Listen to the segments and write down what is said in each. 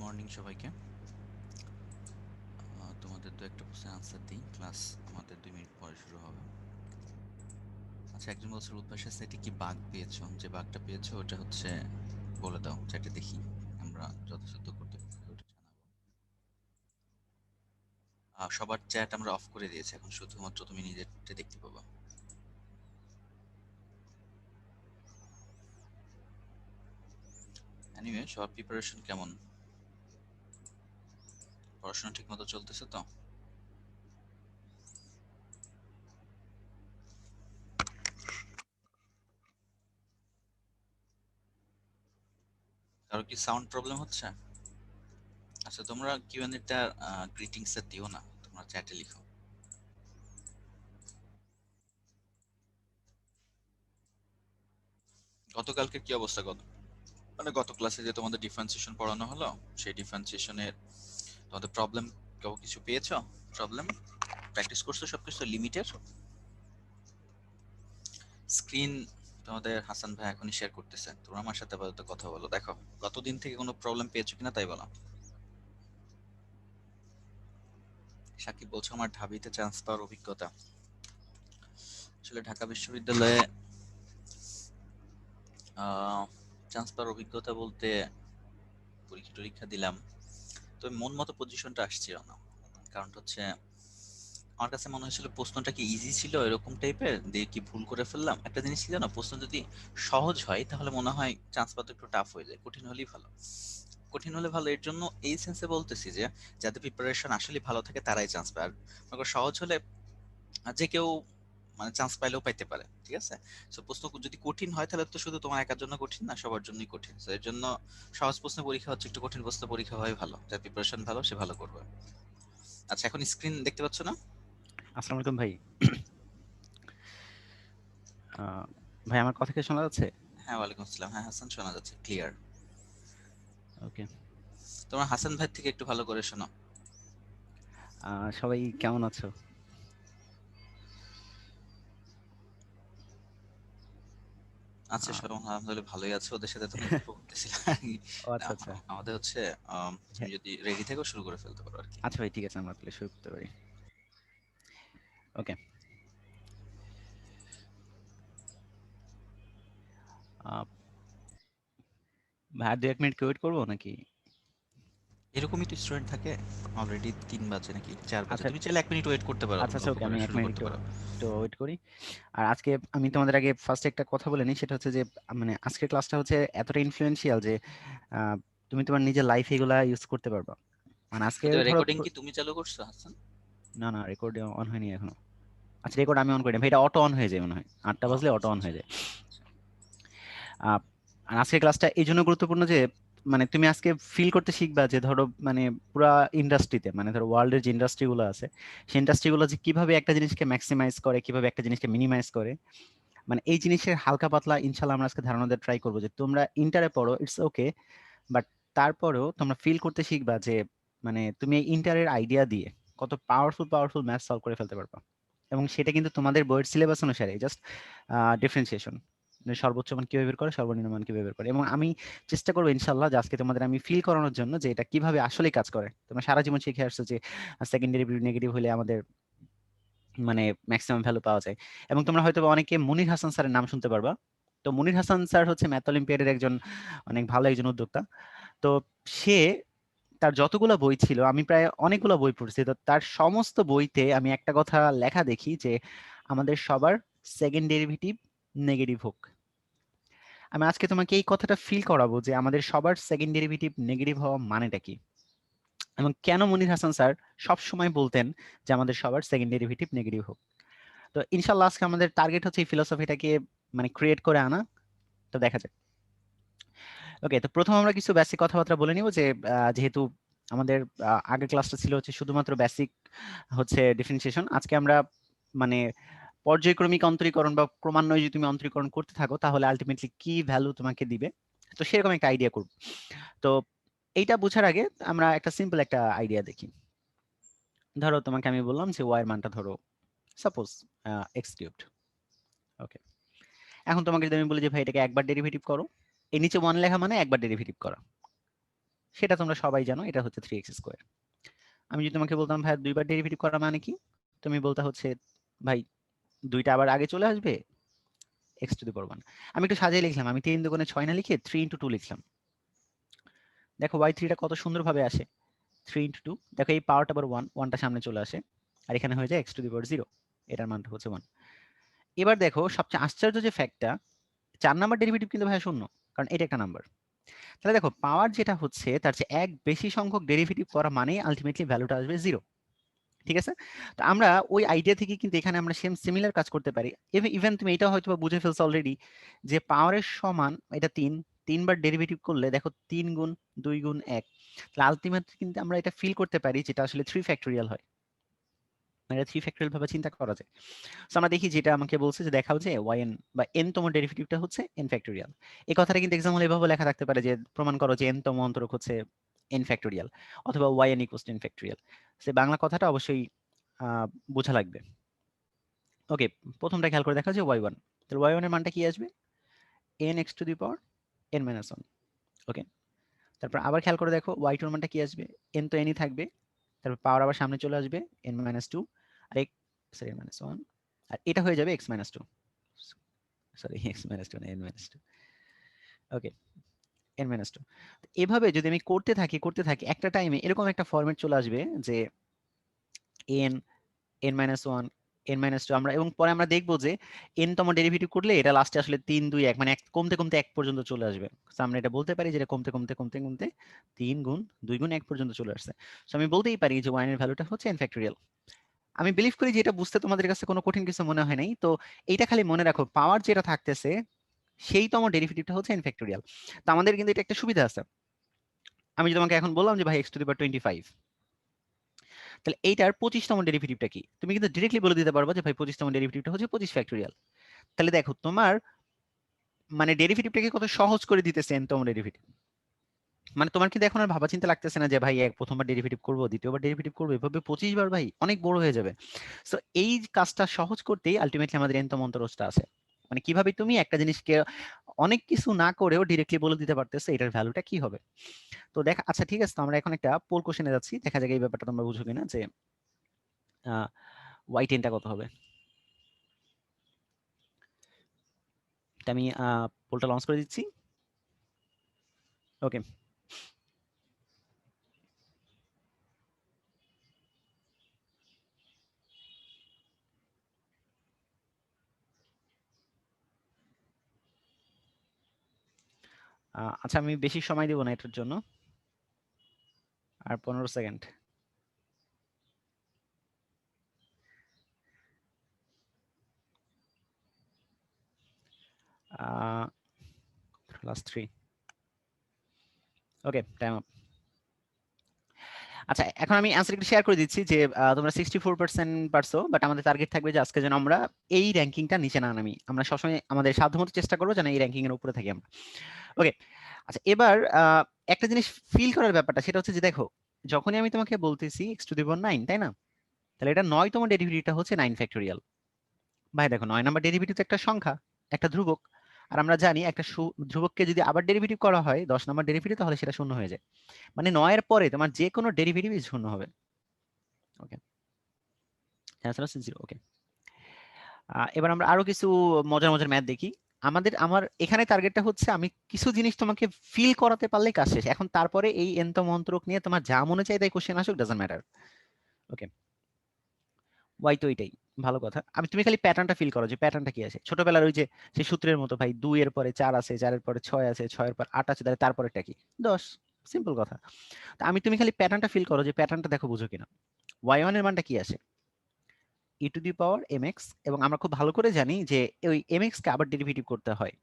Morning সবাইকে। তোমাদের তো একটা প্রশ্নের আনসার দিই, ক্লাস আমাদের 2 মিনিট পরে শুরু হবে। আচ্ছা, একজন বলছে উদ্ভাসের সেটে কি বাগ পেয়েছো? যে বাগটা পেয়েছো ওটা হচ্ছে বলে দাও, চ্যাটে দেখি আমরা যথাসাধ্য করতে পারি ওটা জানাবো। সবার চ্যাট আমরা অফ করে দিয়েছি, এখন শুধুমাত্র তুমি নিজেরটা দেখতে পাবা। এনিওয়ে, সবার প্রিপারেশন কেমন? পড়াশোনা ঠিক মতো চলতেছে তো? কারো কি সাউন্ড প্রবলেম হচ্ছে? আচ্ছা, তোমরা কিউএনএটা গ্রিটিংস এর দিও না, তোমরা চ্যাটে লিখো। গতকালকে কি অবস্থা? মানে গত ক্লাসে যে তোমাদের ডিফারেন্সিয়েশন পড়ানো হলো, সেই ডিফারেন্সিয়েশনের তোমাদের প্রবলেম কেউ কিছু পেয়েছো? প্রবলেম প্র্যাকটিস করছো সবকিছু লিমিটের? স্ক্রিন তোমাদের হাসান ভাই এখনই শেয়ার করতেছে, তোমরা আমার সাথে আপাতত কথা বলো, দেখো গতদিন থেকে কোনো প্রবলেম পেয়েছো কিনা তাই বলো। সাকিব বলছো আমার ঢাবিতে চান্স পাওয়ার অভিজ্ঞতা। আসলে ঢাকা বিশ্ববিদ্যালয়ে চান্স পাওয়ার অভিজ্ঞতা বলতে পরীক্ষা টরীক্ষা দিলাম, তো মন মতো পজিশনটা আসছিল না। কারণ হচ্ছে আমার কাছে মনে হয়েছিল প্রশ্নটা কি ইজি ছিল এরকম টাইপের, দিয়ে কি ভুল করে ফেললাম। একটা জিনিস কি জানো, প্রশ্ন যদি সহজ হয় তাহলে মনে হয় চান্স পাওয়া একটু টাফ হয়ে যায়, কঠিন হলেই ভালো। কঠিন হলে ভালো এর জন্য এই সেন্সে বলতেছি যে যাদের প্রিপারেশন আসলে ভালো থাকে তারাই চান্স পায়। আর মনে করো সহজ হলে যে কেউ মানে চান্স পাইলেও পাইতে পারে, ঠিক আছে। সো প্রশ্ন যদি কঠিন হয় তাহলে তো শুধু তোমার একার জন্য কঠিন না, সবার জন্যই কঠিন। সো এর জন্য সহজ প্রশ্ন পরীক্ষা হচ্ছে একটু কঠিন প্রশ্ন পরীক্ষা হয় ভালো, যার প্রিপারেশন ভালো সে ভালো করবে। আচ্ছা, এখন স্ক্রিন দেখতে পাচ্ছ না? আসসালামু আলাইকুম ভাই। আহ, ভাই আমার কথা কি শোনা যাচ্ছে? হ্যাঁ, ওয়ালাইকুম আসসালাম। হ্যাঁ হাসান, শোনা যাচ্ছে ক্লিয়ার। ওকে। তোমার হাসান ভাই থেকে একটু ভালো করে শোনো। সবাই কেমন আছো? আচ্ছা, আহ, সব আলহামদুলিল্লাহ ভালোই আছে, ওদের সাথে তখন গল্প করতেছিলাম আর কি। ও আচ্ছা আচ্ছা। আমাদের হচ্ছে তুমি হ্যাঁ, যদি রেডি থাকো শুরু করে ফেলতে পারো আর কি। আচ্ছা ভাই ঠিক আছে, আমরা তাহলে শুরু করতে পারি। ওকে। ভাই আর 2-1 মিনিট ওয়েট করবো নাকি? এরকমই তো স্টুডেন্ট থাকে। অলরেডি 3 বাজে নাকি 4 বাজে, আচ্ছা তুমি চাইলে 1 মিনিট ওয়েট করতে পারো, আচ্ছা আচ্ছা, গল্প ওকে, করে আমি এক শুরু মিনিট করতে একটু পারো। একটু ওয়েট করি। আর আজকে আমি তোমাদের আগে ফার্স্ট একটা কথা বলে নিই, সেটা হচ্ছে যে মানে আজকের ক্লাসটা হচ্ছে এতটা ইনফ্লুয়েন্সিয়াল যে আহ, তুমি তোমার নিজের লাইফে এগুলা ইউজ করতে পারবা। মানে আজকে ওদের ধরো রেকর্ডিং কি তুমি চালু করছো হাসান? না না, রেকর্ড অন হয়নি এখনো। আচ্ছা, রেকর্ড আমি অন করি না ভাই, এটা অটো অন হয়ে যায় মনে হয়, 8টা ও বাজলে অটো আচ্ছা অন আচ্ছা হয়ে যায়। আচ্ছা। আহ, আর আজকের ক্লাসটা এই জন্য গুরুত্বপূর্ণ যে মানে তুমি আজকে ফিল করতে শিখবা যে ধরো মানে পুরা ইন্ডাস্ট্রিতে, মানে ধরো ওয়ার্ল্ডের যে ইন্ডাস্ট্রি গুলো আছে, সেই ইন্ডাস্ট্রি গুলো যে কিভাবে একটা জিনিসকে ম্যাক্সিমাইজ করে, কিভাবে একটা জিনিসকে মিনিমাইজ করে, মানে এই জিনিসের হালকা পাতলা ইনশাল্লাহ আমরা আজকে ধারণা দেওয়ার ট্রাই করবো। যে তোমরা ইন্টারে পড়ো, ইটস ওকে, বাট তারপরেও তোমরা ফিল করতে শিখবা যে মানে তুমি এই ইন্টারের আইডিয়া দিয়ে কত পাওয়ারফুল পাওয়ারফুল ম্যাথ সলভ করে ফেলতে পারবা। এবং সেটা কিন্তু তোমাদের বইয়ের সিলেবাস অনুসারে জাস্ট ডিফারেন্সিয়েশন, সর্বোচ্চ মান কিভাবে বের করে, সর্বনিম্ন মান কিভাবে বের করে। এবং আমি চেষ্টা করবো ইনশাল্লাহ যে আজকে তোমাদের আমি ফিল করানোর জন্য যে এটা কিভাবে আসলে কাজ করে। তোমরা সারা জীবন শিখে আসছো যে সেকেন্ডারি নেগেটিভ হলে আমাদের মানে ম্যাক্সিমাম ভ্যালু পাওয়া যায়। এবং তোমরা হয়তো বা অনেকে মনির হাসান স্যারের নাম শুনতে পারবা। তো মনির হাসান স্যার হচ্ছে ম্যাথ অলিম্পিয়াডের একজন অনেক ভালো একজন উদ্যোক্তা। তো সে তার যতগুলো বই ছিল, আমি প্রায় অনেকগুলো বই পড়ছি, তো তার সমস্ত বইতে আমি একটা কথা লেখা দেখি যে আমাদের সবার সেকেন্ড ডেরিভেটিভ নেগেটিভ হোক। আমি আজকে তোমাকে এই কথাটা ফিল করাবো যে আমাদের সবার সেকেন্ড ডেরিভেটিভ নেগেটিভ হওয়া মানেটা কি, এবং কেন মনির হাসান স্যার সব সময় বলতেন যে আমাদের সবার সেকেন্ড ডেরিভেটিভ নেগেটিভ হোক। তো ইনশাল্লাহ আজকে আমাদের টার্গেট হচ্ছে এই ফিলোসফিটাকে মানে ক্রিয়েট করে আনা। তো দেখা যাক। ওকে, তো প্রথম আমরা কিছু বেসিক কথাবার্তা বলে নিব যে যেহেতু আমাদের আগের ক্লাসটা ছিল হচ্ছে শুধুমাত্র বেসিক হচ্ছে ডিফারেন্সিয়েশন, আজকে আমরা মানে পর্যায়ক্রমিক অন্তরীকরণ বা ক্রমান্বয়ে যদি তুমি অন্তরীকরণ করতে থাকো তাহলে আলটিমেটলি কি ভ্যালু তোমাকে দিবে, তো সেরকম একটা আইডিয়া করব। তো এইটা বোঝার আগে আমরা একটা সিম্পল একটা আইডিয়া দেখি। ধরো তোমাকে আমি বললাম যে ওয়াই এর মানটা ধরো সাপোজ এক্স কিউবড। ওকে, এখন তোমাকে যদি আমি বলি যে ভাই এটাকে একবার ডেরিভেটিভ করো, এই নিচে ওয়ান লেখা মানে একবার ডেরিভেটিভ করা। সেটা তোমরা সবাই জানো, এটা হচ্ছে 3x স্কোয়ার। আমি যদি তোমাকে বলতাম ভাই দুইবার ডেরিভেটিভ করা মানে কি, তুমি বলতে হচ্ছে ভাই দুইটা আবার আগে চলে আসবে, x টু দি পাওয়ার 1। আমি একটু সাজিয়ে লিখলাম, আমি 3 দুগুণে 6 না লিখে 3 ইন্টু 2 লিখলাম। দেখো y3 টা কত সুন্দরভাবে আসে, 3 ইন্টু 2, দেখো এই পাওয়ারটা আবার 1, 1টা সামনে চলে আসে, আর এখানে হয়ে যায় x টু দি পাওয়ার 0, এটার মানটা হচ্ছে 1। এবার দেখো সবচেয়ে আশ্চর্য যে ফ্যাক্টটা, 4 নাম্বার ডেরিভেটিভ কিন্তু ভাই শূন্য, কারণ এটা একটা নাম্বার। তাহলে দেখো পাওয়ার যেটা হচ্ছে তার চেয়ে এক বেশি সংখ্যক ডেরিভেটিভ করা মানেই আলটিমেটলি ভ্যালুটা আসবে 0। ঠিক আছে? তো আমরা ওই আইডিয়া থেকে কিন্তু এখানে আমরা সেম সিমিলার কাজ করতে পারি। ইভেন তুমি এটা হয়তো বুঝে ফেলছো অলরেডি, যে পাওয়ারের সমান এটা 3, 3 বার ডেরিভেটিভ করলে দেখো 3 গুণ 2 গুণ 1, তাহলে আলটিমেটলি কিন্তু আমরা এটা ফিল করতে পারি যেটা আসলে 3 ফ্যাক্টোরিয়াল হয়। মানে 3 ফ্যাক্টোরিয়াল ভাবে চিন্তা করা যায়। সো আমরা দেখি যেটা আমাকে বলছে যে দেখাও যে yn বা n তম ডেরিভেটিভটা হচ্ছে n ফ্যাক্টোরিয়াল। এই কথাটা কিন্তু এক্সাম্পল এভাবে লেখা থাকতে পারে যে প্রমাণ করো যে n তম অন্তরক হচ্ছে n ফ্যাক্টোরিয়াল, অথবা yn equals to n factorial. সে বাংলা কথাটা অবশ্যই বোঝা লাগবে। ওকে, প্রথমটা খেয়াল করে দেখা যে y1, তাহলে y1 এর মানটা কি আসবে, n x two the power n minus 1। ওকে, তারপর আবার খেয়াল করে দেখো y2 এর মানটা কি আসবে, n তো nই থাকবে, তারপর পাওয়ার আবার সামনে চলে আসবে n মাইনাস 2, আর সরি n মাইনাস 1, আর এটা হয়ে যাবে x minus 2, sorry x minus 2 না n মাইনাস 2। ওকে, n মাইনাস 2। এভাবে যদি আমি করতে থাকি একটা টাইমে এরকম একটা ফরম্যাট চলে আসবে যে n n minus 1 n minus 2, আমরা এবং পরে আমরা দেখবো যে n তম ডেরিভেটিভ করলে এটা লাস্টে আসলে 3 2 1 মানে কমতে কমতে 1 পর্যন্ত চলে আসবে। সো আমরা এটা বলতে পারি যে এটা কমতে কমতে কমতে কমতে 3 গুণ 2 গুণ 1 পর্যন্ত চলে আসছে। সো আমি বলতেই পারি যে y এর ভ্যালুটা হচ্ছে n ফ্যাক্টোরিয়াল। আমি বিলিভ করি যে এটা বুঝতে তোমাদের কাছে কোনো কঠিন কিছু মনে হয় নাই। তো এইটা খালি মনে রাখো, পাওয়ার যেটা থাকতেছে সেই তম ডেরিভেটিভটা হচ্ছে n ফ্যাক্টোরিয়াল। তো আমাদের কিন্তু এটা একটা সুবিধা আছে। আমি যদি তোমাকে এখন বললাম যে ভাই x টু দি পাওয়ার 25, তাহলে এইটার 25 তম ডেরিভেটিভটা কি, তুমি কিন্তু ডিরেক্টলি বলে দিতে পারবা যে ভাই 25 তম ডেরিভেটিভটা হচ্ছে 25 ফ্যাক্টোরিয়াল। তাহলে দেখো তোমার মানে ডেরিভেটিভটাকে কত সহজ করে দিতেছে n তম ডেরিভেটিভ। মানে তোমার কিন্তু এখন আর ভাবা চিন্তা লাগতেছে না যে ভাই প্রথমবার ডেরিভেটিভ করবো, দ্বিতীয়বার ডেরিভেটিভ করবো, এভাবে 25 বার ভাই অনেক বড় হয়ে যাবে। সো এই কাজটা সহজ করতেই আলটিমেটলি আমাদের n তম অন্তরজটা আছে। মানে কিভাবে তুমি একটা জিনিসকে অনেক কিছু না করেও ডিরেক্টলি বলে দিতে পারতেছে এটার ভ্যালুটা কি হবে। তো দেখা, আচ্ছা ঠিক আছে, তো আমরা এখন একটা পোল কোশ্চেনে যাচ্ছি, দেখা যাক এই ব্যাপারটা তোমরা বুঝো কিনা যে y10টা কত হবে। এটা আমি পোলটা লঞ্চ করে দিচ্ছি। ওকে, আচ্ছা আমি বেশি সময় দেব না এটার জন্য, আর 15 সেকেন্ড। লাস্ট 3। ওকে, টাইম আপ। আচ্ছা এখন আমি অ্যান্সার একটু শেয়ার করে দিচ্ছি যে তোমরা 64% পারছো, বাট আমাদের টার্গেট থাকবে যে আজকে যেন আমরা এই র্যাঙ্কিংটা নিচে না নামি। আমরা সবসময় আমাদের সাধ্যমতো চেষ্টা করবো যেন এই র্যাঙ্কিং এর উপরে থাকি আমরা। ওকে, আচ্ছা এবার একটা জিনিস ফিল করার ব্যাপারটা সেটা হচ্ছে যে দেখো, যখনই আমি তোমাকে বলতেছি x টু দি পাওয়ার 9, তাই না, তাহলে এটা 9 তম ডেরিভেটিভটা হচ্ছে 9 ফ্যাক্টোরিয়াল। ভাই দেখো 9 নাম্বার ডেরিভেটিভ তো একটা সংখ্যা, একটা ধ্রুবক, আর আমরা জানি একটা ধ্রুবককে যদি আবার ডেরিভেটিভ করা হয় 10 নাম্বার ডেরিভেটিভ, তাহলে সেটা শূন্য হয়ে যায়। মানে 9 এর পরে তোমার যে কোনো ডেরিভেটিভই শূন্য হবে। ওকে, অ্যান্সার হচ্ছে 0। ওকে, এবার আমরা আরো কিছু মজার মজার ম্যাথ দেখি। আমার এখানে টার্গেটটা হচ্ছে আমি কিছু জিনিস তোমাকে ফিল করাতে পারলে কাজ শেষ। এখন তারপরে এই এনতম অন্তরক নিয়ে তোমার যা মনে চাই তাই কোশ্চেন আসুক, ডাজন্ট ম্যাটার। ওকে, ওয়াই তো এটাই, ভালো কথা। তুমি খালি প্যাটার্নটা ফিল করো যে প্যাটার্নটা কি আছে। ছোটবেলার ওই যে সেই সূত্রের মতো ভাই, 2 এর পরে 4 আছে, 4 এর পরে 6 আছে, 6 এর পর 8 আছে, তাহলে তারপরেরটা কি, 10। সিম্পল কথা। তো তুমি খালি প্যাটার্নটা ফিল করো যে প্যাটার্নটা দেখো বুঝো কিনা। y1 এর মানটা কি আসে, e to the power mx, এবং আমরা খুব ভালো করে জানি যে ওই mx কে আবার ডেরিভেটিভ করতে হয়,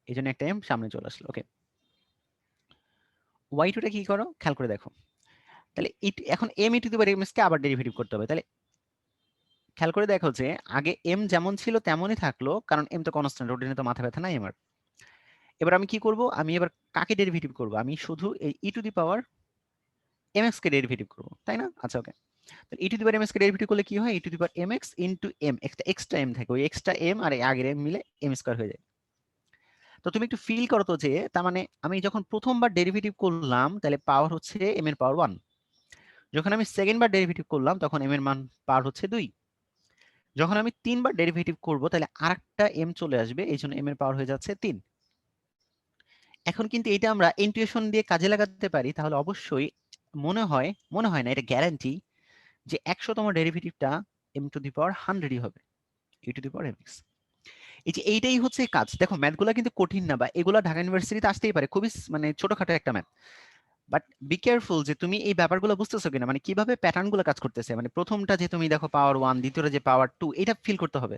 এই জন্য একটা m সামনে চলে আসলো। ওকে, y2 টা কি করো খেয়াল করে দেখো, তাহলে এখন m e to the power mx কে আবার ডেরিভেটিভ করতে হবে। তাহলে খেয়াল করে দেখো যে আগে m যেমন ছিল তেমনই থাকলো, কারণ m তো কনস্ট্যান্ট, ওটা নিয়ে তো মাথা ব্যথা নাই আমার। এবার আমি কি করব, আমি এবার কাকে ডেরিভেটিভ করব, আমি শুধু এই e to the power mx K derivative করব, তাই না। আচ্ছা ওকে, তাহলে e to the power mx K derivative করলে কি হয়, e to the power mx into m, একটা এক্সট্রা m থাকে, ওই এক্সট্রা m আর এই আগের m মিলে m স্কয়ার হয়ে যায়। তো তুমি একটু ফিল করো তো যে তার মানে আমি যখন প্রথমবার ডেরিভেটিভ করলাম তাহলে পাওয়ার হচ্ছে m এর পাওয়ার 1, যখন আমি সেকেন্ড বার ডেরিভেটিভ করলাম তখন m এর মান পাওয়ার হচ্ছে 2, যখন আমি তিনবার ডেরিভেটিভ করব তাহলে আরেকটা m চলে আসবে, এই জন্য m এর পাওয়ার হয়ে যাচ্ছে 3। এখন কিন্তু এটা আমরা ইনটিউশন দিয়ে কাজে লাগাতে পারি, তাহলে অবশ্যই মনে হয় না, এটা গ্যারান্টি যে 100তম ডেরিভেটিভটা m টু দি পাওয়ার 100ই হবে, e to the power mx। এই যে এইটাই হচ্ছে কাজ। দেখো ম্যাথগুলো কিন্তু কঠিন না, বা এগুলো ঢাকা ইউনিভার্সিটিতে আসতেই পারে, খুবই মানে ছোটখাটো একটা ম্যাথ, বাট বি কেয়ারফুল যে তুমি এই ব্যাপারগুলো বুঝতেছো কিনা, মানে কিভাবে প্যাটার্ন গুলো কাজ করতেছে। মানে প্রথমটা যে তুমি দেখো পাওয়ার 1, দ্বিতীয়টা যে পাওয়ার 2, এটা ফিল করতে হবে,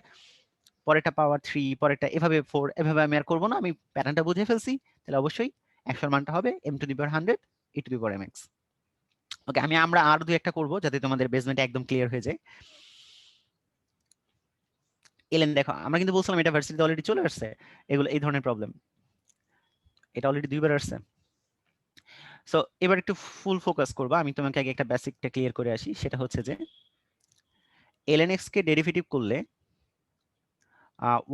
পরেরটা পাওয়ার 3, পরেরটা এভাবে 4, এভাবে আমি আর করবো না, আমি প্যাটার্নটা বুঝে ফেলছি, তাহলে অবশ্যই 100 মানটা হবে m two the power 100 e to the power mx। ওকে, আমরা আর দুই একটা করবো যাতে তোমাদের বেসমেন্ট একদম ক্লিয়ার হয়ে যায়। এলেন দেখো, আমরা কিন্তু বলছিলাম এটা ভার্সিটিতে অলরেডি চলে আসছে, এগুলো এই ধরনের প্রবলেম, এটা অলরেডি 2বার আসছে। সো এবার একটু ফুল ফোকাস করবা, আমি তোমাকে আগে একটা বেসিকটা ক্লিয়ার করে আসি, সেটা হচ্ছে যে ln x কে ডেরিভেটিভ করলে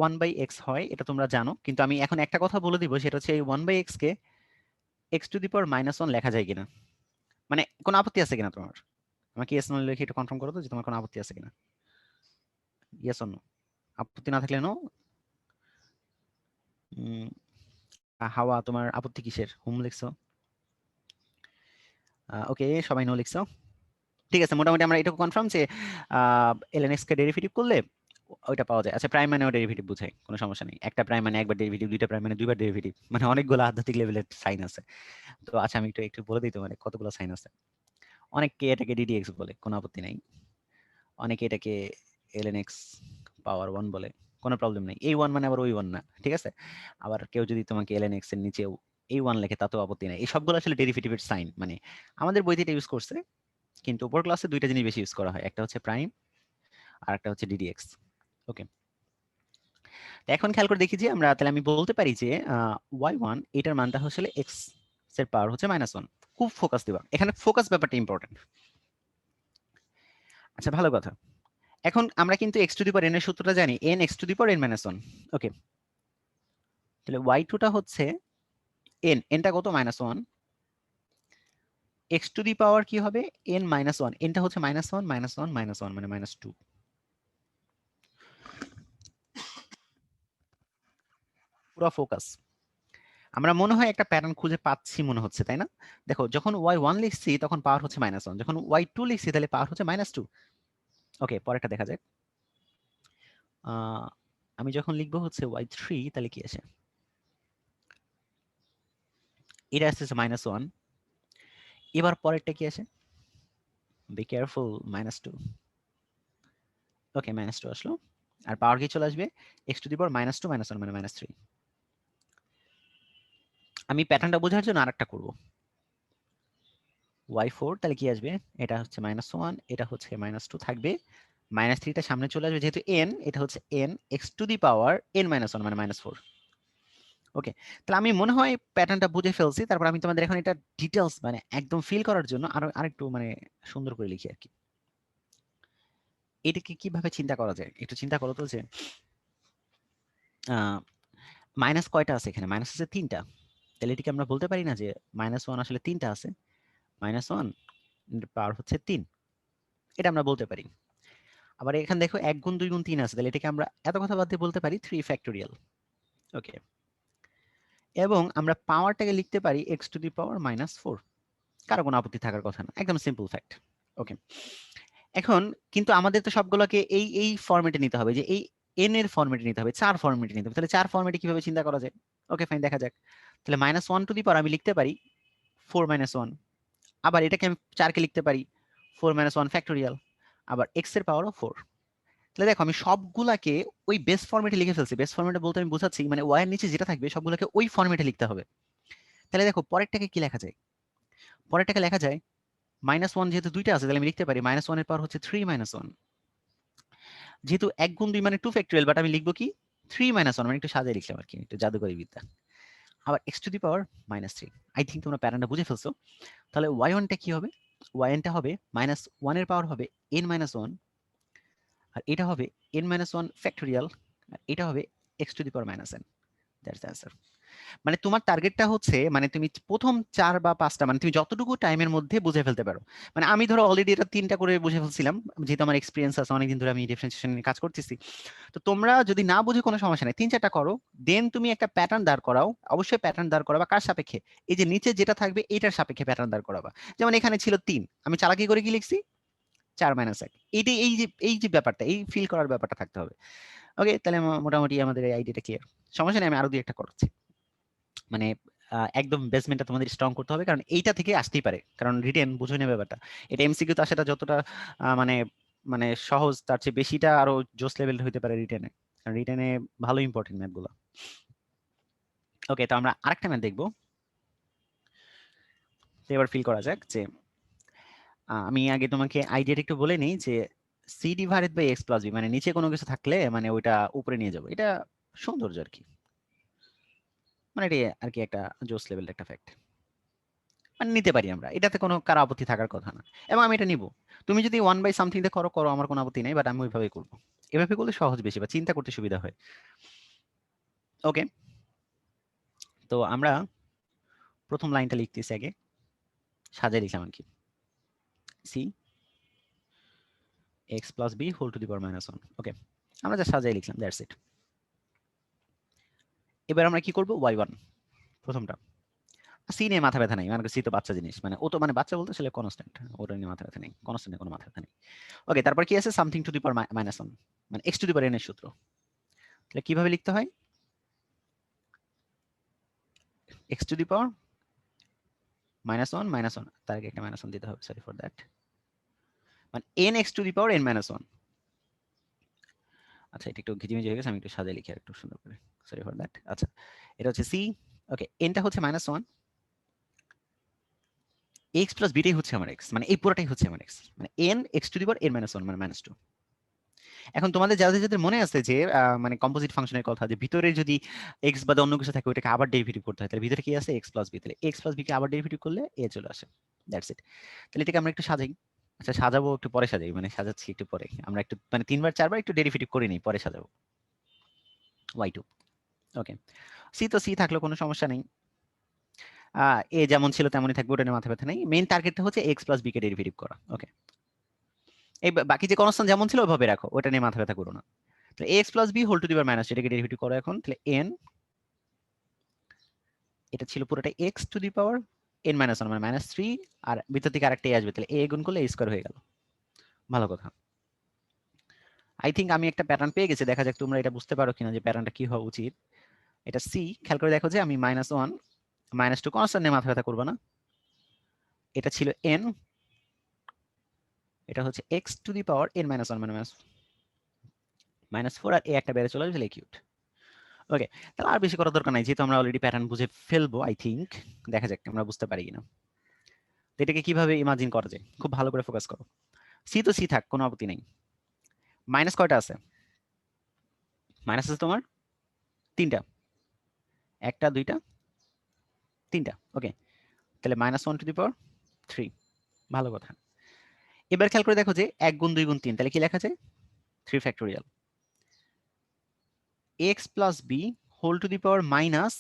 1/x হয়, এটা তোমরা জানো, কিন্তু আমি এখন একটা কথা বলে দিব, সেটা হচ্ছে এই 1/x K x two the পাওয়ার -1 লেখা যায় কিনা, মানে কোনো আপত্তি আছে কিনা তোমার? আমাকে ইয়েস নো লিখে একটু কনফার্ম করো তো যে তোমার কোনো আপত্তি আছে কিনা, ইয়েস অর নো। আপত্তি না থাকলে নো। হাওয়া, তোমার আপত্তি কিসের, হুম লিখছো? ওকে, সবাই নো লিখছো, ঠিক আছে। মোটামুটি আমরা এটুকু কনফার্ম যে ln x কে ডেরিভেটিভ করলে ওইটা পাওয়া যায়। আচ্ছা, প্রাইম মানেও ডেরিভেটিভ বোঝায়, কোনো সমস্যা নেই। একটা প্রাইম মানে একবার ডেরিভেটিভ, দুইটা প্রাইম মানে দুইবার ডেরিভেটিভ, মানে অনেকগুলো আধ্যাত্মিক লেভেলের সাইন আছে। তো আচ্ছা, আমি একটু একটু বলে দিই তোমার কতগুলো সাইন আছে। অনেকে এটাকে ddx বলে, কোনো আপত্তি নাই। অনেকে এটাকে ln x পাওয়ার 1 বলে, কোনো প্রবলেম নেই। এই 1 মানে আবার ওই 1 না, ঠিক আছে। আবার কেউ যদি তোমাকে ln x এর নিচেও এই 1 লেখে তাতেও আপত্তি নাই। এই সবগুলো আসলে ডেরিভেটিভের সাইন, মানে আমাদের বইতে এটা ইউজ করছে, কিন্তু উপর ক্লাসে দুইটা জিনিস বেশি ইউজ করা হয়, একটা হচ্ছে প্রাইম আর একটা হচ্ছে ddx। ওকে, তো এখন খেয়াল করে দেখি যে আমরা তাহলে আমি বলতে পারি যে y1 এটার মানটা আসলে x এর পাওয়ার হচ্ছে -1। খুব ফোকাস দিবা এখানে, ফোকাস ব্যাপারটা ইম্পর্টেন্ট। আচ্ছা, ভালো কথা। এখন আমরা কিন্তু x two the power n এর সূত্রটা জানি, n x two the power n -1। ওকে, তাহলে y2 টা হচ্ছে n টা কত, -1, x টু দি পাওয়ার কি হবে n -1, n টা হচ্ছে -1 -1 -1 মানে -2। পুরো ফোকাস। আমরা মনে হয় একটা প্যাটার্ন খুঁজে পাচ্ছি মনে হচ্ছে, তাই না? দেখো, যখন y1 লিখছি তখন পাওয়ার হচ্ছে -1, যখন y2 লিখছি তাহলে পাওয়ার হচ্ছে -2। ওকে, পরেরটা দেখা যাক। আমি যখন লিখবো হচ্ছে y3 তাহলে কি আসে, এটা আসছে -1। এবার পরেরটা কি আসে, বি কেয়ারফুল, -2। ওকে, -2 আসলো, আর পাওয়ার কি চলে আসবে, x টু দি পাওয়ার -2 -1 মানে -3। আমি প্যাটার্নটা বোঝার জন্য আরেকটা করব, y4 তাহলে কি আসবে, এটা হচ্ছে -1, এটা হচ্ছে -2 থাকবে, -3টা সামনে চলে আসবে, যেহেতু n, এটা হচ্ছে n x two the power n -1 মানে -4। ওকে, তাহলে আমি মনে হয় প্যাটার্নটা বুঝে ফেলছি। তারপর আমি তোমাদের এখন এটা ডিটেলস মানে একদম ফিল করার জন্য আরেকটু মানে সুন্দর করে লিখি আর কি। এটাকে কিভাবে চিন্তা করা যায়, একটু চিন্তা করো তো যে মাইনাস কয়টা আছে এখানে, মাইনাস আছে 3টা, তাহলে এটাকে আমরা বলতে পারি না যে -1 আসলে 3টা আছে, -1 পাওয়ার হচ্ছে 3, এটা আমরা বলতে পারি। আবার এখানে দেখো 1 গুণ 2 গুণ 3 আছে, তাহলে এটাকে আমরা এত কথা বাদ দিয়ে বলতে পারি 3 ফ্যাক্টোরিয়াল। ওকে, এবং আমরা পাওয়ারটাকে লিখতে পারি x টু দি পাওয়ার -4, কারো কোনো আপত্তি থাকার কথা না, একদম সিম্পল ফ্যাক্ট। ওকে, এখন কিন্তু আমাদের তো সবগুলোকে এই এই ফরম্যাটে নিতে হবে, যে এই n এর ফরম্যাটে নিতে হবে, 4 ফরম্যাটে নিতে হবে। তাহলে 4 ফরম্যাটে কিভাবে চিন্তা করা যায়? ওকে ফাইন, দেখা যাক। তাহলে -1 টু দি পাওয়ার আমি লিখতে পারি 4 -1, আবার এটাকে আমি 4 কে লিখতে পারি 4 -1 ফ্যাক্টোরিয়াল, আবার x এর পাওয়ারও 4। তাহলে দেখো, আমি সবগুলাকে ওই বেস ফরম্যাটে লিখে ফেলছি। বেস ফরম্যাটে বলতে আমি বোঝাচ্ছি মানে y এর নিচে যেটা থাকবে সবগুলোকে ওই ফরম্যাটে লিখতে হবে। তাহলে দেখো পরেরটাকে কি লেখা যায়, পরেরটাকে লেখা যায় -1, যেহেতু দুইটা আছে তাহলে আমি লিখতে পারি -1 এর পাওয়ার হচ্ছে 3 -1, যেহেতু 1 গুণ 2 মানে 2 ফ্যাক্টোরিয়াল, বাট আমি লিখবো কি 3 -1, মানে একটু সাজিয়ে লিখলাম আর কি, একটু জাদুকরি বিদ্যা। আবার x two the power -3। I think তোমরা প্যাটার্নটা বুঝে ফেলছো। তাহলে y1 টা কি হবে, y1 টা হবে -1 এর পাওয়ার হবে n -1, আর এটা হবে n -1 ফ্যাক্টোরিয়াল, আর এটা হবে x two the power -n। That's the answer. মানে তোমার টার্গেটটা হচ্ছে মানে তুমি প্রথম 4 বা 5টা মানে তুমি যতটুকু টাইমের মধ্যে বুঝে ফেলতে পারো। মানে আমি ধরো অলরেডি এটা 3টা করে বুঝে ফেলছিলাম, যেহেতু আমার এক্সপিরিয়েন্স আছে, অনেকদিন ধরে আমি ডিফারেন্সিয়েশন নিয়ে কাজ করতেছি। তো তোমরা যদি না বুঝে কোনো সমস্যা নাই, 3-4টা করো, দেন তুমি একটা প্যাটার্ন দাঁড় করাও। অবশ্যই প্যাটার্ন দাঁড় করাবা কার সাপেক্ষে? এই যে নিচে যেটা থাকবে এটার সাপেক্ষে প্যাটার্ন দাঁড় করাবা। যেমন এখানে ছিল 3, আমি চালাকি করে কি লিখছি 4-1। এইটাই, এই যে ব্যাপারটা, এই ফিল করার ব্যাপারটা থাকতে হবে। ওকে, তাহলে মোটামুটি আমাদের এই আইডিয়াটা ক্লিয়ার। সমস্যা নেই, আমি আরো দুই একটা করাচ্ছি। মানে একদম বেসমেন্টটা তোমাদের স্ট্রং করতে হবে, কারণ এইটা থেকে আসতেই পারে, কারণ রিটেন বুঝে নেবে ব্যাপারটা। এটা এমসিকিউ তো আসাটা যতটা মানে মানে সহজ, তার চেয়ে বেশিটা আরো জোস লেভেল হতে পারে রিটেনে, কারণ রিটেনে ভালো ইম্পর্টেন্ট ম্যাথগুলো। ওকে, তো আমরা আরেকটা ম্যাথ দেখবো। তো এবার ফিল করা যাক যে আমি আগে তোমাকে আইডিয়াটা একটু বলে নিই যে C divided by X plus B, মানে নিচে কোনো কিছু থাকলে মানে ওইটা উপরে নিয়ে যাবো, এটা সৌন্দর্য আর কি, মানে এটা আর কি একটা জোস লেভেল একটা ফ্যাক্ট। মানে নিতে পারি আমরা, এটাতে কোনো কারো আপত্তি থাকার কথা না, এবং আমি এটা নিব। তুমি যদি 1/something দিয়ে করো করো, আমার কোনো আপত্তি নেই, বাট আমি ওইভাবেই করবো। এভাবে করলে সহজ বেশি, বা চিন্তা করতে সুবিধা হয়। ওকে, তো আমরা প্রথম লাইনটা লিখতেছি আগে, সাজাই লিখলাম আর কি, C X plus B whole to the power minus 1। Okay, আমরা যা সাজাই লিখলাম, দ্যাটস ইট। এবার আমরা কি করবো, y1 প্রথমটা। সি নিয়ে মাথা ব্যথা নেই, মানে সি তো বাচ্চা জিনিস, মানে ও তো মানে বাচ্চা বলতে আসলে কনস্ট্যান্ট, ওটা নিয়ে মাথা ব্যথা নেই, কনস্ট্যান্টে কোনো মাথা ব্যথা নেই। ওকে, তারপর কি আছে, something to the power minus 1, মানে x to the power N এর সূত্র। তাহলে কিভাবে লিখতে হয়, এক্স টু দি পাওয়ার -1 তার আগে একটা -1 দিতে হবে, সরি ফর দ্যাট, মানে N x to the power n - 1। আচ্ছা, এটা একটু ঘিজিমিজি হয়ে গেছে, আমি একটু সাজিয়ে লিখি আর একটু সুন্দর করে, সরি ফর দ্যাট। আচ্ছা, এটা হচ্ছে সি। ওকে, এনটা হচ্ছে -1, এক্স প্লাস বিটাই হচ্ছে আমার এক্স, মানে এই পুরোটাই হচ্ছে আমার এক্স, মানে N x to the power n - 1 মানে -2। এখন তোমাদের যাদের যাদের মনে আছে যে মানে কম্পোজিট ফাংশনের কথা, যে ভিতরে যদি এক্স বাদে অন্য কিছু থাকে ওইটাকে আবার ডেরিভেটিভ করতে হয়, তাহলে ভিতরে কি আছে, এক্স প্লাস বি, তাহলে এক্স প্লাস বি কে আবার ডেরিভেটিভ করলে এ চলে আসে, দ্যাটস ইট। তাহলে এটাকে আমরা একটু সাজাই। আচ্ছা, সাজাবো একটু পরে সাজাই, মানে সাজাচ্ছি একটু পরে, আমরা একটু মানে 3-4বার একটু ডেরিভেটিভ করে নিই, পরে সাজাবো y2। ওকে, সি তো সি থাকলো, কোনো সমস্যা নেই। এ যেমন ছিল তেমনই থাকবে, ওটা নিয়ে মাথা ব্যথা নেই। মেইন টার্গেটটা হচ্ছে এক্স প্লাস বি কে ডেরিভেটিভ করা। ওকে, এই বাকি যে কনস্ট্যান্ট যেমন ছিল ওইভাবে রাখো, ওটা নিয়ে মাথা ব্যথা করো না। তাহলে X plus B whole to the power minus, এটাকে ডেরিভেটিভ করো এখন, তাহলে এন, এটা ছিল পুরোটা X to the power n - 1 মানে -3, আর ভিতর থেকে আরেকটা এ আসবে, তাহলে এ গুণ করলে এ স্কয়ার হয়ে গেল। ভালো কথা। আই থিঙ্ক আমি একটা প্যাটার্ন পেয়ে গেছি, দেখা যাক তোমরা এটা বুঝতে পারো কিনা যে প্যাটার্নটা কি হওয়া উচিত। এটা সি, খেয়াল করে দেখো যে আমি -1 -2 কনস্ট্যান্ট নিয়ে মাথা ব্যথা করবো না, এটা ছিল এন, এটা হচ্ছে x to the power n - 1 মানে -4, আর এ একটা বেড়ে চলে আসবে কিউট। ওকে, তাহলে আর বেশি করার দরকার নাই, যেহেতু আমরা অলরেডি প্যাটার্ন বুঝে ফেলবো আই থিঙ্ক। দেখা যাক আমরা বুঝতে পারি কিনা। তো এটাকে কিভাবে ইমাজিন করা যায়, খুব ভালো করে ফোকাস করো। সি তো সি থাক, কোনো আপত্তি নেই। মাইনাস কয়টা আছে, মাইনাস আছে তোমার 3টা, 1টা 2টা 3টা। ওকে, তাহলে -1 টু দি পাওয়ার 3, ভালো কথা। এবার খেয়াল করে দেখো যে 1 গুণ 2 গুণ 3, তাহলে কি লেখা যায়, 3 factorial x plus B whole to the power minus,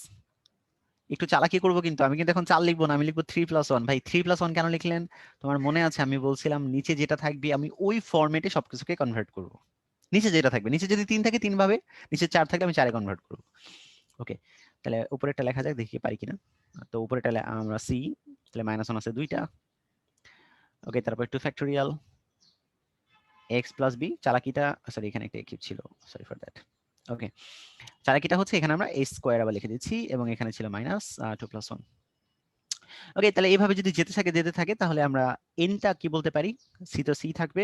একটু চালাকি করবো কিন্তু, আমি কিন্তু এখন 4 লিখবো না, আমি লিখবো 3+1। ভাই 3+1 কেন লিখলেন, তোমার মনে আছে আমি বলছিলাম নিচে যেটা থাকবে আমি ওই ফরম্যাটে সবকিছুকে কনভার্ট করব। নিচে যেটা থাকবে, নিচে যদি 3 থাকে 3 ভাবে, নিচে 4 থাকলে আমি 4-এ কনভার্ট করবো। ওকে, তাহলে উপরেরটা লেখা যাক, দেখি পারি কিনা। তো উপরেরটা আমরা সি, তাহলে -1 আছে 2টা। ওকে, তারপর 2 ফ্যাক্টোরিয়াল এক্স প্লাস বি, চালাকিটা সরি এখানে একটা কিউব ছিল, সরি ফর দ্যাট। ওকে, চালাকিটা হচ্ছে এখানে আমরা a স্কয়ার আবার লিখে দিচ্ছি, এবং এখানে ছিল -2+1। ওকে, তাহলে এইভাবে যদি যেতে থাকে তাহলে আমরা এনটা কি বলতে পারি, সি তো সি থাকবে,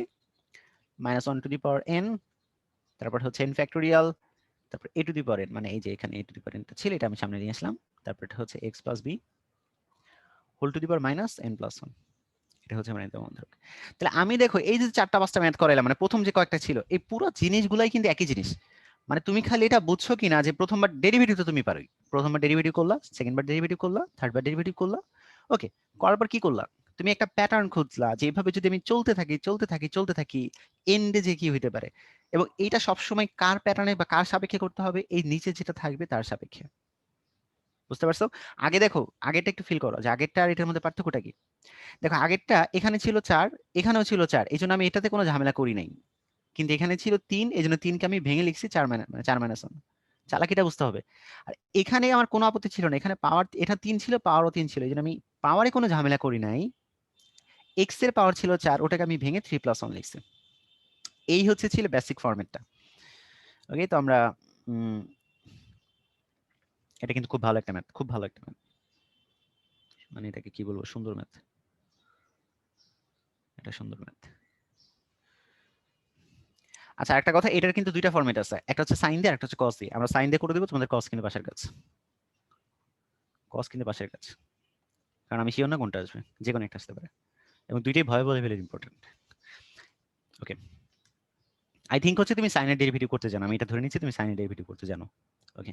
-1 টু দি পাওয়ার n, তারপর হচ্ছে n ফ্যাক্টোরিয়াল, তারপর a to the power n, মানে এই যে এখানে a to the power n ছিল, এটা আমি সামনে নিয়ে আসলাম, তারপর এটা হচ্ছে x plus B whole to the power -n+1। এটা হচ্ছে মানে বন্ধক। তাহলে আমি দেখো এই যে 4টা 5টা ম্যাথ করাইলাম, মানে প্রথম যে কয়েকটা ছিল এই পুরো জিনিসগুলাই কিন্তু একই জিনিস। মানে তুমি খালি এটা বুঝছো কিনা যে প্রথমবার ডেরিভেটিভ তো তুমি পারোই, প্রথমবার ডেরিভেটিভ করলা, সেকেন্ডবার ডেরিভেটিভ করলা, থার্ডবার ডেরিভেটিভ করলা। ওকে, করার পর কি করলা, তুমি একটা প্যাটার্ন খুঁজলা যে এইভাবে যদি আমি চলতে থাকি এন্ডে যে কি হইতে পারে, এবং এইটা সবসময় কার প্যাটার্নে বা কার সাপেক্ষে করতে হবে, এই নিচে যেটা থাকবে তার সাপেক্ষে। বুঝতে পারছো? আগে দেখো, আগেরটা একটু ফিল করো যে আগেরটা আর এটার মধ্যে পার্থক্যটা কি। দেখো আগেরটা এখানে ছিল ৪, এখানেও ছিল ৪, এই জন্য আমি এটাতে কোনো ঝামেলা করি নাই। কিন্তু এখানে ছিল ৩, এই জন্য ৩ কে আমি ভেঙে লিখছি ৪ মানে ৪ -1। চালাকিটা বুঝতে হবে। আর এখানে আমার কোনো আপত্তি ছিল না, এখানে পাওয়ার এটা ৩ ছিল, পাওয়ারও ৩ ছিল, এই জন্য আমি পাওয়ারে কোনো ঝামেলা করি নাই। এক্স এর পাওয়ার ছিল ৪, ওটাকে আমি ভেঙে 3+1 লিখছি। এই হচ্ছে ছিল বেসিক ফরম্যাটটা। ওকে, তো আমরা উম, এটা কিন্তু খুব ভালো একটা ম্যাথ, খুব ভালো একটা ম্যাথ, মানে এটাকে কি বলবো, সুন্দর ম্যাথ, এটা সুন্দর ম্যাথ। আচ্ছা একটা কথা, এটার কিন্তু দুইটা ফরম্যাট আছে, একটা হচ্ছে সাইন দিয়ে, একটা হচ্ছে কস দিয়ে। আমরা সাইন দিয়ে করে দেবো, তোমাদের কস কিন্তু পাশের কাজ, কস কিন্তু পাশের কাজ, কারণ আমি শিওর না কোনটা আসবে, যে কোনো একটা আসতে পারে, এবং দুইটাই ভয় বলে very important. Okay, I think হচ্ছে তুমি সাইনের ডেরিভেটিভ করতে জানো, আমি এটা ধরে নিচ্ছি তুমি সাইনের ডেরিভেটিভ করতে জানো। ওকে,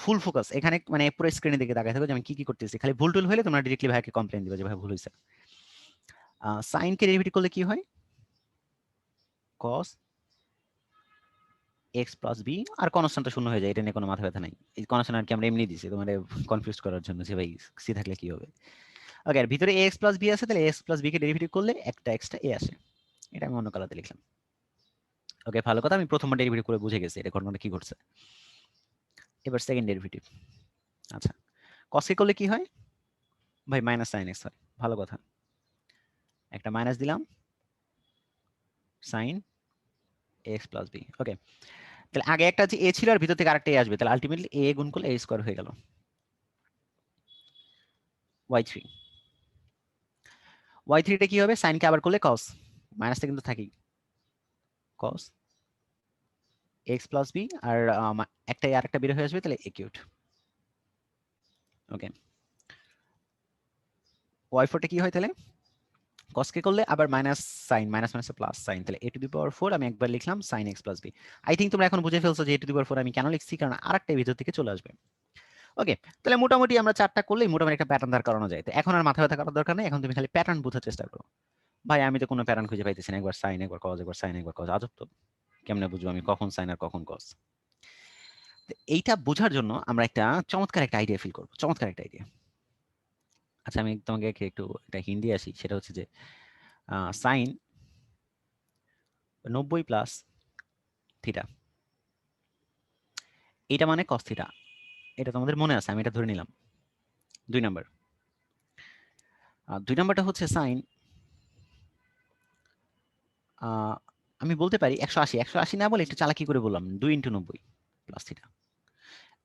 ফুল ফোকাস এখানে, মানে পুরো স্ক্রিনের দিকে তাকাই থাকো যে আমি কি কি করতেছি। খালি ভুল টুল হলে তোমরা ডিরেক্টলি ভাইকে কমপ্লেন দিবে যে ভাই ভুল হয়েছে। সাইনকে ডেরিভেটিভ করলে কি হয়, কস এক্স প্লাস বি, আর কনস্ট্যান্টটা শূন্য হয়ে যায়, এটা নিয়ে কোনো মাথা ব্যথা নাই। এই কনস্ট্যান্ট আর কি আমরা এমনি দিছি তোমাদের কনফিউজ করার জন্য যে ভাই সি থাকলে কি হবে। ওকে, আর ভিতরে এক্স প্লাস বি আছে, তাহলে এক্স প্লাস বি কে ডেরিভেটিভ করলে একটা এক্সট্রা এ আসে, এটা আমি অন্য কালাতে লিখলাম। ওকে, ভালো কথা, আমি প্রথমবার ডেরিভেটিভ করে বুঝে গেছি এটা ঘটনাটা কি ঘটছে। এবার সেকেন্ড ডেরিভেটিভ। আচ্ছা, কসকে করলে কি হয় ভাই, মাইনাস সাইন এক্স হয়, ভালো কথা, একটা মাইনাস দিলাম, সাইন এক্স প্লাস বি। ওকে, তাহলে আগে একটা যে এ ছিল আর ভিতর থেকে আরেকটা এ আসবে, তাহলে আলটিমেটলি এ গুণ করলে এ স্কোয়ার হয়ে গেল, y3। y3টা কি হবে, সাইনকে আবার করলে কস, মাইনাসটা কিন্তু থাকেই, কস এক্স প্লাস বি, আর একটা এ আরেকটা বের হয়ে আসবে, তাহলে এ কিউট। ওকে, y4টা কি হয় তাহলে, কসকে করলে আবার minus sine, minus minus plus sine, তাহলে এ টু দি পাওয়ার 4 আমি একবার লিখলাম sine X plus B. I think তোমরা এখন বুঝে ফেলছো যে এ টু দি পাওয়ার 4 আমি কেন লিখছি, কারণ আরেকটা ভিতর থেকে চলে আসবে। ওকে, তাহলে মোটামুটি আমরা চারটা করলেই মোটামুটি একটা প্যাটার্ন দাঁড় করানো যায়। তো এখন আর মাথা ব্যথা করার দরকার নেই, এখন তুমি খালি প্যাটার্ন বোঝার চেষ্টা করো। ভাই আমি তো কোনো প্যাটার্ন খুঁজে পাইতেছি না, একবার সাইন একবার কজ, একবার সাইন একবার কজ, আজব তো, কেমনে বুঝবো আমি কখন সাইন আর কখন কজ। এইটা বোঝার জন্য আমরা একটা চমৎকার একটা আইডিয়া ফিল করবো, চমৎকার একটা আইডিয়া। আচ্ছা আমি তোমাকে একটু একটা হিন্দি আসি, সেটা হচ্ছে যে সাইন 90 প্লাস থিটা, এটা মানে কস থিটা, এটা তোমাদের মনে আছে, আমি এটা ধরে নিলাম। 2 নাম্বার, 2 নাম্বারটা হচ্ছে সাইন, আমি বলতে পারি 180, 180 না বলে একটু চালাকি করে বললাম 2 × 90 প্লাস থিটা,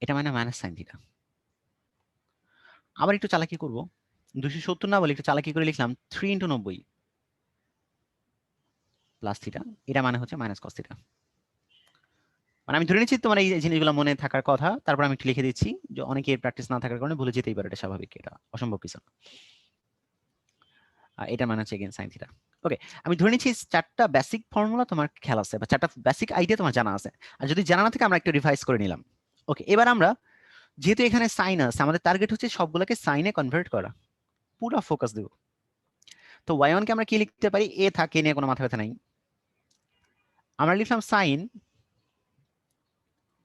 এটা মানে মাইনাস সাইন থিটা। আবার একটু চালাকি করব, 270 না বলে একটু চালাকি করে লিখলাম 3 × 90 প্লাস থিটা, এটা মানে হচ্ছে মাইনাস কস থিটা। মানে আমি ধরে নিচ্ছি তোমার এই জিনিসগুলো মনে থাকার কথা, তারপর আমি একটু লিখে দিচ্ছি, যে অনেকে প্র্যাকটিস না থাকার কারণে ভুলে যেতেই পারে, এটা স্বাভাবিক, এটা অসম্ভব কিছু না। এটা মানে হচ্ছে এগেন সাইন থিটা। ওকে, আমি ধরে নিচ্ছি চারটা বেসিক ফর্মুলা তোমার খেয়াল আছে, বা চারটা বেসিক আইডিয়া তোমার জানা আছে, আর যদি জানা না থাকে আমরা একটু রিভাইজ করে নিলাম। ওকে, এবার আমরা যেহেতু এখানে সাইন আছে, আমাদের টার্গেট হচ্ছে সবগুলোকে সাইনে কনভার্ট করা, পুরো ফোকাস দেব। তো y1 কে আমরা কি লিখতে পারি, এ থাকে নিয়ে কোনো মাথা ব্যথা নাই, আমরা লিখলাম সাইন,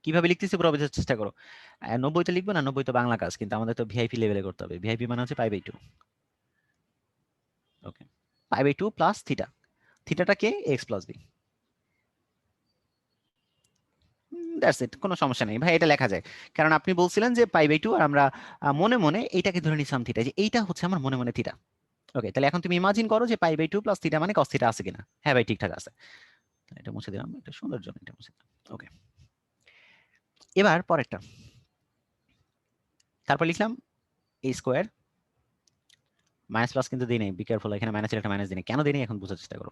কিভাবে লিখতেছি পুরো বোঝার চেষ্টা করো। 90 তো লিখবো না, 90 তো বাংলা কাজ, কিন্তু আমাদের তো ভিআইপি লেভেলে করতে হবে, ভিআইপি মানে হচ্ছে π/2। ওকে, π/2 প্লাস থিটা, থিটাটা কে, x plus B, that's it, কোনো সমস্যা নেই ভাই, এটা লেখা যায়। কারণ আপনি বলছিলেন যে π/2, আর আমরা মনে মনে এইটাকে ধরে নিছিলাম থিটা, যে এইটা হচ্ছে আমার মনে মনে থিটা। ওকে, তাহলে এখন তুমি ইমাজিন করো যে π/2 প্লাস থিটা মানে কস থিটা আছে কিনা, হ্যাঁ ভাই ঠিকঠাক আছে, এটা মুছে দিলাম, এটা সুন্দর জন্য এটা মুছে দিলাম। ওকে, এবার পরেরটা, তারপর লিখলাম এ স্কোয়ার, মাইনাস প্লাস কিন্তু দিই নাই, বি কেয়ারফুল, এখানে মাইনাসের একটা মাইনাস দিই নাই, কেন দিই নাই এখন বোঝার চেষ্টা করো।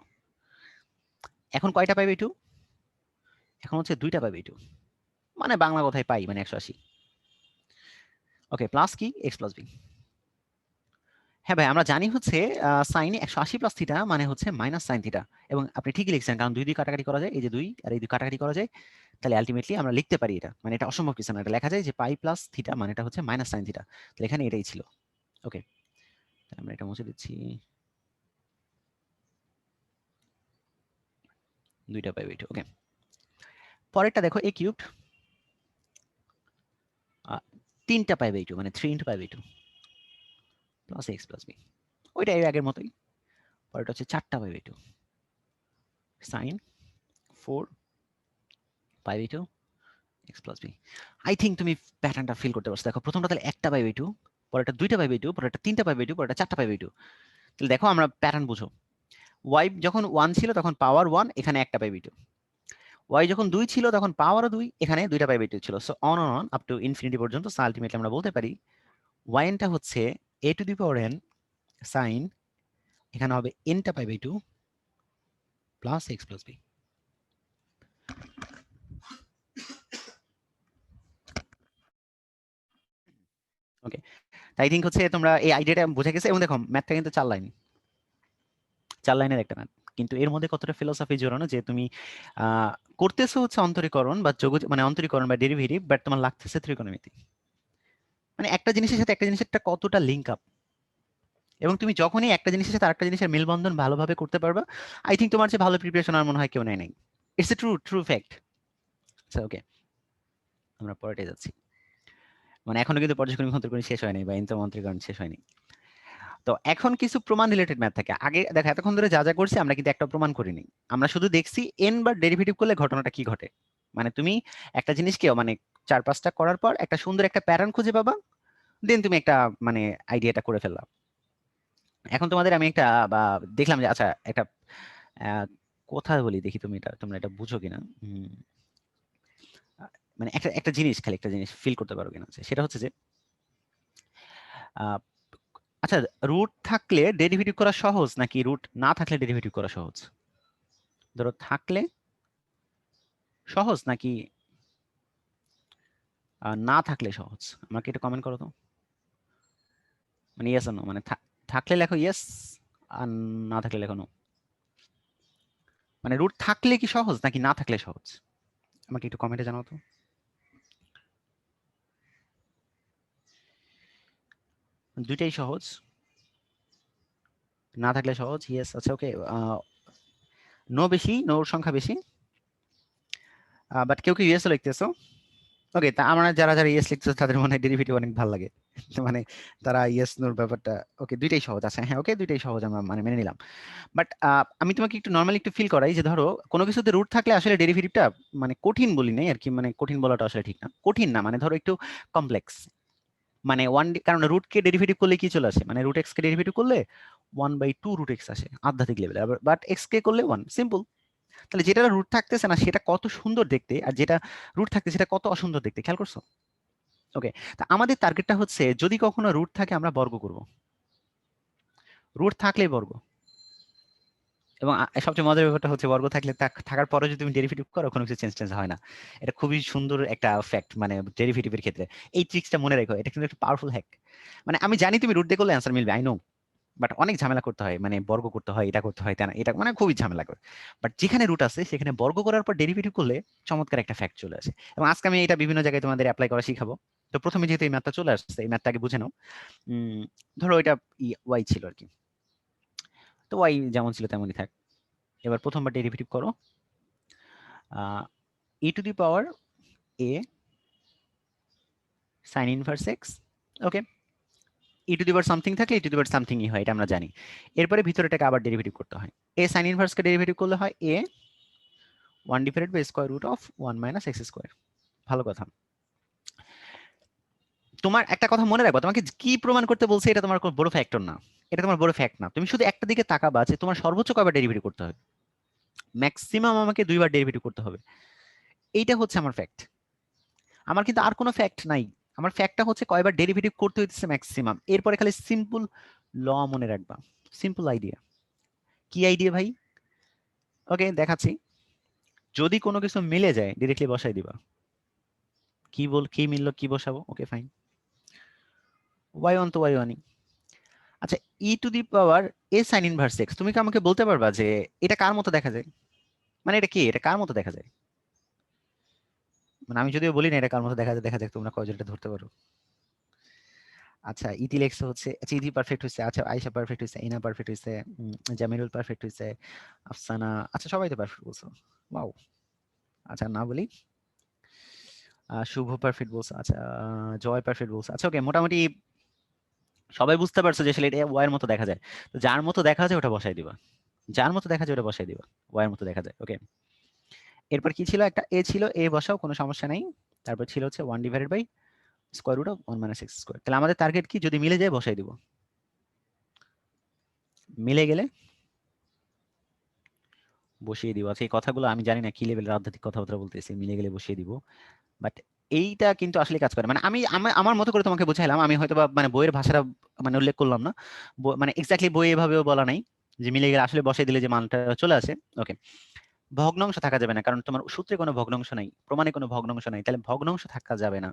এখন কয়টা π/2, এখন হচ্ছে 2টা π/2, মানে বাংলা কথায় পাই মানে 180। ওকে, প্লাস কি, এক্স প্লাস বি। হ্যাঁ ভাই, আমরা জানি হচ্ছে সাইন 180 প্লাস থিটা মানে হচ্ছে মাইনাস সাইন থিটা, এবং আপনি ঠিকই লিখছেন, কারণ 2 দিয়ে কাটাকাটি করা যায়, এই যে 2 আর এই 2 কাটাকাটি করা যায়, তাহলে আলটিমেটলি আমরা লিখতে পারি এটা, মানে এটা অসম্ভব কিছু না, এটা লেখা যায় যে পাই প্লাস থিটা মানে এটা হচ্ছে মাইনাস সাইন থিটা, তাহলে এখানে এটাই ছিল। ওকে, আমরা এটা মুছে দিচ্ছি, 2টা π/2। ওকে, পরেরটা দেখো এ কিউবড, 3টা পাই বাই 2 মানে 3 into pi by 2 plus x plus B, ওইটা এর আগের মতোই। পরেরটা হচ্ছে 4টা pi by 2 sine 4 pi by 2 X plus B. I think তুমি প্যাটার্নটা ফিল করতে পারছো। দেখো প্রথমটা তাহলে 1টা পাই বাই 2, পরেরটা 2টা পাই বাই 2, পরেরটা 3টা পাই বাই 2, পরেরটা 4টা পাই বাই 2। তাহলে দেখো আমরা প্যাটার্ন বুঝো, ওয়াই যখন 1 ছিল তখন পাওয়ার 1, এখানে 1টা পাই বাই 2। ওয়াই যখন 2 ছিল তখন পাওয়ারও 2, এখানে 2টা পাই বাই 2 ছিল। So on on on up to infinity পর্যন্ত। সো আলটিমেটলি আমরা বলতে পারি ওয়াইনটা হচ্ছে a to the power n sine, এখানে হবে nটা pi by 2 plus x plus B. Okay, তাই থিঙ্ক হচ্ছে তোমরা এই আইডিয়াটা বুঝে গেছে। এবং দেখো ম্যাথটা কিন্তু 4 লাইন, 4 লাইনের একটা ম্যাথ, কিন্তু এর মধ্যে কতটা ফিলোসফি জড়ানো যে তুমি আহ করতেছো হচ্ছে অন্তরীকরণ বা যোগ, মানে অন্তরীকরণ বা ডেরিভেটিভ, বাট তোমার লাগতেছে ত্রিকোণমিতি। মানে একটা জিনিসের সাথে একটা জিনিসের কতটা লিঙ্ক আপ, এবং তুমি যখনই একটা জিনিসের সাথে আরেকটা জিনিসের মেলবন্ধন ভালোভাবে করতে পারবা, আই থিঙ্ক তোমার যে ভালো প্রিপারেশন আর মনে হয় কেউ নেয় নাই। It's a true true fact. আচ্ছা ওকে, আমরা পরেরটা যাচ্ছি। মানে এখনো কিন্তু পর্যায়ক্রমিক অন্তরীকরণ শেষ হয়নি বা ইনতম অন্তরীকরণ শেষ হয়নি। তো এখন কিছু প্রমাণ রিলেটেড ম্যাথ থাকে। আগে দেখো এতক্ষণ ধরে যা যা করছি আমরা কিন্তু একটা প্রমাণ করিনি, আমরা শুধু দেখছি এন বার ডেরিভেটিভ করলে ঘটনাটা কি ঘটে। মানে তুমি একটা জিনিসকে মানে 4-5টা করার পর একটা সুন্দর একটা প্যাটার্ন খুঁজে পাবা, দেন তুমি একটা মানে আইডিয়াটা করে ফেললাম। এখন তোমাদের আমি একটা বা দেখলাম যে আচ্ছা একটা আহ, কথা বলি, দেখি তুমি এটা তোমরা এটা বুঝো কিনা। মানে একটা একটা জিনিস, খালি একটা জিনিস ফিল করতে পারো কিনা, সেটা হচ্ছে যে আহ, আচ্ছা রুট থাকলে ডেরিভেটিভ করা সহজ নাকি রুট না থাকলে ডেরিভেটিভ করা সহজ? ধরো থাকলে সহজ নাকি না থাকলে সহজ? আমাকে একটু কমেন্ট করো তো, মানে ইয়েস আর নো, মানে থাকলে লেখো ইয়েস, আর না থাকলে লেখো নো। মানে রুট থাকলে কি সহজ নাকি না থাকলে সহজ? আমাকে একটু কমেন্টে জানাও তো। দুইটাই সহজ, না থাকলে সহজ, ইয়েস। আচ্ছা ওকে, নো বেশি, নোর সংখ্যা বেশি, বাট কেউ কি ইয়েসও লিখতেছো? ওকে, তা আমরা যারা যারা ইয়েস লিখতেছো তাদের মনে হয় ডেরিভেটিভ অনেক ভালো লাগে। মানে তারা ইয়েস নোর ব্যাপারটা, ওকে দুইটাই সহজ আছে, হ্যাঁ ওকে দুইটাই সহজ, আমরা মানে মেনে নিলাম। বাট আমি তোমাকে একটু নর্মালি একটু ফিল করাই যে ধরো কোনো কিছুতে রুট থাকলে আসলে ডেরিভেটিভটা মানে কঠিন বলি নাই আর কি, মানে কঠিন বলাটা আসলে ঠিক না, কঠিন না, মানে ধরো একটু কমপ্লেক্স। মানে কারণ রুট কে ডেরিভেটিভ করলে কি চলে আসে, মানে রুট এক্স কে ডেরিভেটিভ করলে 1/2 রুট এক্স আসে আধ্যাত্মিক লেভেলে, বাট এক্স কে করলে 1, সিম্পল। তাহলে যেটা রুট থাকতেছে না সেটা কত সুন্দর দেখতে, আর যেটা রুট থাকতে সেটা কত অসুন্দর দেখতে, খেয়াল করছো? ওকে, তা আমাদের টার্গেটটা হচ্ছে যদি কখনো রুট থাকে আমরা বর্গ করব, রুট থাকলেই বর্গ। এবং সবচেয়ে মজার ব্যাপারটা হচ্ছে বর্গ থাকলে থাকার পরে যদি তুমি ডেরিভেটিভ করো কোনো কিছু চেঞ্জ টেঞ্জ হয় না। এটা খুবই সুন্দর একটা ফ্যাক্ট মানে ডেরিভেটিভের ক্ষেত্রে। এই ট্রিক্সটা মনে রেখো, এটা কিন্তু একটা পাওয়ারফুল হ্যাক। মানে আমি জানি তুমি রুট দিয়ে করলে অ্যান্সার মিলবে, আই নো, বাট অনেক ঝামেলা করতে হয়, মানে বর্গ করতে হয়, এটা করতে হয়, তা না এটা মানে খুবই ঝামেলা করে। বাট যেখানে রুট আছে সেখানে বর্গ করার পর ডেরিভেটিভ করলে চমৎকার একটা ফ্যাক্ট চলে আসে। এবং আজকে আমি এটা বিভিন্ন জায়গায় তোমাদের অ্যাপ্লাই করা শিখাবো। তো প্রথমে যেহেতু এই ম্যাথটা চলে আসছে, এই ম্যাথটাকে বুঝে নাও। ধরো এটা ওয়াই ছিল আর কি, তো ওয়াই যেমন ছিল তেমনই থাক। এবার প্রথমবার ডেরিভেটিভ করো, e to the power A sine inverse x. Okay, e to the power something থাকলে ই টু দি পাওয়ার সামথিংই হয়, এটা আমরা জানি। এরপরে ভিতরেটাকে আবার ডেরিভেটিভ করতে হয়, এ সাইন ইনভার্সকে ডেরিভেটিভ করলে হয় এ 1 divided by square root of 1 minus X square. ভালো কথা। তোমার একটা কথা মনে রাখবা, তোমাকে কি প্রমাণ করতে বলছে এটা তোমার কোনো বড় ফ্যাক্টর না, এটা তোমার বড় ফ্যাক্ট না। তুমি শুধু একটা দিকে তাকাবা যে তোমার সর্বোচ্চ কয়বার ডেরিভেটিভ করতে হবে, ম্যাক্সিমাম আমাকে 2বার ডেরিভেটিভ করতে হবে, এইটা হচ্ছে আমার ফ্যাক্ট। আমার কিন্তু আর কোনো ফ্যাক্ট নাই, আমার ফ্যাক্টটা হচ্ছে কয়বার ডেরিভেটিভ করতে হইতেছে ম্যাক্সিমাম। এরপরে খালি সিম্পল ল মনে রাখবা, সিম্পল আইডিয়া। কি আইডিয়া ভাই? ওকে দেখাচ্ছি। যদি কোনো কিছু মিলে যায় ডিরেক্টলি বসাই দিবা। কি মিললো কি বসাবো? ওকে ফাইন, ওয়াই ওয়ান তো ওয়াই ওয়ানই। আচ্ছা, e to the power A sine inverse x, তুমি কি আমাকে বলতে পারবা যে এটা কার মতো দেখা যায়? মানে এটা কি, এটা কার মতো দেখা যায়? মানে আমি যদিও বলি না এটা কার মতো দেখা যায়, দেখা যাক তোমরা কয়জন এটা ধরতে পারো। আচ্ছা ইতি লেক্স হচ্ছে, আচ্ছা ইতি পারফেক্ট হয়েছে, আচ্ছা আয়েশা পারফেক্ট হয়েছে, ইনা পারফেক্ট হয়েছে, জামিরুল পারফেক্ট হয়েছে, আফসানা, আচ্ছা সবাই তো পারফেক্ট বলছো, ওয়াও। আচ্ছা না বলি, শুভ পারফেক্ট বলছে, আচ্ছা জয় পারফেক্ট বলছে, আচ্ছা ওকে, মোটামুটি সবাই বুঝতে পারছো যে আসলে এটা ওয়াই এর মতো দেখা যায়। তো যার মতো দেখা যায় ওটা বসাই দিবা, যার মতো দেখা যায় ওটা বসাই দিবা, ওয়াই এর মতো দেখা যায়। ওকে, এরপর কি ছিল, একটা এ ছিল, এ বসাও কোনো সমস্যা নাই। তারপর ছিল হচ্ছে 1 divided by square root of 1 minus X square. তাহলে আমাদের টার্গেট কি, যদি মিলে যায় বসাই দিব, মিলে গেলে বসিয়ে দিব। আচ্ছা এই কথাগুলো আমি জানি না কি লেভেলের আধ্যাত্মিক কথাবার্তা বলতেছি, মিলে গেলে বসিয়ে দিব, বাট এইটা কিন্তু আসলে কাজ করে। মানে আমার মতো করে তোমাকে বুঝাইলাম, আমি হয়তো বা মানে বইয়ের ভাষাটা মানে উল্লেখ করলাম না, মানে এক্স্যাক্টলি বই এভাবেও বলা নাই যে মিলে গেলে আসলে বসাই দিলে যে মানটা চলে আসে। ওকে, ভগ্নাংশ থাকা যাবে না, কারণ তোমার সূত্রে কোনো ভগ্নাংশ নাই, প্রমাণে কোনো ভগ্নাংশ নাই, তাহলে ভগ্নাংশ থাকা যাবে না,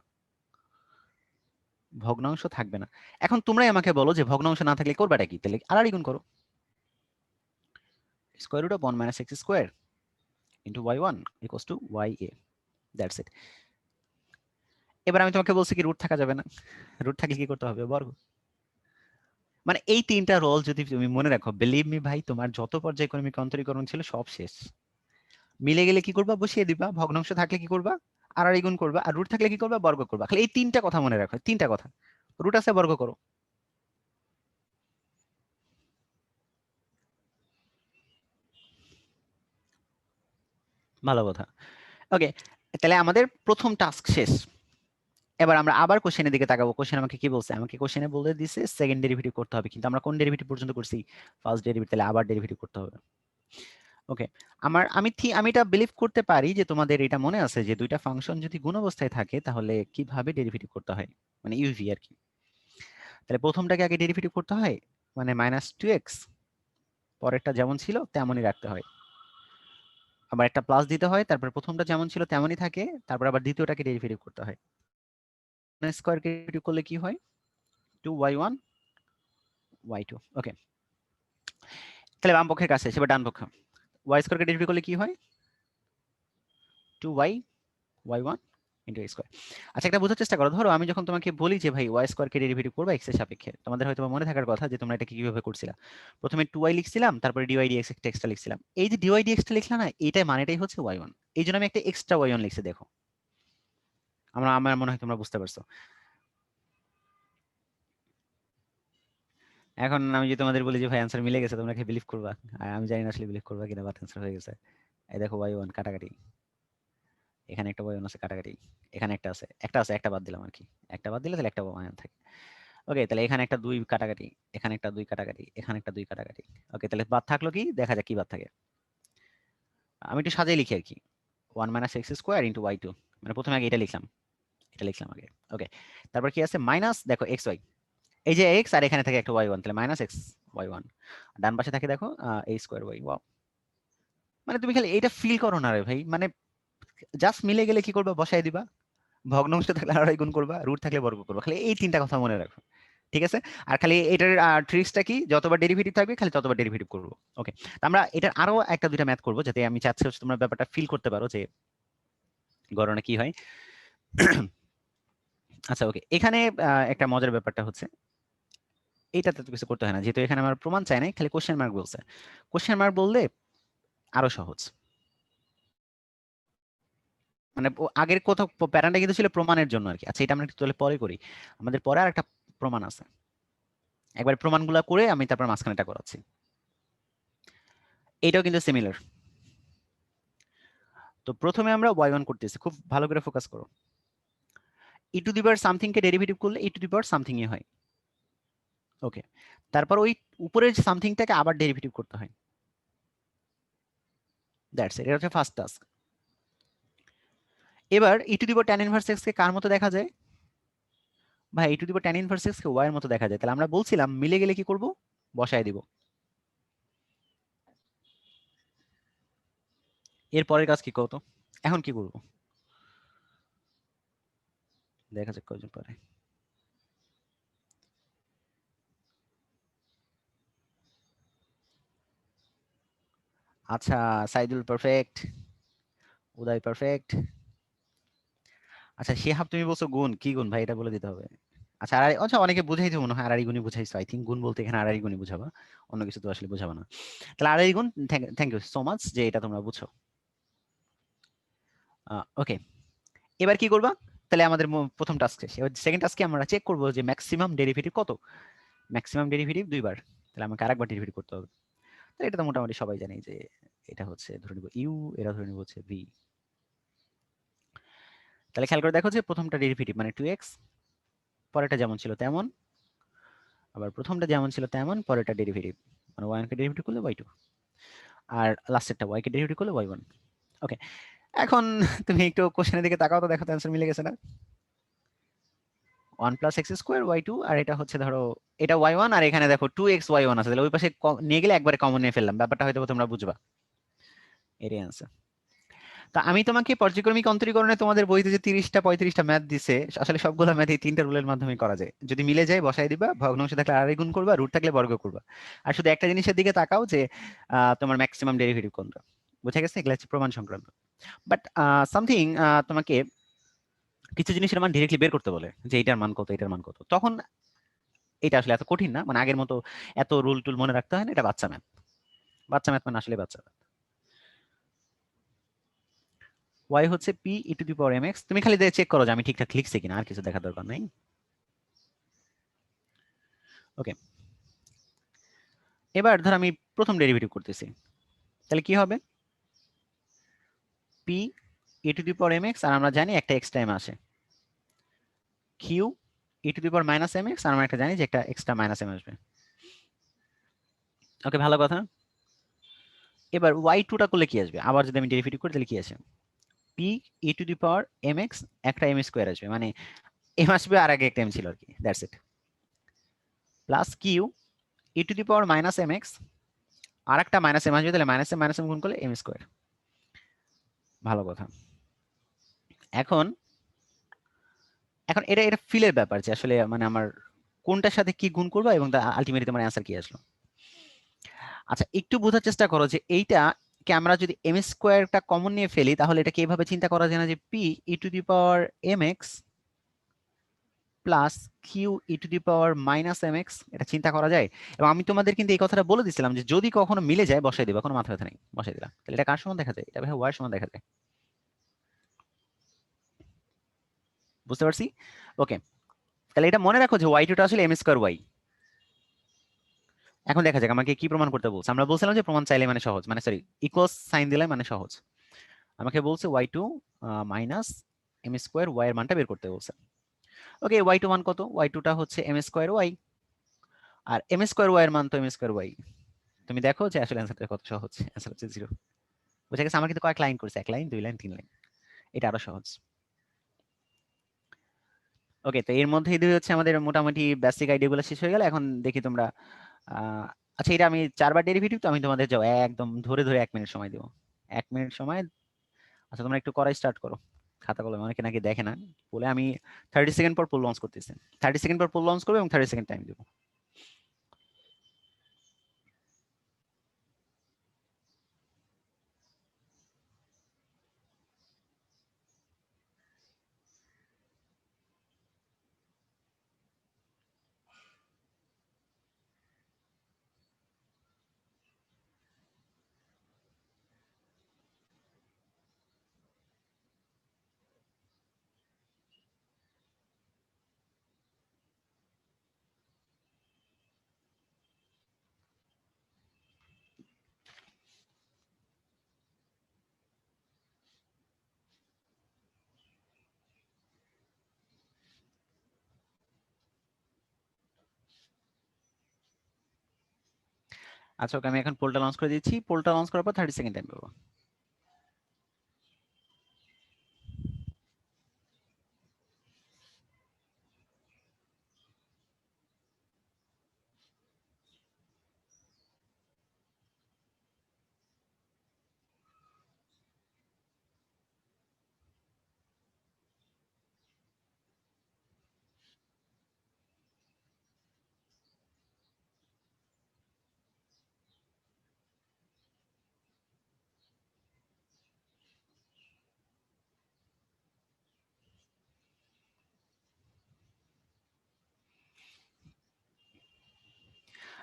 ভগ্নাংশ থাকবে না। এখন তোমরাই আমাকে বলো যে ভগ্নাংশ না থাকলে করবাটা কি, তাহলে আড়াআড়ি গুণ করো, square root of 1 minus X square into Y one equals to Y A, that's it. এবার আমি তোমাকে বলছি কি রুট থাকা যাবে না, রুট থাকলে কি করতে হবে, বর্গ। মানে এই তিনটা রোল যদি তুমি মনে রাখো, বিলিভ মি ভাই, তোমার যত পর্যায়ক্রমিক অন্তরীকরণ ছিল সব শেষ। মিলে গেলে কি করবা, বসিয়ে দিবা, ভগ্নাংশ থাকলে কি করবা, আড়াআড়ি গুণ করবা, আর রুট থাকলে কি করবা, বর্গ করবা। খালি এই তিনটা কথা মনে রাখো, তিনটা কথা, রুট আছে বর্গ করো। ভালো কথা। ওকে, তাহলে আমাদের প্রথম টাস্ক শেষ। এবার আমরা আবার কোশ্চেনের দিকে তাকাবো। কোশ্চেন আমাকে কি বলছে, আমাকে কোশ্চেনে বলে দিছে সেকেন্ড ডেরিভেটিভ করতে হবে, কিন্তু আমরা কোন ডেরিভেটিভ পর্যন্ত করছি, ফার্স্ট ডেরিভেটিভ, তাহলে আবার ডেরিভেটিভ করতে হবে। ওকে, আমি এটা বিলিভ করতে পারি যে তোমাদের এটা মনে আছে যে দুইটা ফাংশন যদি গুণ অবস্থায় থাকে তাহলে কিভাবে ডেরিভেটিভ করতে হয়, মানে ইউভি আর কি। তাহলে প্রথমটাকে আগে ডেরিভেটিভ করতে হয়, মানে -2x, পরেরটা যেমন ছিল তেমনই রাখতে হয়, আবার একটা প্লাস দিতে হয়, তারপর প্রথমটা যেমন ছিল তেমনই থাকে, তারপর আবার দ্বিতীয়টাকে ডেরিভেটিভ করতে হয়। স্কয়ার ডেরিভেটিভ করলে কি হয়, 2y1 y2। ওকে, তাহলে বাম পক্ষের কাছে সেবার ডান পক্ষ, y স্কয়ারকে ডেরিভেটিভ করলে কি হয়, 2y y1 into x square. আচ্ছা একটা বোঝার চেষ্টা করো, ধরো আমি যখন তোমাকে বলি যে ভাই ওয়াই স্কয়ারকে ডেরিভেটিভ করবা এক্স এর সাপেক্ষে, তোমাদের হয়তো মনে থাকার কথা যে তোমরা এটা কিভাবে করছিলা, প্রথমে 2y লিখছিলাম, তারপরে dy dx টেক্সটটা লিখছিলাম। এই যে dy dx টা লিখলা না, এইটাই মানেটাই হচ্ছে y1, এই জন্য আমি একটা এক্সট্রা y1 লিখছি, দেখো আমার মনে হয় তোমরা বুঝতে পারছো। এখন আমি যদি তোমাদের বলি যে ভাই অ্যান্সার মিলে গেছে, তোমরা কি বিলিভ করবা? আর আমি জানি না আসলে বিলিভ করবা কিনা, বাট অ্যান্সার হয়ে গেছে। এই দেখো y1 কাটাকাটি, এখানে একটা y1 আছে কাটাকাটি, এখানে একটা আছে, একটা বাদ দিলাম আর কি, একটা বাদ দিলে তাহলে একটা y1 থাকে। ওকে, তাহলে এখানে একটা 2 কাটাকাটি, এখানে একটা 2 কাটাকাটি, এখানে একটা 2 কাটাকাটি। ওকে, তাহলে বাদ থাকলো কি, দেখা যাক কি বাদ থাকে। আমি একটু সাজিয়ে লিখি আর কি, 1 minus X square into Y two, মানে প্রথমে আগে এটা লিখলাম, এটা লিখলাম আগে। ওকে, তারপর কি আছে, মাইনাস দেখো এক্স ওয়াই, এই যে এক্স আর এখানে থাকে একটা ওয়াই ওয়ান, তাহলে মাইনাস এক্স ওয়াই ওয়ান, ডান পাশে থাকে দেখো এ স্কোয়ার ওয়াই। ওয়াও, মানে তুমি খালি এটা ফিল করো না রে ভাই, মানে জাস্ট মিলে গেলে কি করবা, বসাই দিবা, ভগ্নাংশ থাকলে আড়াই গুণ করবা, রুট থাকলে বর্গ করবা, খালি এই তিনটা কথা মনে রাখো, ঠিক আছে? আর খালি এটার ট্রিক্সটা কি, যতবার ডেরিভেটিভ থাকবে খালি ততবার ডেরিভেটিভ করবো। ওকে, আমরা এটার আরো একটা দুইটা ম্যাথ করবো, যাতে আমি চাচ্ছি হচ্ছে তোমরা ব্যাপারটা ফিল করতে পারো যে গণনা কি হয়। আচ্ছা ওকে, এখানে একটা মজার ব্যাপারটা হচ্ছে, এইটাতে তো কিছু করতে হয় না, যেহেতু এখানে আমার প্রমাণ চাই নাই, খালি কোশ্চেন মার্ক বলছে। কোশ্চেন মার্ক বললে আরো সহজ, মানে আগের কোথাও প্যারানটা কিন্তু ছিল প্রমাণের জন্য আর কি। আচ্ছা এটা আমরা একটু তাহলে পরে করি, আমাদের পরে আর একটা প্রমাণ আছে, একবার প্রমাণগুলো করে আমি তারপর মাঝখানেটা করাচ্ছি। এটাও কিন্তু সিমিলার। তো প্রথমে আমরা y1 করতেছি, খুব ভালো করে ফোকাস করো। E to the power something কে ডেরিভেটিভ করলে e to the power something ই হয়। ওকে, তারপর ওই উপরের সামথিংটাকে আবার ডেরিভেটিভ করতে হয়, দ্যাটস ইট, এটা হচ্ছে ফার্স্ট টাস্ক। এবার e to the power tan inverse x কে কার মতো দেখা যায়, ভাই e to the power tan inverse x কে y এর মতো দেখা যায়, তাহলে আমরা বলছিলাম মিলে গেলে কি করব, বসায় দিব। এর পরের কাজ কি কত, এখন কি করব, দেখা যাক কয়জন পারে। আচ্ছা, সাইদুল পারফেক্ট, উদয় পারফেক্ট। আচ্ছা শিহাব তুমি বলছো গুণ, কি গুণ ভাই এটা বলে দিতে হবে। আচ্ছা আচ্ছা অনেকে বুঝাইছো মনে হয়, আড়াই গুণই বুঝাইছো, আই থিঙ্ক গুণ বলতে এখানে আড়াই গুণই বুঝাবা, অন্য কিছু তো আসলে বুঝাবা না। তাহলে আড়াই গুণ, থ্যাংক ইউ সো মাচ যে এটা তোমরা বুঝছো। ওকে, এবার কি করবা? তাহলে আমাদের প্রথম টাস্ক শেষ। এবার সেকেন্ড টাস্কে আমরা চেক করবো যে ম্যাক্সিমাম ডেরিভেটিভ কত। ম্যাক্সিমাম ডেরিভেটিভ 2 বার, তাহলে আমাকে আরেকবার ডেরিভেটিভ করতে হবে। তো এটা তো মোটামুটি সবাই জানি যে এটা হচ্ছে ধরে নিব ইউ, এটা ধরে নিব হচ্ছে ভি। তাহলে খেয়াল করে দেখো যে প্রথমটা ডেরিভেটিভ মানে 2x, পরেরটা যেমন ছিল তেমন, আবার প্রথমটা যেমন ছিল তেমন, পরেরটা ডেরিভেটিভ মানে y1 কে ডেরিভেটিভ করলে y2, আর লাস্টেরটা y কে ডেরিভেটিভ করলে y1। ওকে, এখন তুমি একটু কোশ্চেনের দিকে তাকাও তো, দেখো তো অ্যান্সার মিলে গেছে না? 1 প্লাস এক্স স্কোয়ার y2, আর এটা হচ্ছে ধরো এটা y1, আর এখানে দেখো 2x y1 আছে, তাহলে ওই পাশে নিয়ে গেলে একবারে কমন নিয়ে ফেললাম, ব্যাপারটা হয়তো তোমরা বুঝবা। এটাই অ্যান্সার। তা আমি তোমাকে পর্যায়ক্রমিক অন্তরীকরণে তোমাদের বইতে যে 30টা 35টা ম্যাথ দিছে, আসলে সবগুলো ম্যাথ এই 3টা রুলের মাধ্যমে করা যায়। যদি মিলে যায় বসাই দিবা, ভগ্নাংশ থাকলে আড়াই গুণ করবা, রুট থাকলে বর্গ করবা। আর শুধু একটা জিনিসের দিকে তাকাও যে তোমার ম্যাক্সিমাম ডেরিভেটিভ কোনটা। বুঝা গেছে? এগুলো হচ্ছে প্রমাণ সংক্রান্ত। বাট সামথিং তোমাকে কিছু জিনিসের মান ডিরেক্টলি বের করতে বলে যে এটার মান কত, এটার মান কত, তখন এটা আসলে এত কঠিন না, মানে আগের মতো এত রুল টুল মনে রাখতে হয় না। এটা বাচ্চা ম্যাথ, বাচ্চা ম্যাথ মানে আসলে বাচ্চা ম্যাথ। y হচ্ছে p e to the power mx, তুমি খালি চেক করো যে আমি ঠিকঠাক লিখছি কিনা, আর কিছু দেখার দরকার নাই। ওকে, এবার ধর আমি প্রথম ডেরিভেটিভ করতেছি, তাহলে কি হবে? p e to the power mx, আর আমরা জানি একটা x টাইম আসে, q e to the power minus mx, আর আমরা একটা জানি যে একটা এক্সট্রা মাইনাস m আসবে। ওকে, ভালো কথা। এবার y2 টা করলে কি আসবে? আবার যদি আমি ডেরিভেটিভ করি তাহলে কি আসে? p e to the power mx, একটা m স্কোয়ার আসবে, মানে m আসবে আর আগে একটা m ছিল আর কি, that's it. Plus q e to the power minus mx, আর একটা মাইনাস m আসবে, তাহলে মাইনাস m গুণ করলে m স্কোয়ার। ভালো কথা। এখন এখন এটা এটা ফিলের ব্যাপার যে আসলে মানে আমার কোনটার সাথে কি গুণ করবো এবং আলটিমেটলি তোমার অ্যান্সার কি আসলো। আচ্ছা, একটু বোঝার চেষ্টা করো যে এইটা কে আমরা যদি এম স্কোয়ারটা কমন নিয়ে ফেলি, তাহলে এটাকে এইভাবে চিন্তা করা যায় না যে P E to the power M X plus Q E to the power minus M X, এটা চিন্তা করা যায়? এবং আমি তোমাদের কিন্তু এই কথাটা বলে দিছিলাম যে যদি কখনো মিলে যায় বসাই দিবা, কোনো মাথা ব্যথা নেই, বসাই দিলাম। তাহলে এটা কার সমান দেখা যায়? এটা ভাই ওয়ার সমান দেখা যায়। বুঝতে পারছি? ওকে, তাহলে এটা মনে রাখো যে ওয়াই টুটা আসলে এম স্কোয়ার ওয়াই। এখন দেখা যাক আমাকে কি প্রমাণ করতে বলছে। আমরা বলছিলাম যে প্রমাণ চাইলে মানে সহজ, মানে সরি ইকুয়াল সাইন দিলে মানে সহজ। আমাকে বলছে Y two minus M square Y এর মানটা বের করতে বলছে। ওকে, ওয়াই টু মান কত? ওয়াই টুটা হচ্ছে এম স্কোয়ার ওয়াই, আর এম স্কোয়ার ওয়াই এর মান তো এম স্কোয়ার ওয়াই। তুমি দেখো যে আসলে অ্যান্সারটা কত সহজ। অ্যান্সার হচ্ছে 0। বুঝা গেছে? আমার কিন্তু কয়েক লাইন করছে, 1 লাইন 2 লাইন 3 লাইন, এটা আরো সহজ। ওকে, তো এর মধ্যে এই হচ্ছে আমাদের মোটামুটি বেসিক আইডিয়া গুলো শেষ হয়ে গেল। এখন দেখি তোমরা আচ্ছা, এটা আমি 4বার ডেরিভেটিভ, তো আমি তোমাদের যাও একদম ধরে ধরে 1 মিনিট সময় দেবো। 1 মিনিট সময়। আচ্ছা, তোমরা একটু করাই স্টার্ট করো। খাতা কলমে, অনেকে নাকি দেখে না বলে আমি 30 সেকেন্ড পর পোল লঞ্চ করতেছি। 30 সেকেন্ড পর পোল লঞ্চ করবে এবং 30 সেকেন্ড টাইম দেবো। আচ্ছা, ওকে, আমি এখন পোলটা লঞ্চ করে দিচ্ছি। পোলটা লঞ্চ করার পর 30 সেকেন্ড টাইম পাবো।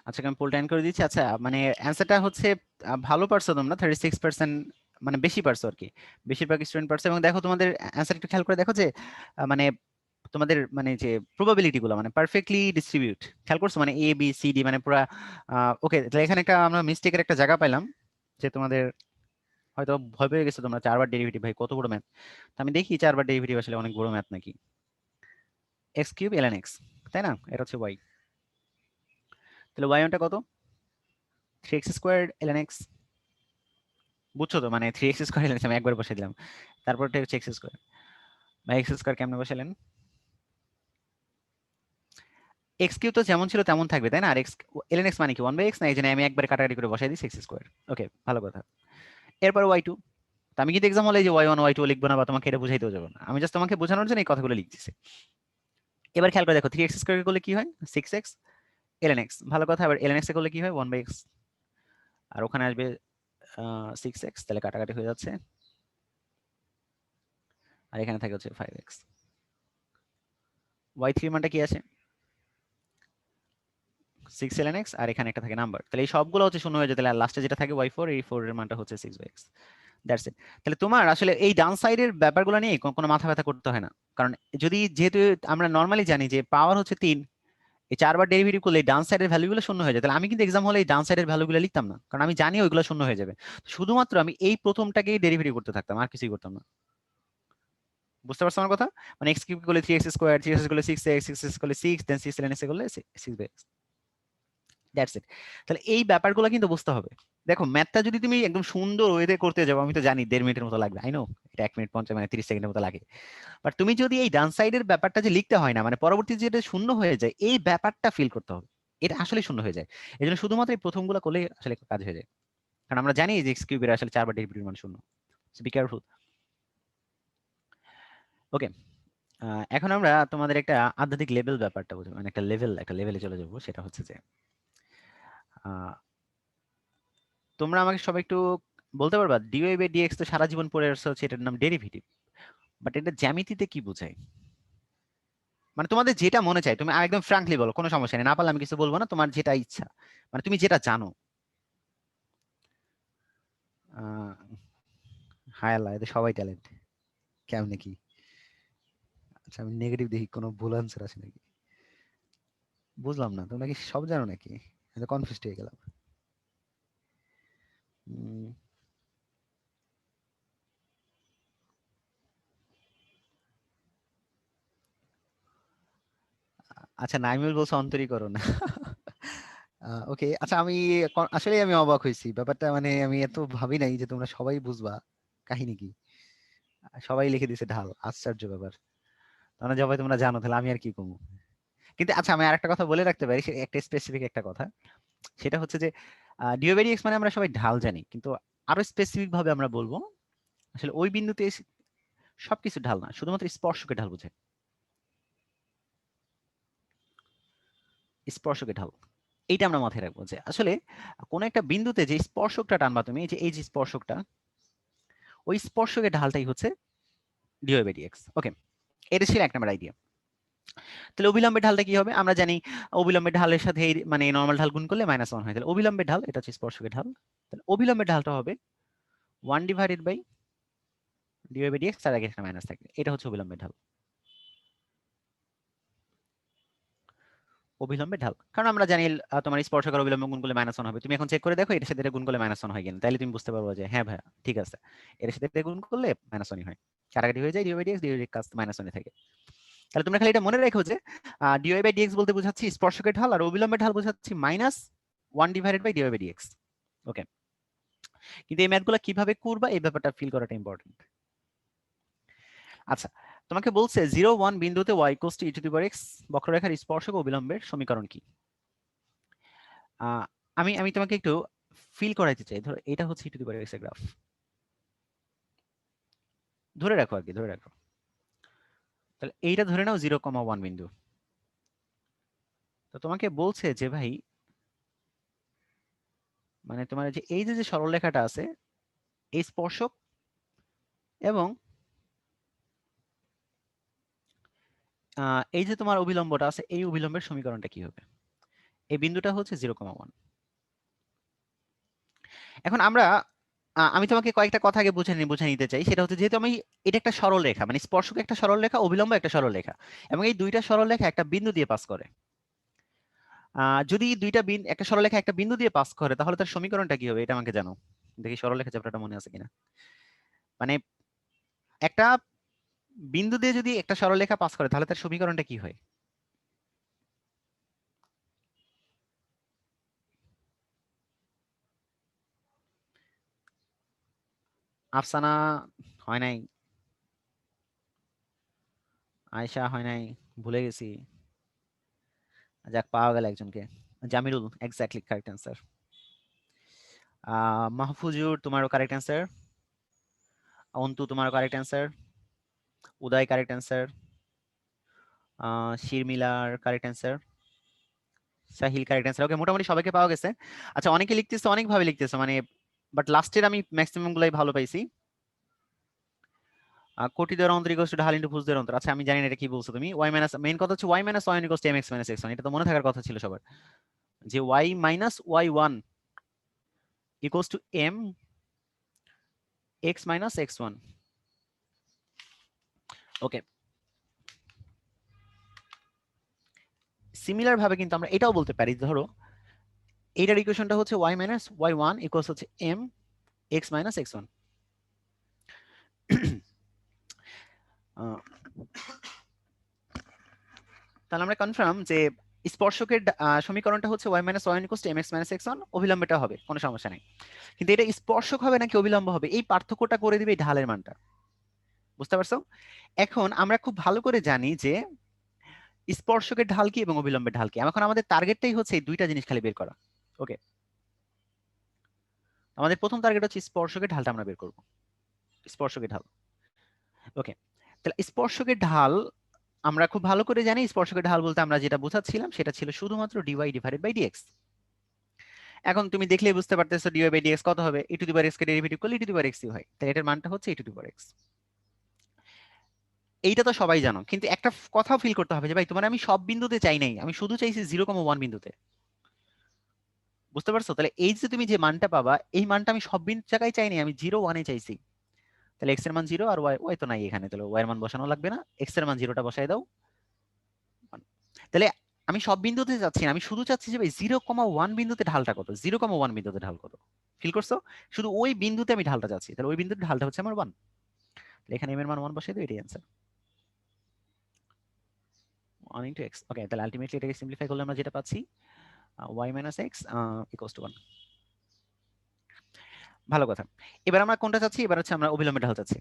আচ্ছা, আমি পোলটা এন্ড করে দিচ্ছি। আচ্ছা, মানে অ্যান্সারটা হচ্ছে ভালো পারছো তোমরা, 36% মানে বেশি পারছো আর কি, বেশিরভাগ স্টুডেন্ট পারছে। এবং দেখো তোমাদের অ্যান্সার একটু খেয়াল করে দেখো যে মানে তোমাদের মানে যে প্রবাবিলিটি গুলো মানে পারফেক্টলি ডিস্ট্রিবিউট, খেয়াল করছো মানে এ বি সি ডি মানে পুরা। ওকে, তাহলে এখানে একটা আমরা মিস্টেকের একটা জায়গা পাইলাম, যে তোমাদের হয়তো ভয় পেয়ে গেছো তোমরা 4 বার ডেরিভেটিভ, ভাই কত বড় ম্যাথ। তো আমি দেখি 4 বার ডেরিভেটিভ আসলে অনেক বড় ম্যাথ নাকি। এক্স কিউব ln এক্স, তাই না? এটা হচ্ছে ওয়াই। তাহলে ওয়াই ওয়ানটা কত? 3x square ln x. বুঝছো তো, মানে 3x স্কোয়ার ln এক্স আমি একবার বসে দিলাম, তারপর হচ্ছে এক্স স্কোয়ার। বা এক্স স্কোয়ার কেমনে বসালেন? এক্স কিউ তো যেমন ছিল তেমন থাকবে, তাই না? আর এক্স ln এক্স মানে কি 1/x, না এই জন্য আমি একবারে কাটাকাটি করে বসাই দিচ্ছি এক্স স্কোয়ার। ওকে, ভালো কথা। এরপর ওয়াই টু। তো আমি কিন্তু এক্সাম হলে এই যে ওয়াই ওয়ান ওয়াই টু লিখবো না, বা তোমাকে এটা বুঝাইতেও যাবো না, আমি জাস্ট তোমাকে বোঝানোর জন্য এই কথাগুলো লিখতেছি। এবার খেয়াল করে দেখো 3x স্কোয়ার করলে কি হয়? 6x ln এক্স, ভালো কথা। আবার ln এক্স করলে কি হয়? 1/x। আর ওখানে আসবে 6x, তাহলে কাটাকাটি হয়ে যাচ্ছে, আর এখানে থাকে হচ্ছে 5x। ওয়াই থ্রি মানটা কি আছে? 6 ln x, আর এখানে একটা থাকে নাম্বার, তাহলে এই সবগুলো হচ্ছে শূন্য হয়ে যায়, তাহলে লাস্টে যেটা থাকে y4, এই 4 এর মানটা হচ্ছে 6/x। That's it. তাহলে তোমার আসলে এই ডান সাইডের ব্যাপারগুলো নিয়ে কোনো মাথা ব্যথা করতে হয় না, কারণ যদি যেহেতু আমরা নর্মালি জানি যে পাওয়ার হচ্ছে 3, এই 4 বার ডেরিভেটিভ করলে এই ডান সাইডের ভ্যালুগুলো শূন্য হয়ে যায়, তাহলে আমি কিন্তু এক্সাম হলে এই ডান সাইডের ভ্যালুগুলো লিখতাম না, কারণ আমি জানি ওইগুলো শূন্য হয়ে যাবে। শুধুমাত্র আমি এই প্রথমটাকেই ডেরিভেটিভ করতে থাকতাম, আর কিছুই করতাম না। বুঝতে পারছো আমার কথা? মানে এক্স কিউব করলে 3x স্কোয়ার, 3x করলে 6x, 6x করলে 6, দেন 6 ln x করলে 6/x। That's it. তাহলে এই ব্যাপারগুলো কিন্তু বুঝতে হবে। দেখো ম্যাথটা যদি তুমি একদম সুন্দর ওয়েতে করতে যাও, আমি তো জানি 1.5 মিনিটের মতো লাগবে, আই নো এটা 1 মিনিট 50 মানে 30 সেকেন্ডের মতো লাগে। বাট তুমি যদি এই ডান সাইডের ব্যাপারটা যে লিখতে হয় না, মানে পরবর্তী যেটা শূন্য হয়ে যায়, এই ব্যাপারটা ফিল করতে হবে, এটা আসলে শূন্য হয়ে যায়। এই জন্য শুধুমাত্র এই প্রথমগুলো করলে আসলে কাজ হয়ে যায়, কারণ আমরা জানি যে এক্স কিউবের আসলে 4 বার ডেরিভেটিভ মান শূন্য। Be careful. ওকে, এখন আমরা তোমাদের একটা আধ্যাত্মিক লেভেল ব্যাপারটা বুঝবো, মানে একটা লেভেলে চলে যাবো। সেটা হচ্ছে যে আহ, তোমরা আমাকে সবাই একটু বলতে পারবা ডিওয়াই বাই ডিএক্স তো সারা জীবন পড়ে আসছে, হচ্ছে এটার নাম ডেরিভেটিভ, বাট এটা জ্যামিতিতে কি বোঝায়? মানে তোমাদের যেটা মনে চায় তুমি একদম ফ্রাঙ্কলি বলো, কোনো সমস্যা নেই, না পারলে আমি কিছু বলবো না, তোমার যেটা ইচ্ছা, মানে তুমি যেটা জানো। আহ হায় আল্লাহ, এদের সবাই ট্যালেন্ট, কেমনে কি? আচ্ছা আমি নেগেটিভ দেখি, কোনো ভুল আনসার আছে নাকি? বুঝলাম না, তোমরা কি সব জানো নাকি? কনফিউজ হয়ে গেলাম। উম, আচ্ছা নাইমুল বলছে অন্তরীকরণ। ওকে, আচ্ছা আমি আসলে আমি অবাক হয়েছি ব্যাপারটা, মানে আমি এত ভাবি নাই যে তোমরা সবাই বুঝবা। কাহিনী কি? সবাই লিখে দিছে ঢাল, আশ্চর্য ব্যাপার। তোমরা সবাই তোমরা জানো, তাহলে আমি আর কি কমু? কিন্তু আচ্ছা আমি আরেকটা কথা বলে রাখতে পারি, একটা স্পেসিফিক একটা কথা। সেটা হচ্ছে যে ডিওভেরি এক্স মানে আমরা সবাই ঢাল জানি, কিন্তু আরো স্পেসিফিক ভাবে আমরা বলবো আসলে ওই বিন্দুতে সবকিছু ঢাল না, শুধুমাত্র স্পর্শকে ঢাল বোঝায়। স্পর্শকে ঢাল, এইটা আমরা মাথায় রাখবো যে আসলে কোন একটা বিন্দুতে যে স্পর্শকটা টানবা তুমি, এই যে স্পর্শকটা, ওই স্পর্শকের ঢালটাই হচ্ছে ডিওয়াই বাই ডিএক্স। ওকে, এটা ছিল 1 নম্বর আইডিয়া। তাহলে অবিলম্বের ঢালটা কি হবে? আমরা জানি অবিলম্বের ঢালের সাথে এই মানে নর্মাল ঢাল গুণ করলে -1 হয়, তাহলে অবিলম্বের ঢাল এটা হচ্ছে স্পর্শকের ঢাল। তাহলে অবিলম্বের ঢালটা হবে 1 divided by dy by D X, তার আগে একটা মাইনাস থাকবে, এটা হচ্ছে অবিলম্বের ঢাল। অবিলম্বের ঢাল, কারণ আমরা জানি তোমার স্পর্শক আর অবিলম্ব গুণ করলে -1 হবে। তুমি এখন চেক করে দেখো এটার সাথে এটা গুণ করলে -1 হয় কিনা, তাহলে তুমি বুঝতে পারবে যে হ্যাঁ ভাইয়া ঠিক আছে, এর সাথে এটা গুণ করলে -1 হয়, কাটাকাটি হয়ে যায়, D Y by D X, D Y by কাজ -1 থাকে। তাহলে তোমরা খালি এটা মনে রেখো যে ডিওয়াই বাই ডিএক্স বলতে বোঝাচ্ছি স্পর্শকের ঢাল, আর অবিলম্বের ঢাল বোঝাচ্ছি -1 divided by dy by dx. Okay, কিন্তু এই ম্যাথগুলো কিভাবে করবা এই ব্যাপারটা ফিল করাটা ইম্পর্টেন্ট। আচ্ছা, তোমাকে বলছে 0, 1 বিন্দুতে y ইকুয়ালস টু e⁻x বক্ররেখার স্পর্শক ও অবিলম্বের সমীকরণ কি? আমি আমি তোমাকে একটু ফিল করাইতে চাই। ধরো এটা হচ্ছে e⁻x এর গ্রাফ, ধরে রাখো আর কি, ধরে রাখো। তাহলে এইটা ধরে নাও 0, 1 বিন্দু। তো তোমাকে বলছে যে ভাই মানে তোমার যে এই যে যে সরলরেখাটা আছে, এই স্পর্শক এবং এই যে তোমার অবিলম্বটা আছে, এই অবিলম্বের সমীকরণটা কি হবে? এই বিন্দুটা হচ্ছে 0, 1। এখন আমরা আমি তোমাকে কয়েকটা কথা আগে বুঝে নিতে চাই। সেটা হচ্ছে যেহেতু আমি, এটা একটা সরল রেখা, মানে স্পর্শক একটা সরল রেখা, অভিলম্ব একটা সরল রেখা, এবং এই দুইটা সরল রেখা একটা বিন্দু দিয়ে পাস করে। যদি একটা সরলরেখা একটা বিন্দু দিয়ে পাস করে, তাহলে তার সমীকরণটা কি হবে এটা আমাকে জানো। দেখি সরলরেখা চ্যাপ্টারটা মনে আছে কিনা। মানে একটা বিন্দু দিয়ে যদি একটা সরলরেখা পাস করে, তাহলে তার সমীকরণটা কি হয়? আফসানা হয় নাই, আয়েশা হয় নাই, ভুলে গেছি। যাক, পাওয়া গেল একজনকে। Jamirul, exactly correct answer. Mahfuzur, তোমারও কারেক্ট অ্যান্সার। অন্তু, তোমারও correct answer. Uday, correct answer. শিরমিলার correct answer. Sahil, correct answer. Okay, মোটামুটি সবাইকে পাওয়া গেছে। আচ্ছা, অনেকে লিখতেছে, অনেকভাবে লিখতেছে, মানে বাট লাস্টের আমি ম্যাক্সিমাম গুলাই ভালো পাইছি। কোটি দেওয়ার অন্তর ইকুয়ালস টু ঢাল ইনটু ভুজ দেওয়ার অন্তর। আচ্ছা, আমি জানি না এটা কি বলছো তুমি। ওয়াই মাইনাস, মেইন কথা হচ্ছে Y minus Y equals to M x minus x one. এটা তো মনে থাকার কথা ছিল সবার, যে Y minus Y one equals to M x minus x one. Okay, similar ভাবে কিন্তু আমরা এটাও বলতে পারি, ধরো এইটার ইকুয়েশনটা হচ্ছে Y minus Y one equals হচ্ছে M x minus x one. তাহলে আমরা কনফার্ম যে স্পর্শকের সমীকরণটা হচ্ছে Y minus Y equals to M x minus x one. অভিলম্বটা হবে, কোনো সমস্যা নেই। কিন্তু এটা স্পর্শক হবে নাকি অবিলম্ব হবে, এই পার্থক্যটা করে দিবে এই ঢালের মানটা। বুঝতে পারছো? এখন আমরা খুব ভালো করে জানি যে স্পর্শকের ঢাল কি এবং অবিলম্বের ঢাল কি। এখন আমাদের টার্গেটটাই হচ্ছে এই দুইটা জিনিস খালি বের করা। ওকে, আমাদের প্রথম টার্গেট হচ্ছে স্পর্শকের ঢালটা আমরা বের করব, স্পর্শকের ঢাল। ওকে, তাহলে স্পর্শকের ঢাল আমরা খুব ভালো করে জানি। স্পর্শকের ঢাল বলতে আমরা যেটা বোঝাচ্ছিলাম সেটা ছিল শুধুমাত্র ডিওয়াই ডিভাইডেড বাই ডিএক্স। এখন তুমি দেখলেই বুঝতে পারতেছো ডিওয়াই বাই ডিএক্স কত হবে। E to the power x কে ডেরিভেটিভ করলে e to the power x হয়, তাহলে এটার মানটা হচ্ছে ই টু দি পাওয়ার এক্স। এইটা তো সবাই জানো, কিন্তু একটা কথাও ফিল করতে হবে যে ভাই তোমার আমি সব বিন্দুতে চাই নাই, আমি শুধু চাইছি 0,1 বিন্দুতে। বুঝতে পারছো? তাহলে এই যে তুমি যে মানটা পাবা, এই মানটা আমি সব বিন্দু জায়গায় চাইনি, আমি 0,1-এ চাইছি। তাহলে এক্স এর মান 0 আর ওয়াই ওয়াই তো নাই এখানে, তাহলে ওয়াই এর মান বসানো লাগবে না, এক্স এর মান 0টা বসাই দাও। তাহলে আমি সব বিন্দুতে যাচ্ছি না, আমি শুধু চাচ্ছি যে ভাই 0,1 বিন্দুতে ঢালটা কত, 0,1 বিন্দুতে ঢাল কত। ফিল করছো? শুধু ওই বিন্দুতে আমি ঢালটা চাচ্ছি, তাহলে ওই বিন্দুতে ঢালটা হচ্ছে আমার 1। এখানে এম এর মান 1 বসাই দিই, এটাই অ্যান্সার। 1 into x. ওকে, তাহলে আলটিমেটলি এটাকে সিম্পলিফাই করলে আমরা যেটা পাচ্ছি y minus x equals to 1। ভালো কথা। এবার আমরা কোনটা চাচ্ছি? এবার হচ্ছে আমরা অবিলম্বে ঢাল চাচ্ছি।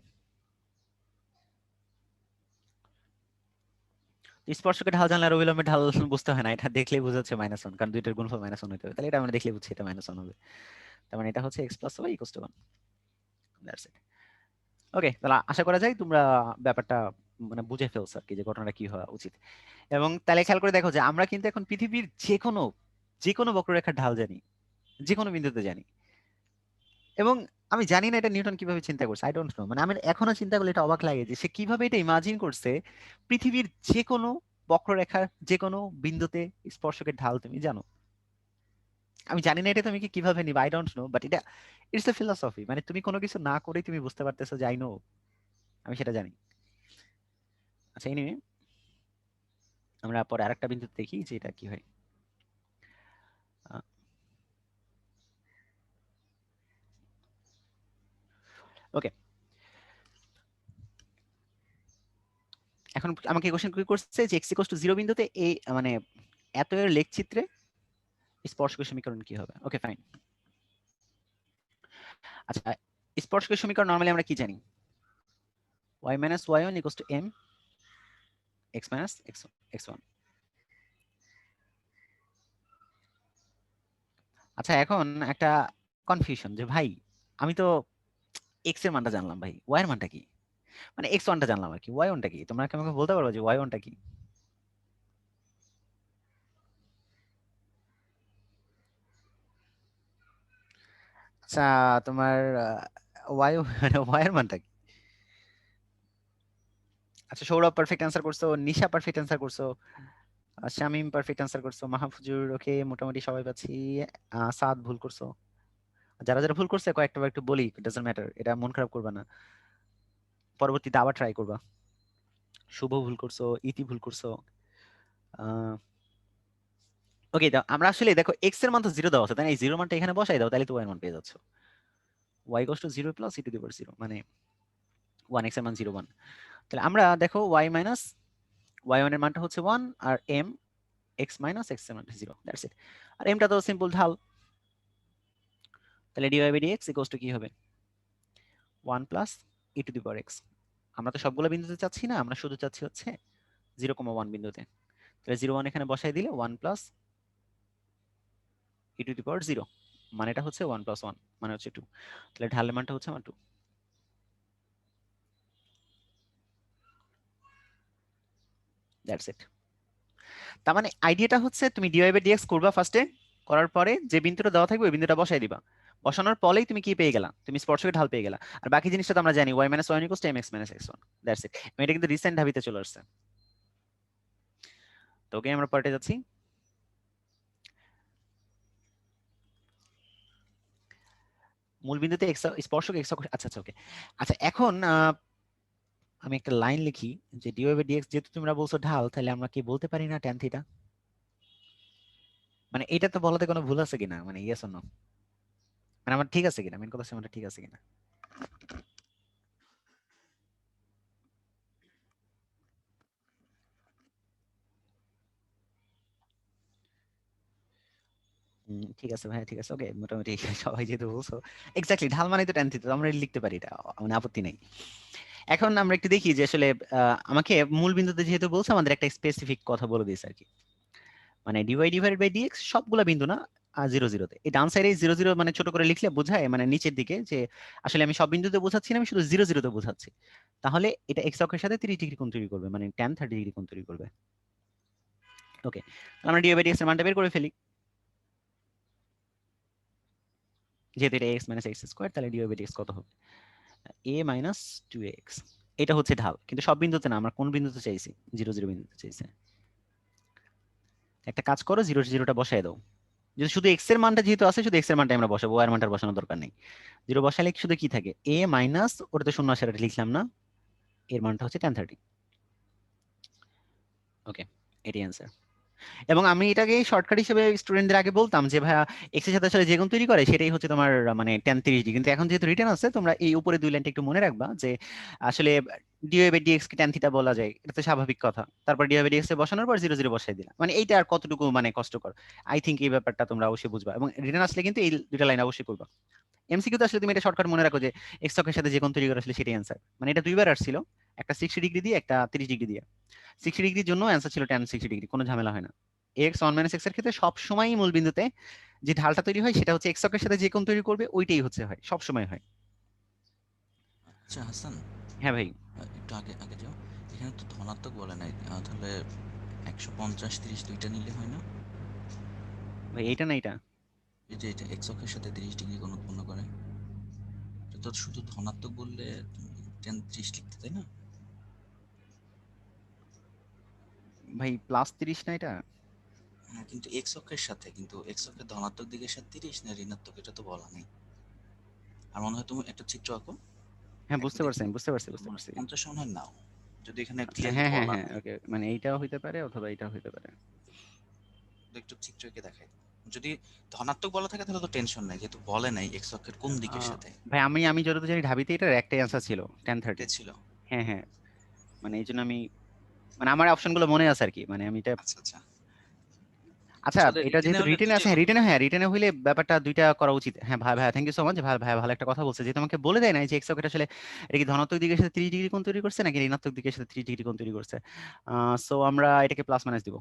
স্পর্শকে ঢাল জানলে আর অবিলম্বে ঢাল বুঝতে হয় না, এটা দেখলেই বোঝাচ্ছে -1, কারণ দুইটার গুণফল -1 হতে হবে। তাহলে এটা আমরা দেখলে বুঝছি এটা -1 হবে। তার মানে এটা হচ্ছে x plus y equals to 1। That's it. Okay, তাহলে আশা করা যায় তোমরা ব্যাপারটা মানে বুঝে ফেলছো আর কি, যে ঘটনাটা কি হওয়া উচিত। এবং তাহলে খেয়াল করে দেখো যে আমরা কিন্তু এখন পৃথিবীর যে কোনো বক্ররেখার ঢাল জানি, যে কোনো বিন্দুতে জানি। এবং আমি জানি না এটা নিউটন কিভাবে চিন্তা করছে, আই ডোন্ট নো। মানে আমি এখনো চিন্তা করলে এটা অবাক লাগে যে সে কিভাবে এটা ইমাজিন করছে। পৃথিবীর যে কোনো বক্ররেখার যে কোনো বিন্দুতে স্পর্শকের ঢাল তুমি জানো। আমি জানি না এটা তুমি কি কিভাবে নিবে, আই ডোন্ট নো, বাট এটা ইটস এ ফিলসফি। মানে তুমি কোনো কিছু না করেই তুমি বুঝতে পারতেছো যে আই নো, আমি সেটা জানি। আচ্ছা, এনিওয়ে, আমরা পরে আরেকটা বিন্দুতে দেখি যে এটা কি হয়। ওকে, এখন আমাকে কোশ্চেন কি করছে যে এক্স ইকুয়ালস টু 0 বিন্দুতে এই মানে এত এর লেখচিত্রে স্পর্শকের সমীকরণ কি হবে। Okay, fine. আচ্ছা, স্পর্শকের সমীকরণ নরমালি আমরা কি জানি? y minus Y one equals to M x minus x one. আচ্ছা, এখন একটা কনফিউশন যে ভাই আমি তো এক্স এর মানটা জানলাম, ভাই ওয়াই এর মানটা কি? মানে এক্স ওয়ানটা জানলাম আর কি, ওয়াই ওয়ানটা কি? তোমরা কি আমাকে বলতে পারবো যে ওয়াই ওয়ানটা কি? আচ্ছা, তোমার ওয়াই মানে ওয়াই এর মানটা কি? আচ্ছা, সৌরভ পারফেক্ট অ্যান্সার করছো, নিশা পারফেক্ট অ্যান্সার করছো, শামিম পারফেক্ট অ্যান্সার করছো, মাহফুজুর ওকে, মোটামুটি সবাই পাচ্ছি। সাদ ভুল করছো। যারা যারা ভুল করছে কয়েকটা বার একটু বলি, ইট ডাজন্ট ম্যাটার, এটা মন খারাপ করবা না, পরবর্তীতে আবার ট্রাই করবা। শুভ ভুল করছো, ইতি ভুল করছো। ওকে, আমরা আসলে দেখো এক্স এর মান তো 0 দেওয়া আছে, তাই না? এই 0 মানটা এখানে বসাই দাও, তাহলে তো y এর মান পেয়ে যাচ্ছ। y goes to 0 plus e to the power 0, মানে 1, x এর মান 0 1। তাহলে আমরা দেখো y মাইনাস y1 এর মানটা হচ্ছে 1, আর m x মাইনাস x এর মানটা 0, দ্যাটস ইট। আর m টা তো সিম্পল ঢাল, তাহলে dy by dx equals to কি হবে? 1 plus e to the power x। আমরা তো সবগুলো বিন্দুতে চাচ্ছি না, আমরা শুধু চাচ্ছি হচ্ছে 0,1 বিন্দুতে। তাহলে 0 1 এখানে বসাই দিলে 1 plus e to the power 0, মানেটা হচ্ছে 1 প্লাস 1 মানে হচ্ছে 2। তাহলে ঢালের মানটা হচ্ছে আমার 2, দ্যাটস ইট। তার মানে আইডিয়াটা হচ্ছে তুমি dy বাই dx করবা ফার্স্টে, করার পরে যে বিন্দুটা দেওয়া থাকবে ওই বিন্দুটা বসাই দিবা, বসানোর পরেই তুমি কি পেয়ে গেলা? তুমি স্পর্শকের ঢাল পেয়ে গেলা। আর বাকি জিনিসটা তো আমরা জানি, y minus y equals to mx minus x1, that's ইট। এটা কিন্তু রিসেন্ট ঢাবিতে চলে আসছে। তো ওকে, আমরা পরেরটা যাচ্ছি। মূল বিন্দুতে x স্পর্শক x অক্ষ, আচ্ছা আচ্ছা ওকে। আচ্ছা এখন আমি একটা লাইন লিখি যে dy বাই dx, যেহেতু তোমরা বলছো ঢাল, তাহলে আমরা কি বলতে পারি না tan থিটা? মানে এটা তো বলাতে কোনো ভুল আছে কিনা, মানে ইয়েস অর নো, মানে আমার ঠিক আছে কিনা, মেন কথা হচ্ছে আমার ঠিক আছে কিনা। ঠিক আছে ভাই, ঠিক আছে, ওকে, মোটামুটি সবাই যেহেতু বলছো এক্স্যাক্টলি ঢাল মানে তো tan থিটা, আমরা এটা লিখতে পারি, এটা মানে আপত্তি নাই। এখন আমরা একটু দেখি যে আসলে আমাকে মূল বিন্দুতে যেহেতু বলছে, আমাদের একটা স্পেসিফিক কথা বলে দিয়েছে আর কি, মানে ডিওয়াই ডিভাইডেড বাই ডিএক্স সবগুলা বিন্দু না 0 0-তে। এই ডান সাইডে 0 0 মানে ছোট করে লিখলে বোঝায় মানে নিচের দিকে যে আসলে আমি সব বিন্দুতে বোঝাচ্ছি না, আমি শুধু 0 0-তে বোঝাচ্ছি। তাহলে এটা এক্স অক্ষের সাথে 30 ডিগ্রি কোণ তৈরি করবে, মানে tan 30 ডিগ্রি কোণ তৈরি করবে। ওকে, আমরা ডিওয়াই বাই ডিএক্স এর মানটা বের করে ফেলি। যেহেতু এটা এক্স মাইনাস এক্স স্কোয়ার, তাহলে ডিওয়াই বাই ডিএক্স কত হবে? এ মাইনাস 2x। এটা হচ্ছে ঢাল, কিন্তু সব বিন্দুতে না, আমরা কোন বিন্দুতে চাইছি? 0 0 বিন্দুতে চাইছি। একটা কাজ করো, 0 0টা বসায় দাও। যদি শুধু এক্স এর মানটা যেহেতু আছে, শুধু এক্স এর মানটা আমরা বসাবো, ওয়াই এর মানটা বসানোর দরকার নেই। 0 বসালে শুধু কি থাকে? এ মাইনাস, ওটা তো শূন্য আসে, এটা লিখলাম না, এর মানটা হচ্ছে tan 30। ওকে, এটাই অ্যান্সার। এবং আমি এটাকে শর্টকাট হিসেবে স্টুডেন্টদের আগে বলতাম যে ভাইয়া এক্স এর সাথে আসলে যে কোণ তৈরি করে সেটাই হচ্ছে তোমার মানে tan 30 ডিগ্রি। কিন্তু এখন যেহেতু রিটেন আছে, তোমরা এই উপরে দুই লাইনটা একটু মনে রাখবা যে আসলে ডিওয়াই বাই ডিএক্স কে tan থিটা বলা যায়, এটা তো স্বাভাবিক কথা। তারপর ডিওয়াই বাই ডিএক্স এ বসানোর পর 0 0 বসাই দিলাম, মানে এইটা আর কতটুকু মানে কষ্টকর। আই থিঙ্ক এই ব্যাপারটা তোমরা অবশ্যই বুঝবা, এবং রিটেন আসলে কিন্তু এই দুইটা লাইন অবশ্যই করবা। এমসিকিউ তো আসলে তুমি এটা শর্টকাট মনে রাখো যে এক্স অক্ষের সাথে যে কোণ তৈরি করে আসলে সেটাই অ্যান্সার। মানে এটা দুইবার আসছিল, একটা 60 ডিগ্রি দিয়ে, একটা 30 ডিগ্রি দিয়ে। 60 ডিগ্রির জন্য অ্যান্সার ছিল tan 60 ডিগ্রি, কোনো ঝামেলা হয় না। এক্স 1 - x এর ক্ষেত্রে সবসময় মূল বিন্দুতে যে ঢালটা তৈরি হয় সেটা হচ্ছে এক্স অক্ষের সাথে যে কোণ তৈরি করবে ওইটাই হচ্ছে হয়, সবসময় হয়। আচ্ছা হাসান, হ্যাঁ ভাই। একটু আগে আগে যাও। এখানে তো ধনাত্মক বলে নাই, তাহলে 150 30 দুইটা নিলে হয় না? ভাই এইটা না এটা। এই যে এটা এক্স অক্ষের সাথে 30 ডিগ্রি কোণ উৎপন্ন করে, এটা তো শুধু ধনাত্মক বললে tan 30 লিখতে, তাই না? ভাই +30 না এটা? হ্যাঁ, কিন্তু এক্স অক্ষের সাথে, কিন্তু এক্স অক্ষের ধনাত্মক দিকের সাথে 30 না ঋণাত্মক, এটা তো বলা নেই। আর মনে হয় তুমি একটা চিত্র আঁকো, হ্যাঁ একটু বুঝতে পারছি, দেখি। আমি বুঝতে পারছি, বুঝতে পারছি। 50 মনে হয় নাও, যদি এখানে আচ্ছা, ক্লিয়ারলি হ্যাঁ হ্যাঁ বলা হ্যাঁ, নেই। ওকে, মানে এইটাও হইতে পারে অথবা এটাও হইতে পারে। তো একটু চিত্র এঁকে দেখাই দাও। যদি ধনাত্মক বলা থাকে তাহলে তো টেনশন নাই, যেহেতু বলে নাই এক্স অক্ষের কোন দিকের আহ, সাথে। ভাই আমি যতদূর জানি ঢাবিতে এটার একটাই অ্যান্সার ছিল, tan 30। এটা ছিল। হ্যাঁ হ্যাঁ, মানে এই জন্য আমি, মানে আমার অপশনগুলো মনে আছে আর কি, মানে আমি এটা। আচ্ছা আচ্ছা। আচ্ছা, আসলে এটা রিটেনে যেহেতু হলে রিটেনে আছে, দুইটাই হ্যাঁ হতো। রিটেনে, হ্যাঁ রিটেনে হইলে ব্যাপারটা দুইটা করা উচিত। হ্যাঁ ভাই, ভাই থ্যাংক ইউ সো মাচ, ভাই ভাই ভালো একটা কথা বলছে, যেহেতু আমাকে বলে দেয় না যে এক্স অক্ষের আসলে এটা কি ধনাত্মক দিকের সাথে 30 ডিগ্রি কোণ তৈরি করছে নাকি ঋণাত্মক দিকের সাথে 30 ডিগ্রি কোণ তৈরি করছে। সো আমরা এটাকে প্লাস মাইনাস দিব।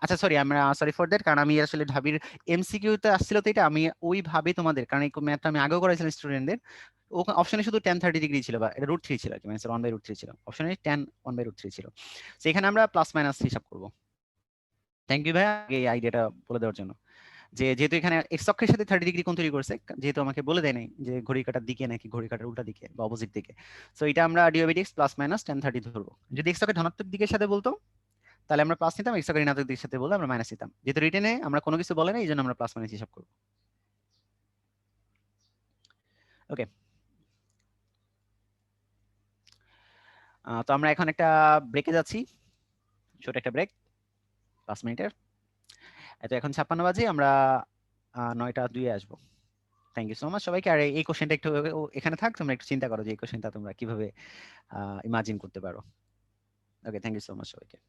আচ্ছা সরি, আমরা সরি ফর দ্যাট, কারণ আমি আসলে ঢাবির এমসিকিউ তে আসছিল তো এটা, আমি ওইভাবে তোমাদের, কারণ এই ম্যাথটা আমি আগেও করাইছিলাম স্টুডেন্টদের, ও অপশনে শুধু tan 30 ডিগ্রি ছিল, বা এটা √3 ছিল আর কি, মানে 1/√3 ছিল অপশনে, tan 1/√3 ছিল। তো এখানে আমরা প্লাস মাইনাস হিসাব করবো। থ্যাংক ইউ ভাই আগে এই আইডিয়াটা বলে দেওয়ার জন্য, যে যেহেতু এখানে এক্স অক্ষের সাথে 30 ডিগ্রি কোণ তৈরি করছে, যেহেতু আমাকে বলে দেয় নাই যে ঘড়ি কাটার দিকে নাকি ঘড়ি কাটার উল্টা দিকে বা অপোজিট দিকে। সো এটা আমরা ডিওবিডিক্স প্লাস মাইনাস tan 30 ধরবো। যদি এক্স অক্ষের ধনাত্মক দিকের সাথে বলতো তাহলে আমরা প্লাস নিতাম, এক্স অক্ষের ঋণাত্মক দিকের সাথে বললে আমরা মাইনাস নিতাম। যেহেতু রিটেনে আমরা কোনো কিছু বলে না, এই জন্য আমরা প্লাস মাইনাস হিসাব করবো। ওকে, তো আমরা এখন একটা ব্রেকে যাচ্ছি, ছোট একটা ব্রেক, 5 মিনিটের। তো এখন 56 বাজে, আমরা 9টা 2-এ আসবো। থ্যাংক ইউ সো মাচ সবাইকে। আর এই কোশ্চেনটা একটু এখানে থাক, তোমরা একটু চিন্তা করো যে এই কোশ্চেনটা তোমরা কিভাবে ইমাজিন করতে পারো। ওকে, থ্যাংক ইউ সো মাচ সবাইকে।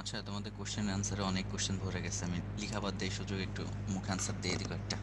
আচ্ছা, তোমাদের কোশ্চেন অ্যান্সারে অনেক কোশ্চেন ভরে গেছে, আমি লিখা বাদ দিয়ে সুযোগ একটু মুখে অ্যান্সার দিয়ে দিব একটা।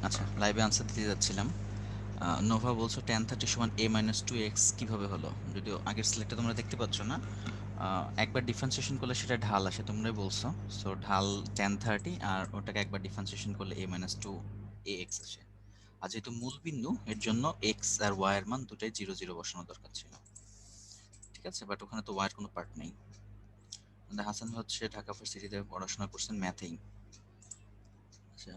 আচ্ছা, লাইভে আনসার দিতে যাচ্ছিলাম। নোভা বলছো 1030 সমান a-2x কিভাবে হলো? যদিও আগের স্লাইডটা তোমরা দেখতে পাচ্ছ না। একবার ডিফারেন্সিয়েশন করলে সেটা ঢাল আসে, তোমরাই বলছো। সো ঢাল 1030, আর ওটাকে একবার ডিফারেন্সিয়েশন করলে a-2ax আসে। আর যেহেতু মূল বিন্দু, এর জন্য x আর y এর মান দুটাই 0 0 বসানো দরকার ছিল। ঠিক আছে, বাট ওখানে তো y এর কোনো পার্ট নেই। হাসান হচ্ছে ঢাকা ভার্সিটিতে পড়াশোনা করছেন ম্যাথেই। আচ্ছা,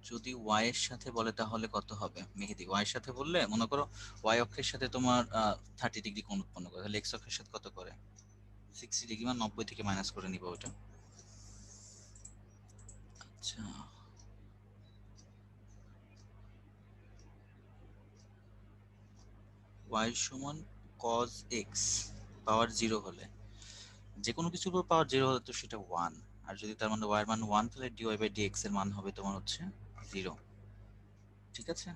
যদি y এর সাথে বলে তাহলে কত হবে? মেহেদি, y এর সাথে বললে মনে করো y অক্ষের সাথে তোমার 30 ডিগ্রি কোণ উৎপন্ন করে, তাহলে x অক্ষের সাথে কত করে? 60 ডিগ্রি, মানে 90 থেকে মাইনাস করে নিব ওটা। আচ্ছা, y সমান cos x পাওয়ার 0 হলে, যে কোনো কিছুর উপর পাওয়ার 0 হলে তো সেটা 1। আর যদি তার মানে y এর মান 1, তাহলে dy/dx এর মান হবে তোমার হচ্ছে 0। ঠিক আছে,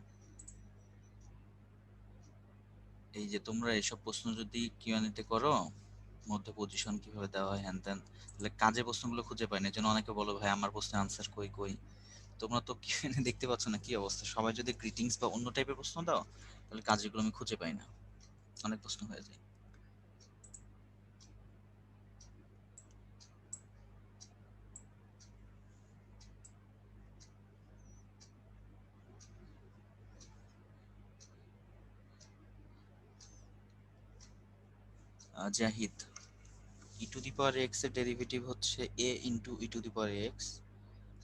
এই যে তোমরা এইসব প্রশ্ন যদি কিউএনএ করো, মধ্যে পজিশন কিভাবে দেওয়া হয় হ্যান ত্যান, তাহলে কাজে প্রশ্নগুলো খুঁজে পাই না। এই জন্য অনেকে বলো ভাই আমার প্রশ্নের আনসার কই কই। তোমরা তো কিউএনএ দেখতে পাচ্ছ না কি অবস্থা, সবাই যদি গ্রিটিংস বা অন্য টাইপের প্রশ্ন দাও, তাহলে কাজগুলো আমি খুঁজে পাই না, অনেক প্রশ্ন হয়ে যায়। Zahid, e to the power x এর ডেরিভেটিভ হচ্ছে a into e to the power x,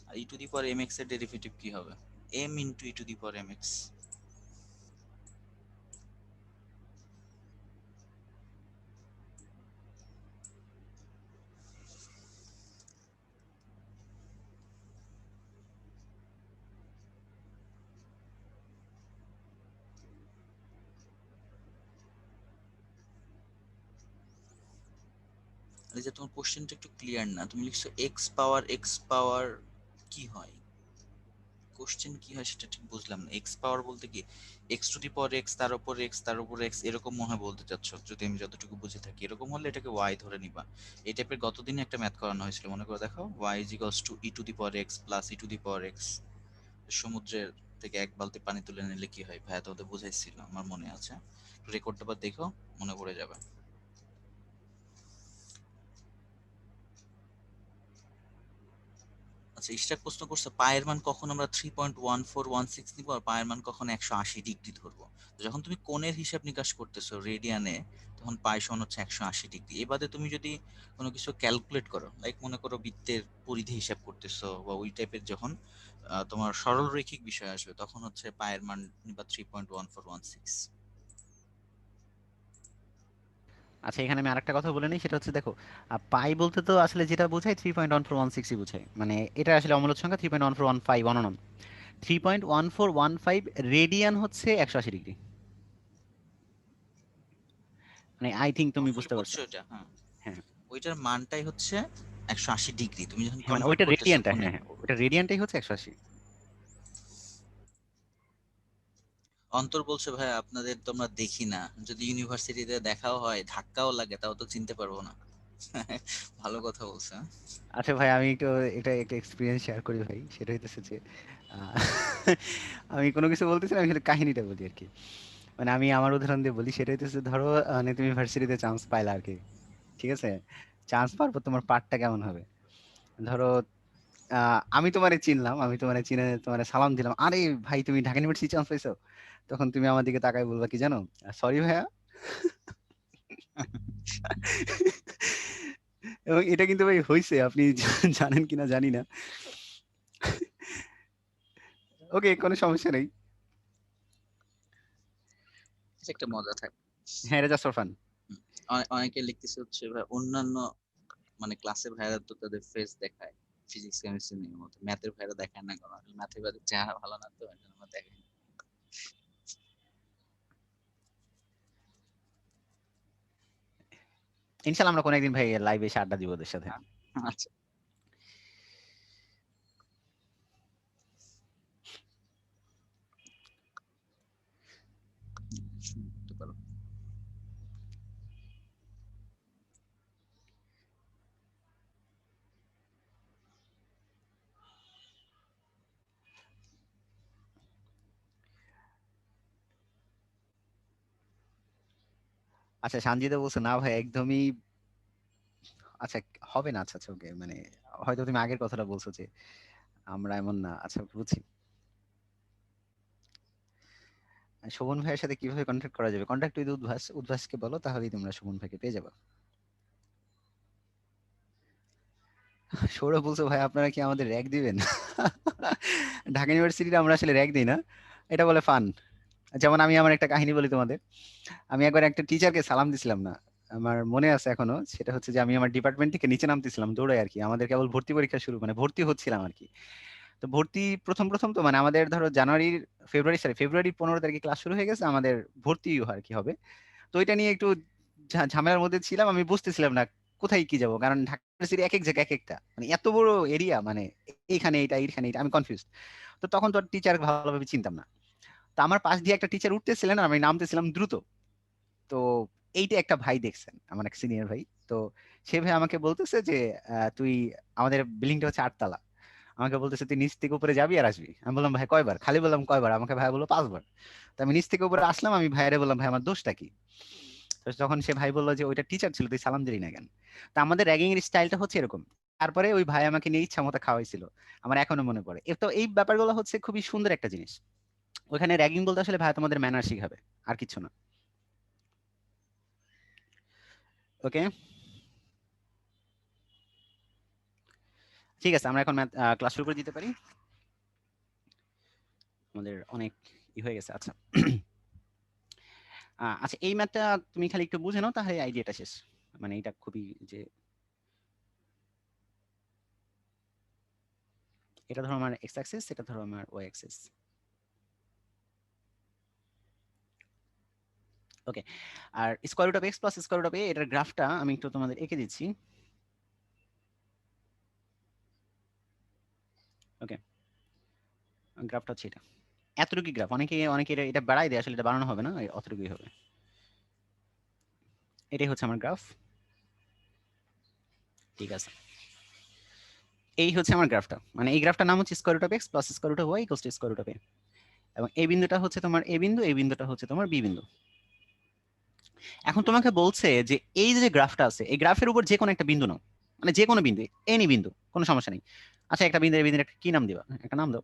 আর e to the power M x এর ডেরিভেটিভ কি হবে? M into e to the power M x. এই যে তোমার কোশ্চেনটা একটু ক্লিয়ার না, তুমি লিখছো এক্স পাওয়ার কি হয়? কোশ্চেন কি হয় সেটা ঠিক বুঝলাম না। এক্স পাওয়ার বলতে কি x to the power x তার উপর এক্স তার উপর এক্স এরকম মনে হয় বলতে চাচ্ছ, যদি আমি যতটুকু বুঝে থাকি। এরকম হলে এটাকে ওয়াই ধরে নিবা। এই টাইপের গতদিনে একটা ম্যাথ করানো হয়েছিল, মনে করে দেখো। Y is equals to E to the power X plus E to the power X. সমুদ্রের থেকে এক বালতি পানি তুলে নিলে কি হয়, ভাইয়া তোমাদের বুঝাইছিল, আমার মনে আছে। রেকর্ডটা বা দেখো, মনে পড়ে যাবে। আচ্ছা, ইশরাক প্রশ্ন করছে পায়ের মান কখন আমরা 3.1416 নিব আর পায়ের মান কখন 180 ডিগ্রি ধরবো। তো যখন তুমি কোণের হিসাব নিকাশ করতেছো রেডিয়ানে, তখন পাই সমান হচ্ছে 180 ডিগ্রি। এবারে তুমি যদি কোনো কিছু ক্যালকুলেট করো, লাইক মনে করো বৃত্তের পরিধি হিসাব করতেছো বা ওই টাইপের, যখন তোমার সরল রৈখিক বিষয় আসবে, তখন হচ্ছে পায়ের মান নিবা 3.1416। আচ্ছা, এখানে আমি আরেকটা কথা বলে নিই, সেটা হচ্ছে দেখো, পাই বলতে তো আসলে যেটা বোঝায় 3.1416ই বোঝায়, মানে এটা আসলে অমূলদ সংখ্যা 3.1415 অননন। 3.1415 রেডিয়ান হচ্ছে 180 ডিগ্রি, মানে আই থিঙ্ক তুমি তাহলে বুঝতে পারছো। বুঝছো এটা? হ্যাঁ, হ্যাঁ ওইটার মানটাই হচ্ছে 180 ডিগ্রি, তুমি যখন হ্যাঁ, মানে কনভার্ট ওইটা করতেছো রেডিয়ানটা, কোণে। হ্যাঁ হ্যাঁ, ওইটা রেডিয়ানটাই হচ্ছে 180। অন্তর বলছে ভাই আপনাদের তো আমরা দেখি না, যদি ইউনিভার্সিটিতে দেখাও হয় ধাক্কাও লাগে তাও তো চিনতে পারবো না। ভালো কথা বলছে, হ্যাঁ? আচ্ছা ভাই, আমি একটু এটা একটা এক্সপিরিয়েন্স শেয়ার করি ভাই, সেটা হইতেছে যে আহ, আমি কোনো কিছু বলতেছি না, আমি শুধু কাহিনীটা বলি আর কি। মানে আমি আমার উদাহরণ দিয়ে বলি, সেটা হইতেছে ধরো মানে তুমি ইউনিভার্সিটিতে চান্স পাইলা আর কি, ঠিক আছে? চান্স পাওয়ার পর তোমার পার্টটা কেমন হবে? ধরো আমি তোমারে চিনলাম, আমি তোমারে চিনে তোমারে সালাম দিলাম, আরে ভাই তুমি ঢাকা ইউনিভার্সিটি চান্স পাইছো। তখন তুমি আমার দিকে তাকায় বলবা কি জানো? সরি ভাইয়া। এবং এটা কিন্তু ভাই হয়েছে, আপনি জানেন কিনা জানি না। ওকে, কোনো সমস্যা নেই। এটা একটা মজা থাকে। হ্যাঁ, এটা জাস্ট ফর ফান। হুম। অনেকে লিখতেছে হচ্ছে ভাই অন্যান্য মানে ক্লাসের ভাইরা তো তাদের ফেস দেখায়, ফিজিক্স কেমিস্ট্রি নিয়ে মতো, ম্যাথের ভাইরা দেখায় না, কারণ ম্যাথের ভাইদের চেহারা ভালো না, তো এই জন্য আমরা দেখাই না। ইনশাল্লাহ আমরা কোনো একদিন ভাই লাইভে এসে আড্ডা দিব ওদের সাথে। আচ্ছা, শুরু করতে পারো। আচ্ছা, সানজিদা বলছে না ভাই একদমই। আচ্ছা, হবে না। আচ্ছা আচ্ছা, ওকে, মানে হয়তো তুমি আগের কথাটা বলছো যে আমরা এমন না। আচ্ছা, বুঝছি। শোভন ভাইয়ের সাথে কিভাবে কন্ট্যাক্ট করা যাবে? কন্ট্যাক্ট উইথ উদ্ভাস, উদ্ভাসকে বলো, তাহলেই তোমরা শোভন ভাইকে পেয়ে যাবে। সৌরভ বলছো ভাই আপনারা কি আমাদের র্যাক দিবেন? ঢাকা ইউনিভার্সিটিতে আমরা আসলে র্যাক দিই না, এটা বলে ফান। যেমন আমি আমার একটা কাহিনী বলি তোমাদের। আমি একবার একটা টিচারকে সালাম দিছিলাম না, আমার মনে আছে এখনো। সেটা হচ্ছে যে আমি আমার ডিপার্টমেন্ট থেকে নিচে নামতেছিলাম দৌড়ে আর কি, আমাদের কেবল ভর্তি পরীক্ষা শুরু, মানে ভর্তি হচ্ছিলাম আর কি। তো ভর্তি প্রথম প্রথম তো মানে আমাদের ধরো জানুয়ারির ফেব্রুয়ারি 15 তারিখে ক্লাস শুরু হয়ে গেছে, আমাদের ভর্তি আর কি হবে। তো এটা নিয়ে একটু ঝামেলার মধ্যে ছিলাম, আমি বুঝতেছিলাম না কোথায় কি যাব, কারণ ঢাকা ইউনিভার্সিটি এক এক জায়গায় এক একটা, মানে এত বড় এরিয়া, মানে এইখানে এটা এইখানে এটা, আমি কনফিউজ। তো তখন তো টিচার ভালোভাবে চিনতাম না। তো আমার পাশ দিয়ে একটা টিচার উঠতেছিলেন আর আমি নামতেছিলাম দ্রুত। তো এইটা একটা ভাই দেখছেন, আমার এক সিনিয়র ভাই। তো সে ভাই আমাকে বলতেছে যে তুই, আমাদের বিল্ডিংটা হচ্ছে 8 তলা, আমাকে বলতেছে তুই নিচ থেকে উপরে যাবি আর আসবি। আমি বললাম ভাই কয়বার? খালি বললাম কয়বার, আমাকে ভাই বললো 5 বার। তো আমি নিচ থেকে উপরে আসলাম, আমি ভাইয়ারে বললাম ভাই আমার দোষটা কি? তো তখন সে ভাই বললো যে ওইটা টিচার ছিল, তুই সালাম দিলি না কেন? তা আমাদের র্যাগিং এর স্টাইলটা হচ্ছে এরকম। তারপরে ওই ভাই আমাকে নিয়ে ইচ্ছা মতো খাওয়াইছিল, আমার এখনো মনে পড়ে। তো এই ব্যাপারগুলো হচ্ছে খুবই সুন্দর একটা জিনিস। ওখানে র্যাগিং বলতে আসলে ভাই তোমাদের ম্যানার শিখাবে, আর কিছু না। ওকে, ঠিক আছে, আমরা এখন ক্লাস শুরু করে দিতে পারি। আমাদের অনেক হয়ে গেছে। আচ্ছা। আচ্ছা, এই ম্যাথটা তুমি খালি একটু বুঝে নাও, তাহলে আইডিয়াটা শেষ। মানে এটা খুবই যে, এটা ধরো আমার এক্স অ্যাক্সিস, এটা ধরো আমার ওয়াই অ্যাক্সিস। ওকে, আর square root of x plus square root of a, এটার গ্রাফটা আমি একটু তোমাদের এঁকে দিচ্ছি। ওকে, গ্রাফটা হচ্ছে এটা, এতটুকুই গ্রাফ। অনেকে অনেকে এটা বাড়াই দেয়, আসলে এটা বাড়ানো হবে না, অতটুকুই হবে। এটাই হচ্ছে আমার গ্রাফ, ঠিক আছে। এই হচ্ছে আমার গ্রাফটা, মানে এই গ্রাফটার নাম হচ্ছে square root of x plus square root of y equals to square root of a. এবং এই বিন্দুটা হচ্ছে তোমার এ বিন্দু, এই বিন্দুটা হচ্ছে তোমার বি বিন্দু। এখন তোমাকে বলছে যে এই যে গ্রাফটা আছে, এই গ্রাফের উপর যে কোনো একটা বিন্দু নাও, মানে যে কোনো বিন্দু, এনি বিন্দু, কোনো সমস্যা নেই। আচ্ছা, একটা বিন্দু, এই বিন্দুর একটা কি নাম দিবা, একটা নাম দাও।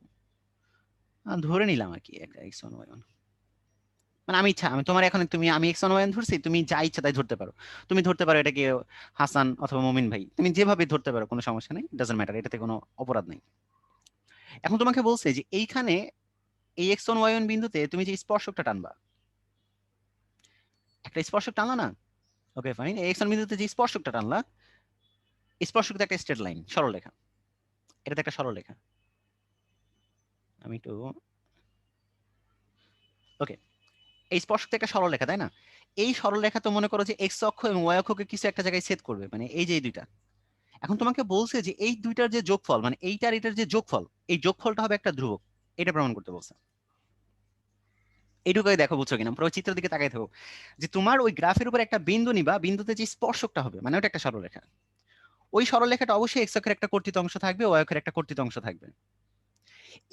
ধরে নিলাম আর কি একটা এক্স ওয়ান ওয়াই ওয়ান, মানে আমি ইচ্ছা, আমি তোমার এখন তুমি, আমি এক্স ওয়ান ওয়াই ওয়ান ধরছি, তুমি যা ইচ্ছা তাই ধরতে পারো। তুমি ধরতে পারো এটাকে হাসান অথবা মমিন ভাই, তুমি যেভাবে ধরতে পারো, কোনো সমস্যা নেই, ডাজন্ট ম্যাটার, এটাতে কোনো অপরাধ নেই। এখন তোমাকে বলছে যে এইখানে এই এক্স ওয়ান ওয়াই ওয়ান বিন্দুতে তুমি যে স্পর্শকটা টানবা, একটা স্পর্শক টানলা না, ওকে ফাইন, এই এক্স ওয়ান বিন্দুতে যে স্পর্শকটা টানলা, স্পর্শকটা একটা স্ট্রেট লাইন, সরলরেখা, এটাতে একটা সরলরেখা। আমি একটু, ওকে, এই স্পর্শকটা একটা সরলরেখা, তাই না? এই সরলরেখা তো মনে করো যে এক্স অক্ষ এবং ওয়াই অক্ষকে কিছু একটা জায়গায় ছেদ করবে, মানে এই যে এই দুইটা। এখন তোমাকে বলছে যে এই দুইটার যে যোগফল, মানে এইটার এটার যে যোগফল, এই যোগফলটা হবে একটা ধ্রুবক, এটা প্রমাণ করতে বলছে। এইটুকুই দেখো, বুঝছো কিনা, পুরো চিত্রের দিকে তাকাই থাকো, যে তোমার ওই গ্রাফের উপর একটা বিন্দু নিবা, বিন্দুতে যে স্পর্শকটা হবে, মানে ওটা একটা সরলরেখা, ওই সরলরেখাটা অবশ্যই এক্স অক্ষের একটা কর্তিত অংশ থাকবে, ওয়াই অক্ষের একটা কর্তিত অংশ থাকবে।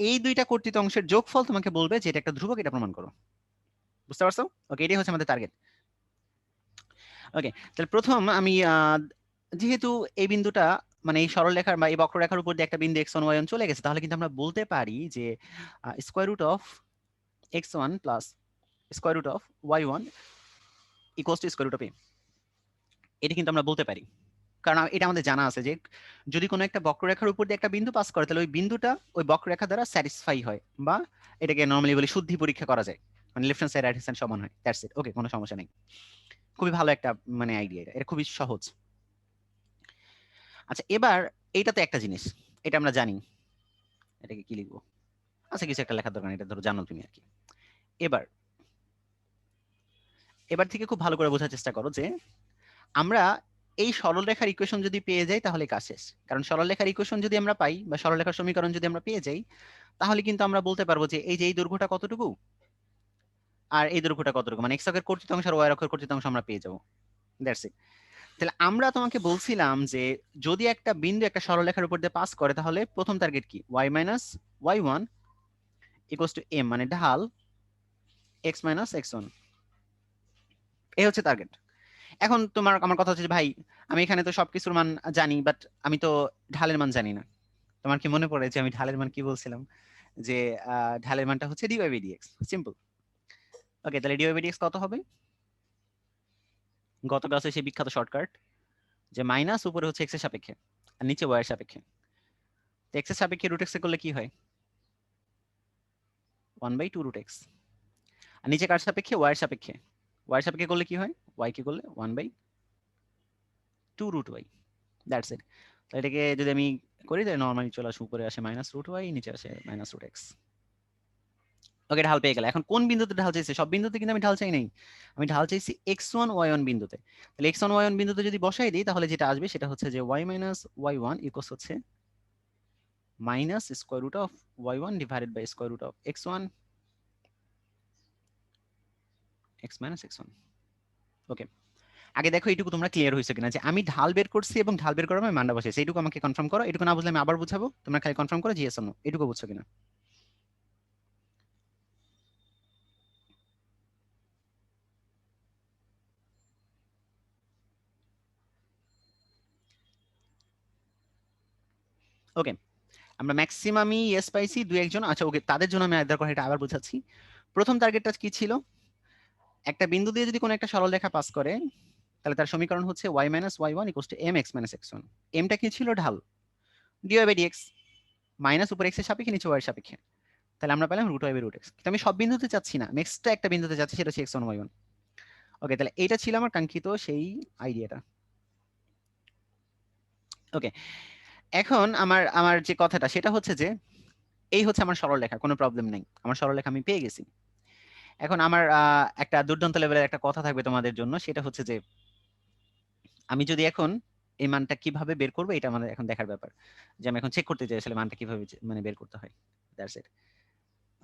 এই দুইটা কর্তিত অংশের যোগফল তোমাকে বলবে যে এটা একটা ধ্রুবক, এটা প্রমাণ করো। বুঝতে পারছো? ওকে, এটাই হচ্ছে আমাদের টার্গেট। ওকে, তাহলে প্রথম আমি যেহেতু এই বিন্দুটা, মানে এই সরলরেখার বা এই বক্ররেখার উপর দিয়ে একটা বিন্দু এক্স ওয়ান ওয়াই ওয়ান চলে গেছে, তাহলে কিন্তু আমরা বলতে পারি যে square root of x one plus square root of y one equals to square root of a. এটা কিন্তু আমরা বলতে পারি, কারণ এটা আমাদের জানা আছে যে যদি কোনো একটা বক্ররেখার উপর দিয়ে একটা বিন্দু পাস করে, তাহলে ওই বিন্দুটা ওই বক্ররেখা দ্বারা স্যাটিসফাই হয়, বা এটাকে নর্মালি বলি শুদ্ধি পরীক্ষা করা যায়, মানে left hand side right hand side সমান হয়, দ্যাটস ইট। ওকে, কোনো সমস্যা নেই, খুবই ভালো একটা মানে আইডিয়া, এটা খুবই সহজ। আচ্ছা, এবার এইটাতে একটা জিনিস, এটা আমরা জানি, এটাকে কি লিখবো, আচ্ছা কিছু একটা লেখার দরকার নেই, এটা ধরো জানো তুমি আর কি। এবার এবার থেকে খুব ভালো করে বোঝার চেষ্টা করো যে আমরা এই সরলরেখার ইকুয়েশন যদি পেয়ে যাই তাহলে কাজ শেষ। কারণ সরলরেখার ইকুয়েশন যদি আমরা পাই, বা সরলরেখার সমীকরণ যদি আমরা পেয়ে যাই, তাহলে কিন্তু আমরা বলতে পারবো যে এই যে এই দৈর্ঘ্যটা কতটুকু আর এই দৈর্ঘ্যটা কতটুকু, মানে এক্স অক্ষের কর্তৃত অংশ আর ওয়াই অক্ষের কর্তৃত অংশ আমরা পেয়ে যাবো, দ্যাটস ইট। তাহলে আমরা তোমাকে বলছিলাম যে যদি একটা বিন্দু একটা সরলরেখার উপর দিয়ে পাস করে, তাহলে প্রথম টার্গেট কি, Y minus Y one equals to M, মানে ঢাল এক্স মাইনাস এক্স ওয়ান, এই হচ্ছে টার্গেট। এখন তোমার আমার কথা হচ্ছে যে ভাই, আমি এখানে তো সবকিছুর মান জানি, বাট আমি তো ঢালের মান জানি না। তোমার কি মনে পড়ে যে আমি ঢালের মান কি বলছিলাম, যে ঢালের মানটা হচ্ছে ডি বাই ডিএক্স, সিম্পল। ওকে, তাহলে ডি বাই ডিএক্স কত হবে, গত ক্লাসে সেই বিখ্যাত শর্টকাট, যে মাইনাস উপরে হচ্ছে এক্স এর সাপেক্ষে আর নিচে ওয়াই এর সাপেক্ষে। তো এক্স এর সাপেক্ষে রুট এক্স এ করলে কি হয়, 1/2 রুট এক্স। আর নিচে কার সাপেক্ষে, ওয়াই এর সাপেক্ষে, ওয়াই এর সাপেক্ষে করলে কি হয়, ওয়াই কে করলে 1/2 রুট ওয়াই, দ্যাটস ইট। তো এটাকে যদি আমি করি, তাহলে নর্মালি চলে আসে, উপরে আসে মাইনাস রুট ওয়াই, নিচে আসে মাইনাস রুট এক্স। ওকে, ঢাল পেয়ে গেল। এখন কোন বিন্দুতে ঢাল চাইছে, সব বিন্দুতে কিন্তু আমি ঢাল চাই নাই, আমি ঢাল চাইছি এক্স ওয়ান ওয়াই ওয়ান বিন্দুতে। তাহলে এক্স ওয়ান ওয়াই ওয়ান বিন্দুতে যদি বসাই দিই, তাহলে যেটা আসবে সেটা হচ্ছে যে Y minus Y one equals হচ্ছে minus square root of y one divided by square root of x one x minus x one. Okay, আগে দেখো এইটুকু তোমরা ক্লিয়ার হয়েছে কিনা, যে আমি ঢাল বের করছি এবং ঢাল বের করার আমি মানটা বসেছি, এইটুকু আমাকে কনফার্ম করো। এটুকু না বুঝলে আমি আবার বুঝাবো, তোমরা খালি কনফার্ম করো জিএস নো, এটুকু বুঝছো কিনা। ওকে, আমরা ম্যাক্সিমামই ইয়েস পাইছি, দুই একজন। আচ্ছা ওকে, তাদের জন্য আমি এটা আবার বুঝাচ্ছি। প্রথম টার্গেটটা কি ছিল, একটা বিন্দু দিয়ে যদি কোনো একটা সরল রেখা পাস করে, তাহলে তার সমীকরণ হচ্ছে Y minus Y one equals to M x minus x one. এমটা কি ছিল, ঢাল, ডিওয়াই বাই ডিএক্স, মাইনাস উপর এক্স এর সাপেক্ষে নিচে ওয়াই এর সাপেক্ষে, তাহলে আমরা পেলাম root y by root x. কিন্তু আমি সব বিন্দুতে চাচ্ছি না, আমি এক্সট্রা একটা বিন্দুতে চাচ্ছি, সেটা হচ্ছে এক্স ওয়ান ওয়াই ওয়ান। ওকে, তাহলে এইটা ছিল আমার কাঙ্ক্ষিত সেই আইডিয়াটা। ওকে, এখন আমার আমার যে কথাটা সেটা হচ্ছে যে এই হচ্ছে আমার সরলরেখা, কোনো প্রবলেম নেই, আমার সরলরেখা আমি পেয়ে গেছি। এখন আমার একটা দুর্দান্ত লেভেলের একটা কথা থাকবে তোমাদের জন্য, সেটা হচ্ছে যে আমি যদি এখন এই মানটা কিভাবে বের করবো, এটা আমাদের এখন দেখার ব্যাপার, যে আমি এখন চেক করতে চাই আসলে মানটা কিভাবে মানে বের করতে হয়, দ্যাটস ইট।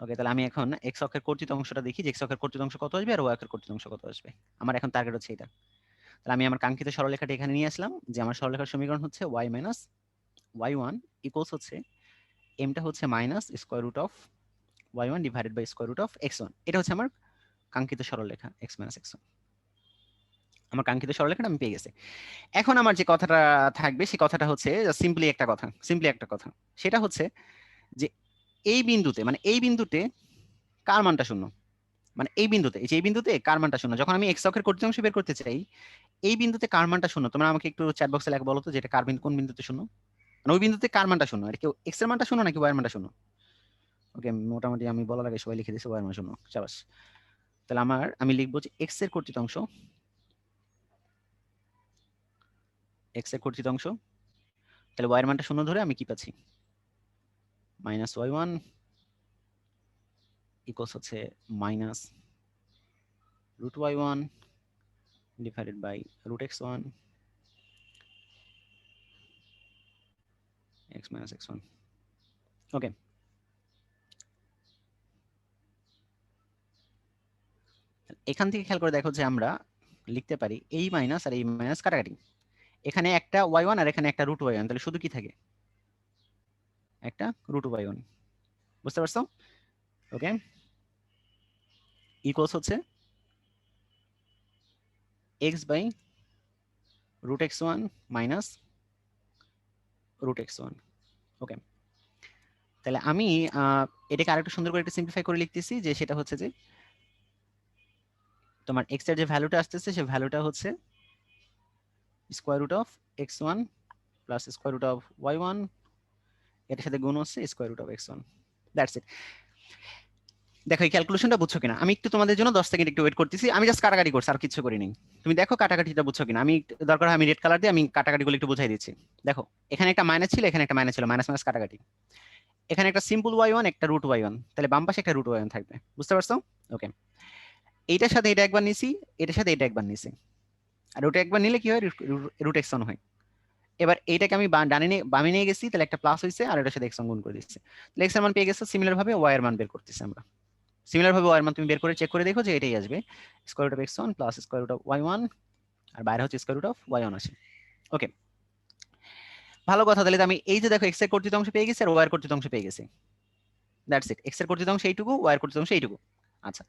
ওকে, তাহলে আমি এখন এক্স অক্ষের কর্তৃত অংশটা দেখি যে এক্স অক্ষের কর্তৃত অংশ কত আসবে আর ওয়াই অক্ষের কর্তৃত অংশ কত আসবে। আমার এখন টার্গেট হচ্ছে এটা। তাহলে আমি আমার কাঙ্ক্ষিত সরলরেখাটা এখানে নিয়ে আসলাম, যে আমার সরলরেখার সমীকরণ হচ্ছে y মাইনাস y1 ইকুয়ালস হচ্ছে এমটা হচ্ছে minus square root of y1 divided by square root of x1। এটা হচ্ছে আমার কাঙ্ক্ষিত সরলরেখা x মাইনাস x1। আমার কাঙ্ক্ষিত সরলরেখাটা আমি পেয়ে গেছি। এখন আমার যে কথাটা থাকবে সেই কথাটা হচ্ছে সিম্পলি একটা কথা, সেটা হচ্ছে যে এই বিন্দুতে মানে এই বিন্দুতে কার মানটা শূন্য, মানে এই বিন্দুতে এই যে এই বিন্দুতে কার মানটা শূন্য, যখন আমি এক্স অক্ষের কর্তৃত অংশ বের করতে চাই এই বিন্দুতে কার মানটা শূন্য, তোমরা আমাকে একটু চ্যাট বক্সে লেখা বলো তো যে এটা কার বিন্দু, কোন বিন্দুতে শূন্য, মানে ওই বিন্দুতে কার মানটা শূন্য, এটা কি এক্স এর মানটা শূন্য নাকি ওয়াই এর মানটা শূন্য? ওকে, মোটামুটি আমি বলার আগে সবাই লিখে দিয়েছে ওয়াই এর মান শূন্য, শাবাশ। তাহলে আমি লিখবো যে এক্স এর কর্তৃত অংশ, এক্স এর কর্তৃত অংশ, তাহলে ওয়াই এর মানটা শূন্য ধরে আমি কি পাচ্ছি, মাইনাস y1 ইকুয়ালস হচ্ছে minus root y1 divided by root x1 x minus x1। Okay, এখান থেকে খেয়াল করে দেখো যে আমরা লিখতে পারি এই মাইনাস আর এই মাইনাস কাটাকাটি, এখানে একটা y1 আর এখানে একটা রুট y1, তাহলে শুধু কি থাকে, একটা রুট y1। বুঝতে পারছো? ওকে, ইকুয়ালস হচ্ছে x by root x1 minus root x1। Okay, তাহলে আমি এটাকে আরেকটু সুন্দর করে একটু সিম্পলিফাই করে লিখতেছি, যে সেটা হচ্ছে যে তোমার x এর যে ভ্যালুটা আসতেছে সে ভ্যালুটা হচ্ছে square root of x1 plus square root of y1, এটার সাথে গুণ হচ্ছে square root of x1। That's it. দেখো এই ক্যালকুলেশনটা বুঝছো কিনা, আমি একটু তোমাদের জন্য 10 সেকেন্ড একটু ওয়েট করতেছি, আমি জাস্ট কাটাকাটি করছি আর কিছু করিনি। তুমি দেখো কাটাকাটিটা বুঝছো কিনা, আমি দরকার হয় আমি রেড কালার দিয়ে আমি কাটাকাটিগুলো একটু বুঝাই দিচ্ছি। দেখো এখানে একটা মাইনাস ছিল, এখানে একটা মাইনাস ছিল, মাইনাস মাইনাস কাটাকাটি, এখানে একটা সিম্পল y1 একটা রুট y1, তাহলে বাম পাশে একটা রুট y1 থাকবে। বুঝতে পারছো? ওকে, এইটার সাথে এটা একবার নিছি, এটার সাথে এটা একবার নিছি, আর ওটা একবার নিলে কি হয়, রুট x1 হয়। এবার এইটাকে আমি ডানে নিয়ে বামে নিয়ে গেছি, তাহলে একটা প্লাস হয়েছে আর এটার সাথে x1 গুণ করে দিচ্ছি, তাহলে x এর মান পেয়ে গেছে। সিমিলার ভাবে y এর মান বের করতেছি আমরা, সিমিলার ভাবে y এর মান তুমি বের করে চেক করে দেখো যে এটাই আসবে, square root of x1 plus square root of y1, আর বাইরে হচ্ছে স্কয়ার রুট অফ y1 আসে। ওকে, ভালো কথা। তাহলে তো আমি এই যে দেখো x এর কর্তৃত অংশ পেয়ে গেছি আর y এর কর্তৃত অংশ পেয়ে গেছি। দ্যাটস ইট, x এর কর্তৃত অংশ এইটুকু, y এর কর্তৃত অংশ এইটুকু। আচ্ছা,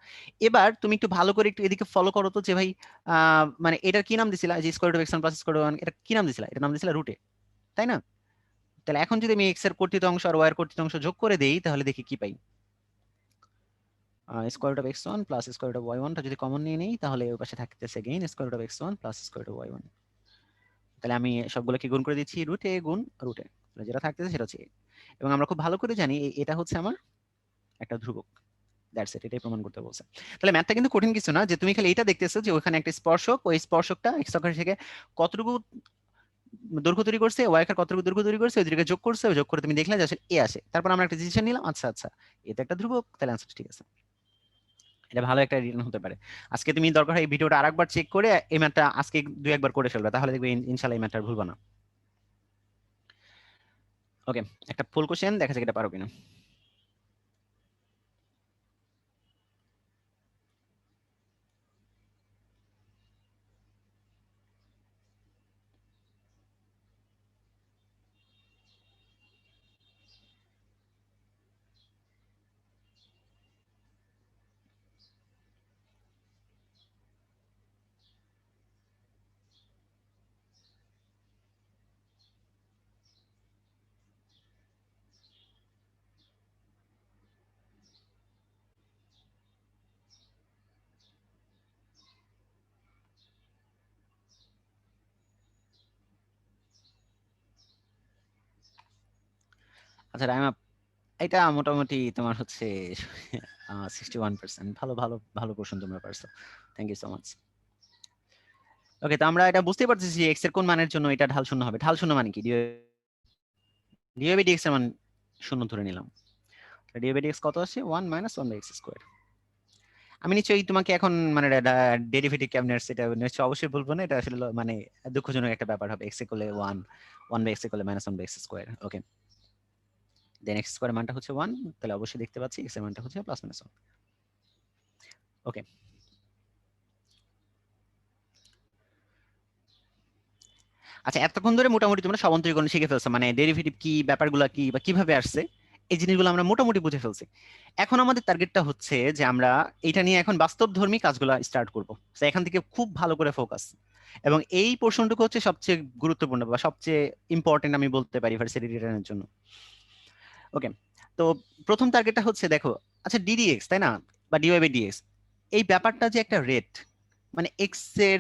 এবার তুমি একটু ভালো করে একটু এদিকে ফলো করো তো যে ভাই মানে এটার কি নাম দিছিলা, যে square root of x1 plus square root of y1, এটা কি নাম দিছিলা? এটা নাম দিছিলা রুটে, তাই না? তাহলে এখন যদি আমি x এর কর্তৃত অংশ আর y এর কর্তৃত অংশ যোগ করে দেই তাহলে দেখি কি পাই। Square root of x1 plus square root of y1 টা যদি কমন নিয়ে নেই তাহলে ওই পাশে থাকতেছে again square root of x1 plus square root of y1। তাহলে আমি সবগুলোকে গুণ করে দিচ্ছি রুটে গুণ রুটে, তাহলে যেটা থাকতেছে সেটা হচ্ছে a। এবং আমরা খুব ভালো করে জানি এটা হচ্ছে আমার একটা ধ্রুবক। দ্যাটস ইট, এটাই প্রমাণ করতে বলছে। তাহলে ম্যাথটা কিন্তু কঠিন কিছু না, যে তুমি খালি এটা দেখতেছো যে ওখানে একটা স্পর্শক, ওই স্পর্শকটা x অক্ষের থেকে কতটুকু দৈর্ঘ্য তৈরি করছে, y অক্ষের কতটুকু দৈর্ঘ্য তৈরি করছে, ওই দুটোকে যোগ করছে, ওই যোগ করে তুমি দেখলে যে আসলে a আসে। তারপর আমরা একটা ডিসিশন নিলাম, আচ্ছা আচ্ছা এটা একটা ধ্রুবক, তাহলে আনসার ঠিক আছে। এটা ভালো একটা রিটার্ন হতে পারে। আজকে তুমি দরকার হয় এই ভিডিওটা আরেকবার চেক করে এই ম্যাথটা আজকে দুই একবার করে ফেলবে, তাহলে দেখবে ইনশাআল্লাহ এই ম্যাথটা ভুলবা না। ওকে, একটা ফুল কোশ্চেন, দেখা যাক এটা পারো কিনা। আচ্ছা রাইমা, এটা মোটামুটি তোমার হচ্ছে 61%। ভালো ভালো ভালো কোশ্চেন তোমরা পারছো, থ্যাংক ইউ সো মাচ। ওকে, তো আমরা এটা বুঝতে পারছি যে এক্স এর কোন মানের জন্য এটা ঢাল শূন্য হবে। ঢাল শূন্য মানে কি, ডিওয়াই বাই ডিএক্স এর মান শূন্য ধরে নিলাম। ডিওয়াই বাই ডিএক্স কত আসে, 1 মাইনাস 1 বাই এক্স স্কয়ার। আমি নিশ্চয়ই তোমাকে এখন মানে ডেরিভেটিভ কেমনে আসছে এটা নিশ্চয়ই অবশ্যই বলবো না, এটা আসলে মানে দুঃখজনক একটা ব্যাপার হবে। এক্স এ করলে 1, 1 বাই এক্স এ করলে minus 1 by x square. Okay, then x square মানটা হচ্ছে 1, তাহলে অবশ্যই দেখতে পাচ্ছি এক্স এর মানটা হচ্ছে প্লাস মাইনাস 1। ওকে, আচ্ছা এতক্ষণ ধরে মোটামুটি তোমরা সমান্তরীকরণ শিখে ফেলছো, মানে ডেরিভেটিভ কি, ব্যাপারগুলো কি বা কিভাবে আসছে, এই জিনিসগুলো আমরা মোটামুটি বুঝে ফেলছি। এখন আমাদের টার্গেটটা হচ্ছে যে আমরা এটা নিয়ে এখন বাস্তবধর্মী কাজগুলো স্টার্ট করব। তো এখান থেকে খুব ভালো করে ফোকাস, এবং এই পোর্শনটুকু হচ্ছে সবচেয়ে গুরুত্বপূর্ণ বা সবচেয়ে ইম্পর্টেন্ট আমি বলতে পারি ভার্সিটি রিটার্নের জন্য। ওকে, তো প্রথম টার্গেটটা হচ্ছে দেখো, আচ্ছা ডিডিএক্স তাই না, বা ডিওয়াই বাই ডিএক্স, এই ব্যাপারটা যে একটা রেট, মানে এক্স এর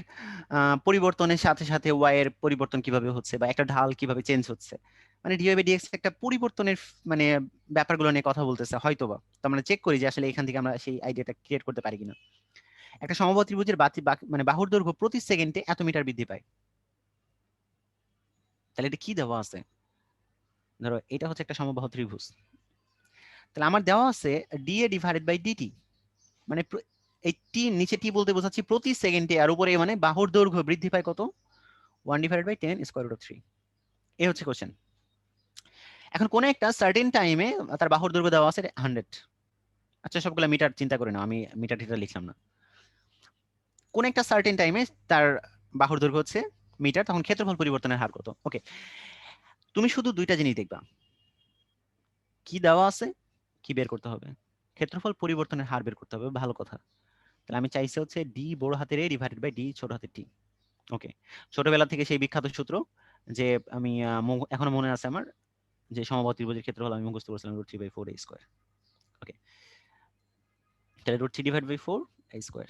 পরিবর্তনের সাথে সাথে ওয়াই এর পরিবর্তন কিভাবে হচ্ছে বা একটা ঢাল কিভাবে চেঞ্জ হচ্ছে, মানে ডিওয়াই বাই ডিএক্স একটা পরিবর্তনের মানে ব্যাপারগুলো নিয়ে কথা বলতেছে হয়তোবা। তো আমরা চেক করি যে আসলে এখান থেকে আমরা সেই আইডিয়াটা ক্রিয়েট করতে পারি কিনা। একটা সমবাহু ত্রিভুজের মানে বাহুর দৈর্ঘ্য প্রতি সেকেন্ডে এত মিটার বৃদ্ধি পায়, তাহলে এটা কি দেওয়া আছে? ধরো এটা হচ্ছে একটা সমবাহু ত্রিভুজ, তাহলে আমার দেওয়া আছে ডিএ ডিভাইডেড বাই ডিটি, মানে এই টি নিচে টি বলতে বোঝাচ্ছি প্রতি সেকেন্ডে, আর উপরে মানে বাহুর দৈর্ঘ্য বৃদ্ধি পায় কত, 1/10^3। এই হচ্ছে কোশ্চেন। এখন কোন একটা সার্টেন টাইমে তার বাহুর দৈর্ঘ্য দেওয়া আছে 100। আচ্ছা সবগুলা মিটার চিন্তা করে নাও, আমি মিটার টিটার লিখলাম না। কোন একটা সার্টেন টাইমে তার বাহুর দৈর্ঘ্য হচ্ছে মিটার, তখন ক্ষেত্রফল পরিবর্তনের হার কত? ওকে, তুমি শুধু দুইটা জিনিস দেখবা, কি দেওয়া আছে, কি বের করতে হবে, ক্ষেত্রফল পরিবর্তনের হার বের করতে হবে, ভালো কথা। তাহলে আমি চাইছি হচ্ছে ডি বড় হাতের এ ডিভাইডেড বাই ডি ছোট হাতের টি। ওকে, ছোটবেলা থেকে সেই বিখ্যাত সূত্র যে আমি এখনো মনে আছে আমার, যে সমবাহু ত্রিভুজের ক্ষেত্রফল আমি মুখস্থ করেছিলাম √3/4 a²। ওকে, তাহলে √3/4 a²,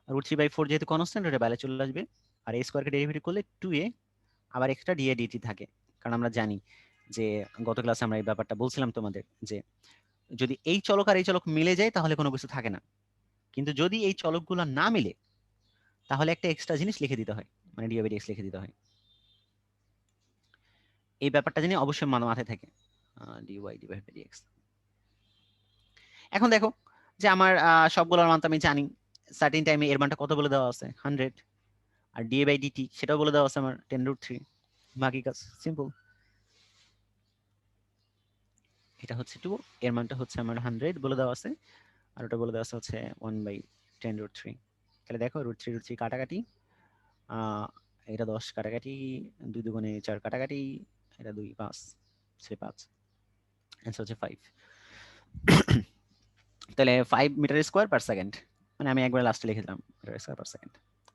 √3/4 যেহেতু কনস্ট্যান্ট ওটা বাইরে চলে আসবে, আর a স্কয়ারকে ডেরিভেটিভ করলে 2a, আবার এক্সট্রা ডিএ ডিটি থাকে। কারণ আমরা জানি যে গত ক্লাসে আমরা এই ব্যাপারটা বলছিলাম তোমাদের যে যদি এই চলক আর এই চলক মিলে যায় তাহলে কোনো কিছু থাকে না, কিন্তু যদি এই চলকগুলো না মিলে তাহলে একটা এক্সট্রা জিনিস লিখে দিতে হয়, মানে ডিএ বাই ডিএক্স লিখে দিতে হয়। এই ব্যাপারটা জানি অবশ্যই মাথায় থাকে, ডিওয়াই ডিভাইড বাই ডিএক্স। এখন দেখো যে আমার সবগুলোর মান তো আমি জানি, সার্টেন টাইমে এর মানটা কত বলে দেওয়া আছে 100, আর ডিএ বাই ডিটি সেটাও বলে দেওয়া আছে আমার 10√3। বাকি কাজ সিম্পল, এটা হচ্ছে 2, এর মানটা হচ্ছে আমার 100 বলে দেওয়া আছে, আর ওটা বলে দেওয়া আছে হচ্ছে 1/10√3। তাহলে দেখো √3 কাটাকাটি, এটা 10 কাটাকাটি, 2 দুগুণে 4 কাটাকাটি, এটা 2 5 6 5, অ্যান্সার হচ্ছে 5। তাহলে 5 মিটার স্কয়ার পার সেকেন্ড, মানে আমি একবার লাস্টে লিখে দিলাম মিটার স্কয়ার পার সেকেন্ড।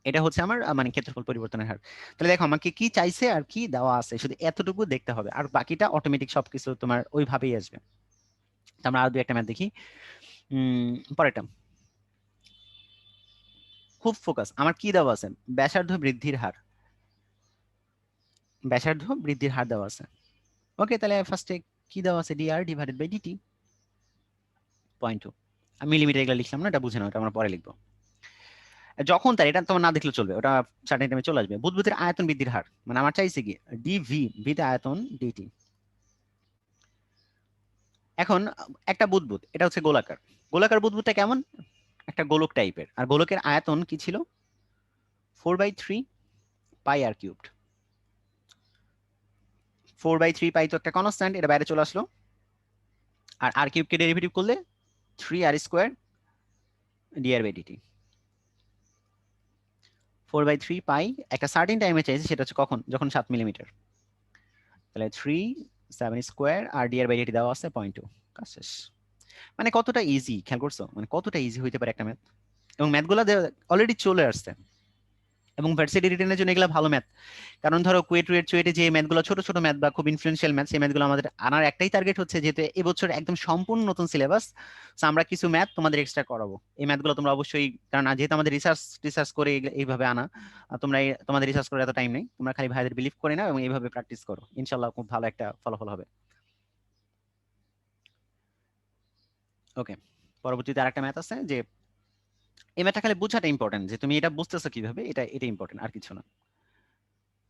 এটা হচ্ছে আমার মানে ক্ষেত্রফল পরিবর্তনের হার। তাহলে দেখো আমাকে কি চাইছে আর কি দেওয়া আছে, শুধু এতটুকু দেখতে হবে, আর বাকিটা অটোমেটিক সবকিছু তোমার ওইভাবেই আসবে। আমরা আর দুই একটা ম্যাথ দেখি। পরেরটা খুব ফোকাস, আমার কি দেওয়া আছে, ব্যাসার্ধ বৃদ্ধির হার, ব্যাসার্ধ বৃদ্ধির হার দেওয়া আছে। ওকে, তাহলে ফার্স্টে কি দেওয়া আছে, ডিআর ডিভাইডেড বাই ডিটি 0.2। আমি মিলিমিটার এগুলো লিখলাম না, এটা বুঝে নাও, এটা আমরা পরে লিখবো যখন, তার এটা তোমার না দেখলে চলবে, ওটা সার্টেন টাইমে চলে আসবে। বুদবুদের আয়তন বৃদ্ধির হার, মানে আমার চাইছে কি ডিভি ভিতে আয়তন ডিটি। এখন একটা বুদবুদ, এটা হচ্ছে গোলাকার, গোলাকার বুদবুদটা কেমন, একটা গোলক টাইপের, আর গোলকের আয়তন কি ছিল 4/3 পাই আর কিউবড। 4/3 পাই তো একটা কনস্ট্যান্ট, এটা বাইরে চলে আসলো, আর আর কিউবকে ডেরিভেটিভ করলে 3r² ডিআর বাই ডিটি। 4/3 পাই একটা সার্টেন টাইমে চাইছে, সেটা হচ্ছে কখন, যখন 7 মিলিমিটার। তাহলে 3/7² আর ডিআর বাই ডিটি দেওয়া আছে 0.2। কাজ শেষ। মানে কতটা ইজি, খেয়াল করছো, মানে কতটা ইজি হইতে পারে একটা ম্যাথ, এবং ম্যাথগুলো অলরেডি চলে আসছে, এবং ভার্সিটি রিটেনের জন্য এগুলো ভালো ম্যাথ। কারণ ধরো কুয়েট রুয়েট চুয়েটে যে ম্যাথগুলো ছোট ছোট ম্যাথ বা খুব ইনফ্লুয়েন্সিয়াল ম্যাথ, সেই ম্যাথগুলো আমাদের আনার একটাই টার্গেট হচ্ছে, যেহেতু এবছর একদম সম্পূর্ণ নতুন সিলেবাস, আমরা কিছু ম্যাথ তোমাদের এক্সট্রা করাবো। এই ম্যাথগুলো তোমরা অবশ্যই, কারণ যেহেতু আমাদের রিসার্চ করে এইভাবে আনা, তোমরা তোমাদের রিসার্চ করে এত টাইম নেই, তোমরা খালি ভাইদের বিলিভ করে নাও এবং এইভাবে প্র্যাকটিস করো, ইনশাল্লাহ খুব ভালো একটা ফলাফল হবে। ওকে, পরবর্তীতে আরেকটা ম্যাথ আছে, যে এই ম্যাথটা খালি বোঝাটা ইম্পর্টেন্ট, যে তুমি এটা বুঝতেছো কিভাবে, এটা ইম্পর্টেন্ট, আর কিছু না।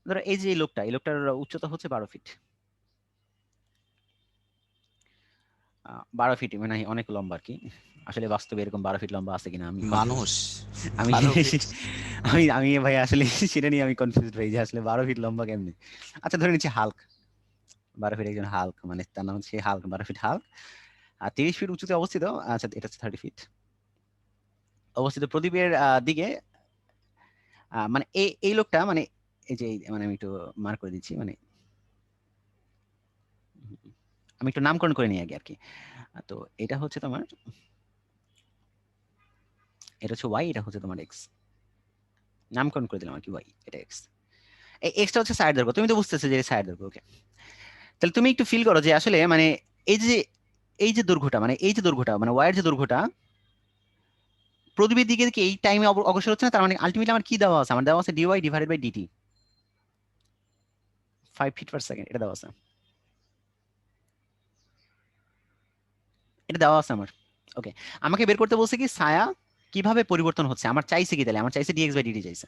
ধরো এই যে এই লোকটার উচ্চতা হচ্ছে 12 ফিট, 12 ফিট মানে অনেক লম্বা আর কি। আসলে বাস্তবে এরকম 12 ফিট লম্বা আছে কিনা আমি মানুষ আমি 12 ফিট? আমি ভাই আসলে সেটা নিয়ে আমি কনফিউজড ভাই, যে আসলে 12 ফিট লম্বা কেমনে। আচ্ছা ধরে নিচ্ছি হাল্ক, 12 ফিট একজন হাল্ক, মানে তার নাম হচ্ছে হাল্ক, 12 ফিট হাল্ক। আর 30 ফিট উঁচুতে অবস্থিত, আচ্ছা এটা হচ্ছে 30 ফিট অবস্থিত প্রদীপের দিকে, মানে এই লোকটা, মানে এই যে মানে আমি একটু মার্ক করে দিচ্ছি, মানে আমি একটু নামকরণ করে নিই আগে আর কি। তো এটা হচ্ছে তোমার, এটা হচ্ছে ওয়াই, এটা হচ্ছে তোমার এক্স, নামকরণ করে দিলাম আর কি, ওয়াই এটা এক্স। এই এক্সটা হচ্ছে সাইড দৈর্ঘ্য, তুমি তো বুঝতেছো যে সাইড দৈর্ঘ্য। ওকে, তাহলে তুমি একটু ফিল করো যে আসলে মানে এই যে এই যে দৈর্ঘ্যটা, মানে এই যে দৈর্ঘ্যটা, মানে ওয়াইয়ের যে দৈর্ঘ্যটা প্রদীপের দিকে কি এই টাইমে অগ্রসর হচ্ছে না, তার মানে আলটিমেটলি আমার কি দেওয়া আছে, আমার দেওয়া আছে dy divided by dt, 5 feet per second, এটা দেওয়া আছে, এটা দেওয়া আছে আমার। ওকে, আমাকে বের করতে বলছে কি ছায়া কিভাবে পরিবর্তন হচ্ছে, আমার চাইছে কি, তাহলে আমার চাইছে ডিএক্স বাই ডিটি চাইছে,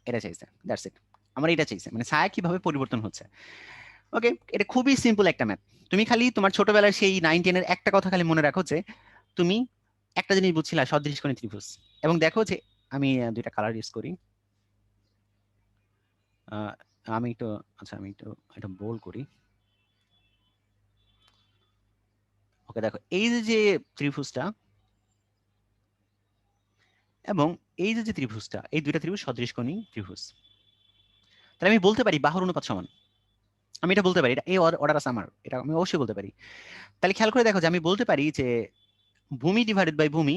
এটা চাইছে, দ্যাটস ইট, আমার এটা চাইছে, মানে ছায়া কিভাবে পরিবর্তন হচ্ছে। ওকে, এটা খুবই সিম্পল একটা ম্যাথ। তুমি খালি তোমার ছোটবেলার সেই 9-10 এর একটা কথা খালি মনে রাখো যে তুমি একটা জিনিস বুঝছিলা, সদৃশকোণী ত্রিভুজ। এবং দেখো যে আমি দুইটা কালার ইউজ করি, আহ, আমি একটু, আচ্ছা আমি একটু এটা বোল্ড করি। ওকে, দেখো এই যে ত্রিভুজটা এবং এই যে ত্রিভুজটা, এই দুইটা ত্রিভুজ সদৃশকোণী ত্রিভুজ। তাহলে আমি বলতে পারি বাহুর অনুপাত সমান, আমি এটা বলতে পারি, এটা এই অর্ডার আছে আমার, এটা আমি অবশ্যই বলতে পারি। তাহলে খেয়াল করে দেখো যে আমি বলতে পারি যে ভূমি ডিভাইডেড বাই ভূমি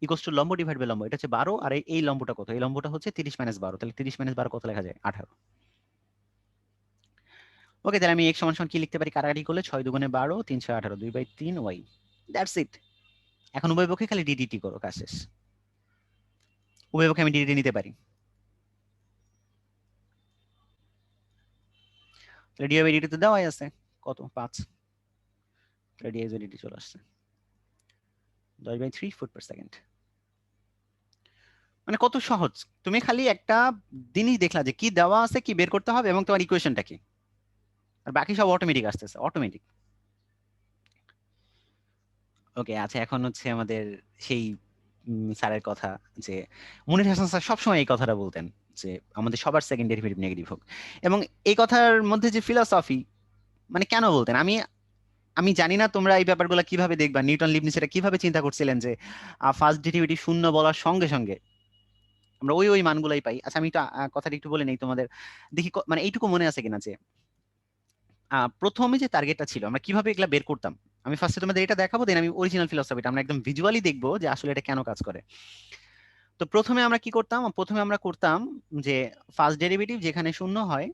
ইকুয়ালস টু লম্ব ডিভাইড বাই লম্ব, এটা হচ্ছে 12, আর এই লম্বটা কত, এই লম্বটা হচ্ছে 30 - 12, তাহলে 30 - 12 কত লেখা যায়, 18। ওকে, তাহলে আমি x সমান সমান কি লিখতে পারি, কাটাকাটি করলে 6 দুগুণে 12, 3 × 18, 2/3 ওয়াই, দ্যাটস ইট। এখন উভয় পক্ষে খালি ডিডিটি করো, কাজ শেষ। উভয় পক্ষে আমি ডিডিটি নিতে পারি, তাহলে ডি বাই ডিটি তো দেওয়াই আছে, কত 5, তাহলে ডিএক্স বাই ডিটি চলে আসছে 10/3 ফুট পার সেকেন্ড। মানে কত সহজ, তুমি খালি একটা জিনিস দেখলা যে কি দেওয়া আছে, কি বের করতে হবে, এবং তোমার ইকুয়েশনটা কি, আর বাকি সব অটোমেটিক আসতেছে, অটোমেটিক। ওকে, আচ্ছা এখন হচ্ছে আমাদের সেই স্যারের কথা, যে মনির হাসান স্যার সবসময় এই কথাটা বলতেন যে আমাদের সবার সেকেন্ড ডেরিভেটিভ নেগেটিভ হোক। এবং এই কথার মধ্যে যে ফিলসফি, মানে কেন বলতেন, আমি আমি জানি না তোমরা এই ব্যাপারগুলো কিভাবে দেখবা, নিউটন লিবনিজ এটা কিভাবে চিন্তা করছিলেন যে ফার্স্ট ডেরিভেটিভ শূন্য বলার সঙ্গে সঙ্গে আমরা ওই মানগুলাই পাই। আচ্ছা আমি একটু কথাটা একটু বলে নেই তোমাদের, দেখি মানে এইটুকু মনে আছে কিনা যে প্রথমে যে টার্গেটটা ছিল আমরা কিভাবে এগুলা বের করতাম। আমি ফার্স্টে তোমাদের এটা দেখাবো, দেন আমি অরিজিনাল ফিলোসফিটা আমরা একদম ভিজুয়ালি দেখবো যে আসলে এটা কেন কাজ করে। তো প্রথমে আমরা কি করতাম, প্রথমে আমরা করতাম যে ফার্স্ট ডেরিভেটিভ যেখানে শূন্য হয়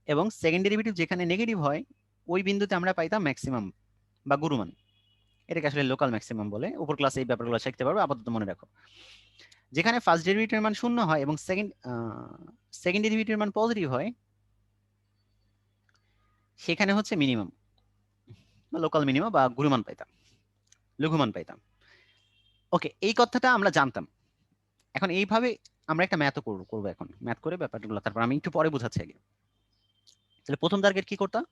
এবং সেকেন্ড ডেরিভেটিভ যেখানে নেগেটিভ হয়, ওই বিন্দুতে আমরা পাইতাম ম্যাক্সিমাম বা গুরুমান, এটাকে আসলে লোকাল ম্যাক্সিমাম বলে। উপর ক্লাসে এই ব্যাপারগুলো শিখতে পারবে, আপাতত মনে রাখো। যেখানে ফার্স্ট ডেরিভেটিভের মান শূন্য হয় এবং সেকেন্ড ডেরিভেটিভের মান পজিটিভ হয়, সেখানে হচ্ছে মিনিমাম বা লোকাল মিনিমাম বা গুরুমান পাইতাম, লঘুমান পাইতাম। ওকে, এই কথাটা আমরা জানতাম। এখন এইভাবে আমরা একটা ম্যাথও করবো এখন, ম্যাথ করে ব্যাপারগুলো তারপর আমি একটু পরে বোঝাচ্ছি আগে। তাহলে প্রথম টার্গেট কি করতাম,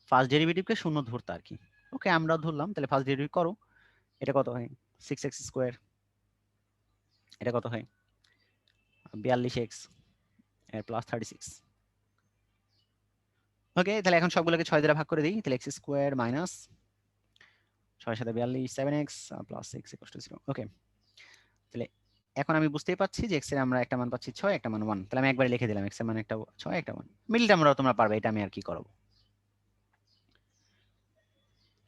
ফার্স্ট ডেরিভেটিভকে শূন্য ধরতা আর কি। ওকে, আমরা ধরলাম, তাহলে ফার্স্ট ডেরিভেটিভ করো, এটা কত হয় 6x², এটা কত হয় 42x এর প্লাস 36। ওকে, তাহলে এখন সবগুলোকে 6 দ্বারা ভাগ করে দিই, তাহলে x² মাইনাস 6×7 = 42, 7x প্লাস 6 = 0। ওকে, তাহলে এখন আমি বুঝতেই পারছি যে x এর আমরা একটা মান পাচ্ছি 6, একটা মান 1, তাহলে আমি একবারে লিখে দিলাম x এর মান একটা 6, একটা 1, মিলটা তোমরা পারবে, এটা আমি আর কি করব।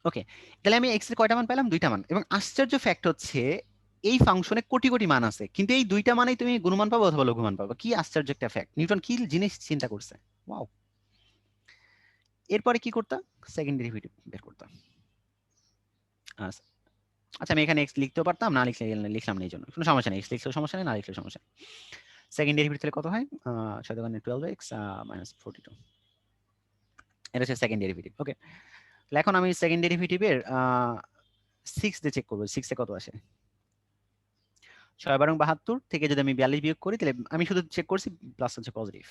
ওকে, তাহলে আমি x এর কয়টা মান পেলাম, দুইটা মান। এবং আশ্চর্য ফ্যাক্ট হচ্ছে এই ফাংশনে কোটি কোটি মান আছে, কিন্তু এই দুইটা মানেই তুমি গুণমান পাবো অথবা লঘুমান পাবো। কি আশ্চর্য একটা ফ্যাক্ট, নিউটন কি জিনিস চিন্তা করছে, ওয়াও। এরপরে কি করতাম, সেকেন্ড ডেরিভেটিভ বের করতাম। আচ্ছা আমি এখানে এক্স লিখতেও পারতাম, না লিখলে লিখলাম না, এই জন্য কোনো সমস্যা নেই, এক্স লিখলেও সমস্যা নেই, না লিখলেও সমস্যা নেই। সেকেন্ড ডেরিভেটিভ তাহলে কত হয়, 6×12x - 42, এটা হচ্ছে সেকেন্ড ডেরিভেটিভ। ওকে, তাহলে এখন আমি সেকেন্ড ডেরিভেটিভের 6 দিয়ে চেক করবো, 6 এ কত আসে। 6×72 থেকে যদি আমি 42 বিয়োগ করি, তাহলে আমি শুধু চেক করছি প্লাস হচ্ছে পজিটিভ।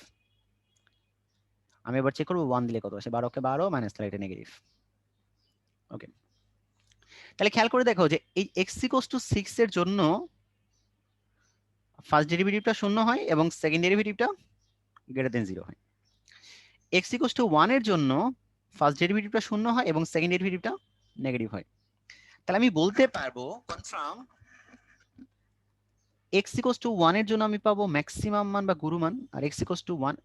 আমি এবার চেক করবো 1 দিলে কত আসে, 12 মাইনাস, তাহলে এটা নেগেটিভ। ওকে, তাহলে খেয়াল করে দেখো যে এই x=6 এর জন্য ফার্স্ট ডেরিভেটিভটা শূন্য হয় এবং সেকেন্ড ডেরিভেটিভটা > 0 হয়। x ইকুয়ালস টু 1 এর জন্য ফার্স্ট ডেরিভেটিভটা শূন্য হয় এবং সেকেন্ড ডেরিভেটিভটা নেগেটিভ হয়। তাহলে আমি বলতে পারবো কনফার্ম x ইকুয়ালস টু 1 এর জন্য আমি পাবো ম্যাক্সিমাম মান বা গুরুমান, আর x ইকুয়ালস টু 1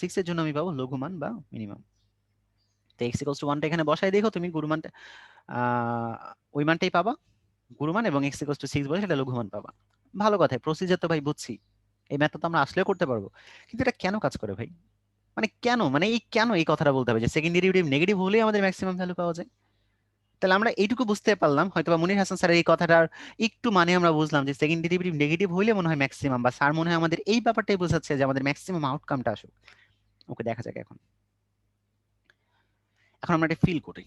6 এর জন্য আমি পাবো লঘুমান বা মিনিমাম। তো x ইকুয়ালস টু 1টা এখানে বসাই দেখো তুমি গুরুমানটা ওই মানটাই পাবা গুরুমান, এবং x ইকুয়ালস টু 6 বসে সেটা লঘুমান পাবা। ভালো কথা, প্রসিজার তো ভাই বুঝছি, এই ম্যাথড তো আমরা আসলেও করতে পারবো, কিন্তু এটা কেন কাজ করে ভাই? মানে কেন, মানে এই কেন এই কথাটা বলতে হবে যে সেকেন্ড ডেরিভেটিভ নেগেটিভ হলেই আমাদের ম্যাক্সিমাম ভ্যালু পাওয়া যায়? তাহলে আমরা এইটুকু বুঝতে পারলাম, হয়তো বা মনির হাসান স্যারের এই কথাটার একটু মানে আমরা বুঝলাম যে সেকেন্ড ডেরিভেটিভ নেগেটিভ হইলে মনে হয় ম্যাক্সিমাম, বা স্যার মনে হয় আমাদের এই ব্যাপারটাই বোঝাচ্ছে যে আমাদের ম্যাক্সিমাম আউটকামটা আসুক। ওকে, দেখা যাক এখন। এখন আমরা এটা ফিল করি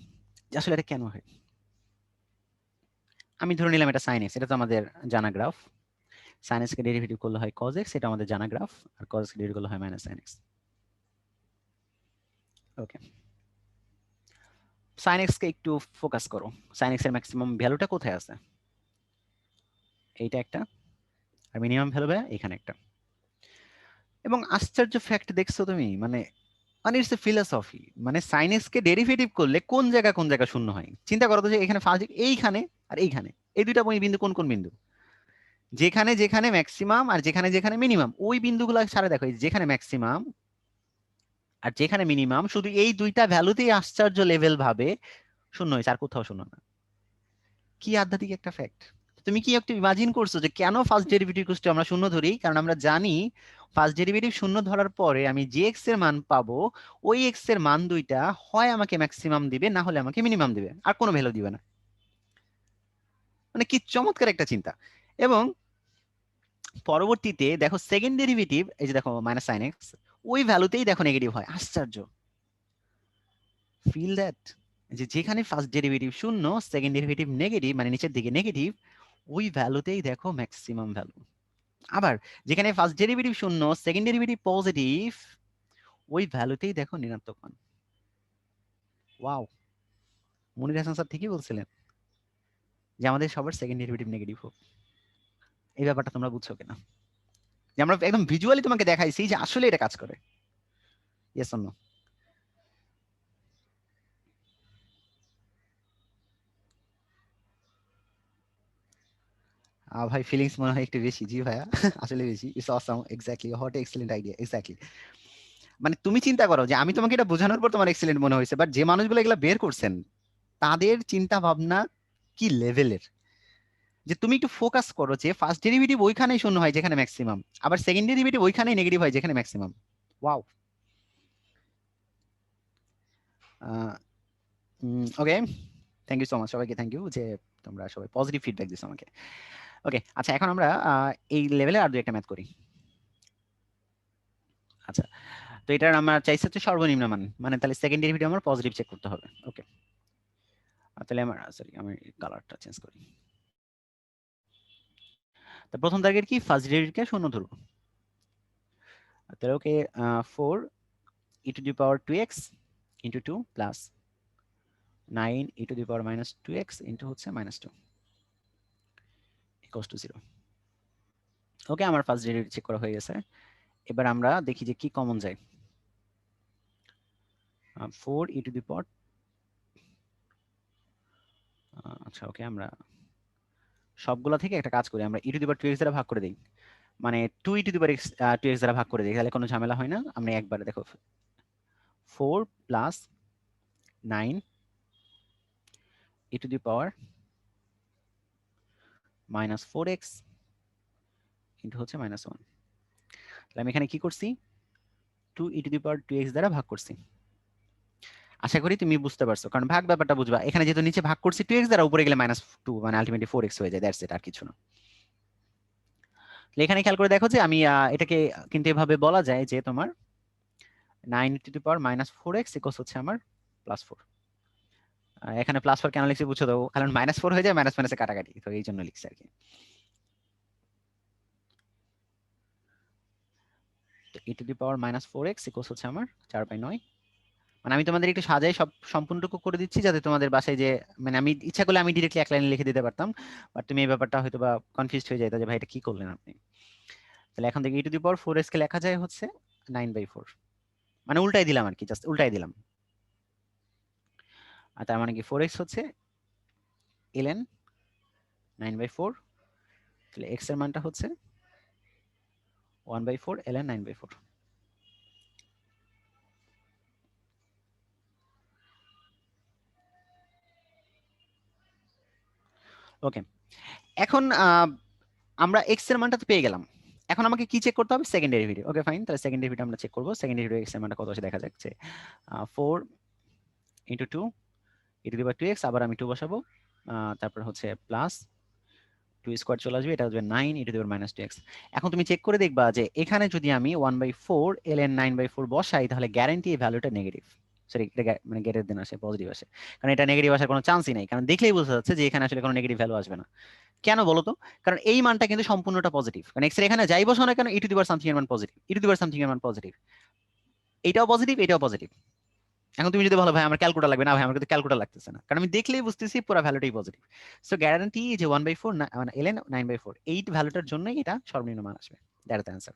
যে আসলে এটা কেন হয়। আমি ধরে নিলাম এটা সাইন এক্স, এটা তো আমাদের জানা গ্রাফ। সাইন এক্স কে ডেরিভেটিভ করলে হয় কজ এক্স, এটা আমাদের জানা গ্রাফ, আর কজ কে ডেরিভেটিভ করলে হয় মাইনাস সাইন এক্স। ওকে, সাইন এক্স কে একটু ফোকাস করো। সাইন এক্স এর ম্যাক্সিমাম ভ্যালুটা কোথায় আছে? এইটা একটা, আর মিনিমাম ভ্যালু এখানে একটা। এবং আশ্চর্য ফ্যাক্ট দেখছো তুমি, মানে মানে ইটস এ ফিলোসফি, মানে সাইন এক্স কে ডেরিভেটিভ করলে কোন জায়গা শূন্য হয় চিন্তা করো তো, যে এখানে ফার্স্ট এইখানে আর এইখানে, এই দুইটা বিন্দু কোন কোন বিন্দু? যেখানে যেখানে ম্যাক্সিমাম আর যেখানে যেখানে মিনিমাম, ওই বিন্দুগুলো সারা দেখো, এই যেখানে ম্যাক্সিমাম আর যেখানে মিনিমাম, শুধু এই দুইটা ভ্যালুতেই আশ্চর্য লেভেল ভাবে শূন্য হয়েছে, আর কোথাও শূন্য না। কি আধ্যাত্মিক একটা ফ্যাক্ট! তুমি কি একটু ইমাজিন করছো যে কেন ফার্স্ট ডেরিভেটিভ আমরা শূন্য ধরি? কারণ আমরা জানি ফার্স্ট ডেরিভেটিভ শূন্য ধরার পরে আমি যে এক্স এর মান পাবো, ওই এক্স এর মান দুইটা হয় আমাকে ম্যাক্সিমাম দিবে, না হলে আমাকে মিনিমাম দিবে, আর কোনো ভ্যালু দিবে না। মানে কি চমৎকার একটা চিন্তা! এবং পরবর্তীতে দেখো সেকেন্ড ডেরিভেটিভ, এই যে দেখো মাইনাস সাইন এক্স, ওই ভ্যালুতেই দেখো নেগেটিভ হয়। আশ্চর্য! ফিল দ্যাট, যে যেখানে ফার্স্ট ডেরিভেটিভ শূন্য, সেকেন্ড ডেরিভেটিভ নেগেটিভ, মানে নিচের দিকে নেগেটিভ, ওই ভ্যালুতেই দেখো ম্যাক্সিমাম ভ্যালু। আবার যেখানে ফার্স্ট ডেরিভেটিভ শূন্য, সেকেন্ড ডেরিভেটিভ পজিটিভ, ওই ভ্যালুতেই দেখো ঋণাত্মক মান। ওয়াও! মনির হাসান স্যার ঠিকই বলছিলেন যে আমাদের সবার সেকেন্ড ডেরিভেটিভ নেগেটিভ হোক। এই ব্যাপারটা তোমরা বুঝছো কিনা? যে আমরা একদম ভিজুয়ালি তোমাকে দেখাইছি যে আসলে এটা কাজ করে। Yes or no? ভাই ফিলিংস মনে হয় একটু বেশি। জি ভাইয়া, আসলে বেশি। It's awesome, exactly, what excellent idea, exactly. মানে তুমি চিন্তা করো যে আমি তোমাকে এটা বোঝানোর পর তোমার এক্সেলেন্ট মনে হয়েছে, বাট যে মানুষগুলো এগুলো বের করছেন তাদের চিন্তা ভাবনা কি লেভেলের! যে তুমি একটু ফোকাস করো যে ফার্স্ট ডেরিভেটিভ ওইখানেই শূন্য হয় যেখানে ম্যাক্সিমাম, আবার সেকেন্ড ডেরিভেটিভ ওইখানেই নেগেটিভ হয় যেখানে maximum. Wow! Okay, thank you so much, সবাইকে থ্যাংক ইউ যে তোমরা সবাই পজিটিভ ফিডব্যাক দিছো আমাকে। ওকে, আচ্ছা এখন আমরা এই লেভেলে আর দুই একটা ম্যাথ করি। আচ্ছা, তো এটার আমরা চাইছি হচ্ছে সর্বনিম্ন মান, মানে তাহলে সেকেন্ড ডেরিভেটিভ আমার পজিটিভ চেক করতে হবে। ওকে, তাহলে আমার সরি আমি কালারটা চেঞ্জ করি। তো প্রথম টার্গেট কি? ফার্স্ট ডেরিভেটিভকে শূন্য ধরবো। তাহলে ওকে, 4 e to the power 2x into 2 plus 9 e to the power minus 2x into হচ্ছে minus 2 equals to 0। ওকে, আমার ফার্স্ট ডেরিভেটিভ চেক করা হয়ে গেছে। এবার আমরা দেখি যে কি কমন যায়। 4 e to the power, আচ্ছা ওকে, আমরা সবগুলা থেকে একটা কাজ করি, আমরা e to the power 2x দ্বারা ভাগ করে দিই, মানে 2 e to the power 2x দ্বারা ভাগ করে দিই, তাহলে কোনো ঝামেলা হয় না। আমরা একবারে দেখো 4 plus 9 e to the power minus 4x into হচ্ছে মাইনাস 1। তাহলে আমি এখানে কি করছি? 2 e to the power 2x দ্বারা ভাগ করছি। আশা করি তুমি বুঝতে পারছো, কারণ ভাগ ব্যাপারটা বুঝবা। এখানে যেহেতু নিচে ভাগ করছি 2x দ্বারা, উপরে গেলে মাইনাস 2, মানে আলটিমেটলি 4x হয়ে যায়, দ্যাটস ইট, আর কিছু না। তাহলে এখানে খেয়াল করে দেখো যে আমি এটাকে কিন্তু এভাবে বলা যায় যে তোমার 9 two the power minus 4x equals হচ্ছে আমার প্লাস 4। এখানে প্লাস 4 কেন লিখছি বুঝছো তো? কারণ মাইনাস 4 হয়ে যায় মাইনাস মাইনাসে কাটাকাটি, তো এই জন্য লিখছি আর কি। তো e to the power minus 4x equals হচ্ছে আমার 4/9। মানে আমি তোমাদের একটু সাজাই সব সম্পূর্ণটুকু করে দিচ্ছি, যাতে তোমাদের বাসায় যে, মানে আমি ইচ্ছা করলে আমি ডিরেক্টলি এক লাইনে লিখে দিতে পারতাম, বাট তুমি এই ব্যাপারটা হয়তো বা কনফিউজড হয়ে যাইতো যে ভাই এটা কি করলেন আপনি। তাহলে এখন থেকে e to the power 4x কে লেখা যায় হচ্ছে 9/4। মানে উল্টাই দিলাম আর কি, জাস্ট উল্টাই দিলাম। আর তার মানে কি 4x হচ্ছে ln 9/4, তাহলে x এর মানটা হচ্ছে 1/4 ln 9/4। ওকে, এখন আমরা x এর মানটা তো পেয়ে গেলাম, এখন আমাকে কি চেক করতে হবে? Second derivative. ওকে ফাইন, তাহলে সেকেন্ড ডেরিভেটিভ আমরা চেক করব। সেকেন্ড ডেরিভেটিভ x এর মানটা কত আসে দেখা যাচ্ছে, 4 × 2 e2x, আবার আমি 2 বসাবো, তারপর হচ্ছে প্লাস 2 স্কোয়ার চলে আসবে, এটা আসবে 9 e⁻²x। এখন তুমি চেক করে দেখবা যে এখানে যদি আমি 1/4 ln 9/4 বসাই, তাহলে গ্যারান্টি এই ভ্যালুটা নেগেটিভ, সরি এটা মানে গ্রেটার দেন আসে, পজিটিভ আসে, কারণ এটা নেগেটিভ আসার কোনো চান্সই নাই, কারণ দেখলেই বোঝা যাচ্ছে যে এখানে আসলে কোনো নেগেটিভ ভ্যালু আসবে না। কেন বলো তো? কারণ এই মানটা কিন্তু সম্পূর্ণটা পজিটিভ, কারণ এক্স এর এখানে যাই বসো না কেন e⁻সামথিং এর মান পজিটিভ, e⁻সামথিং এর মান পজিটিভ, এটাও পজিটিভ এটাও পজিটিভ। এখন তুমি যদি বলো ভাই আমার ক্যালকুলেটর লাগবে, না ভাই আমার কিন্তু ক্যালকুলেটর লাগতেছে না, কারণ আমি দেখলেই বুঝতেছি পুরো ভ্যালুটাই পজিটিভ। সো গ্যারান্টি যে 1/4 মানে ln 9/4 এই ভ্যালুটার জন্যই এটা সর্বনিম্ন মান আসবে, that is the answer.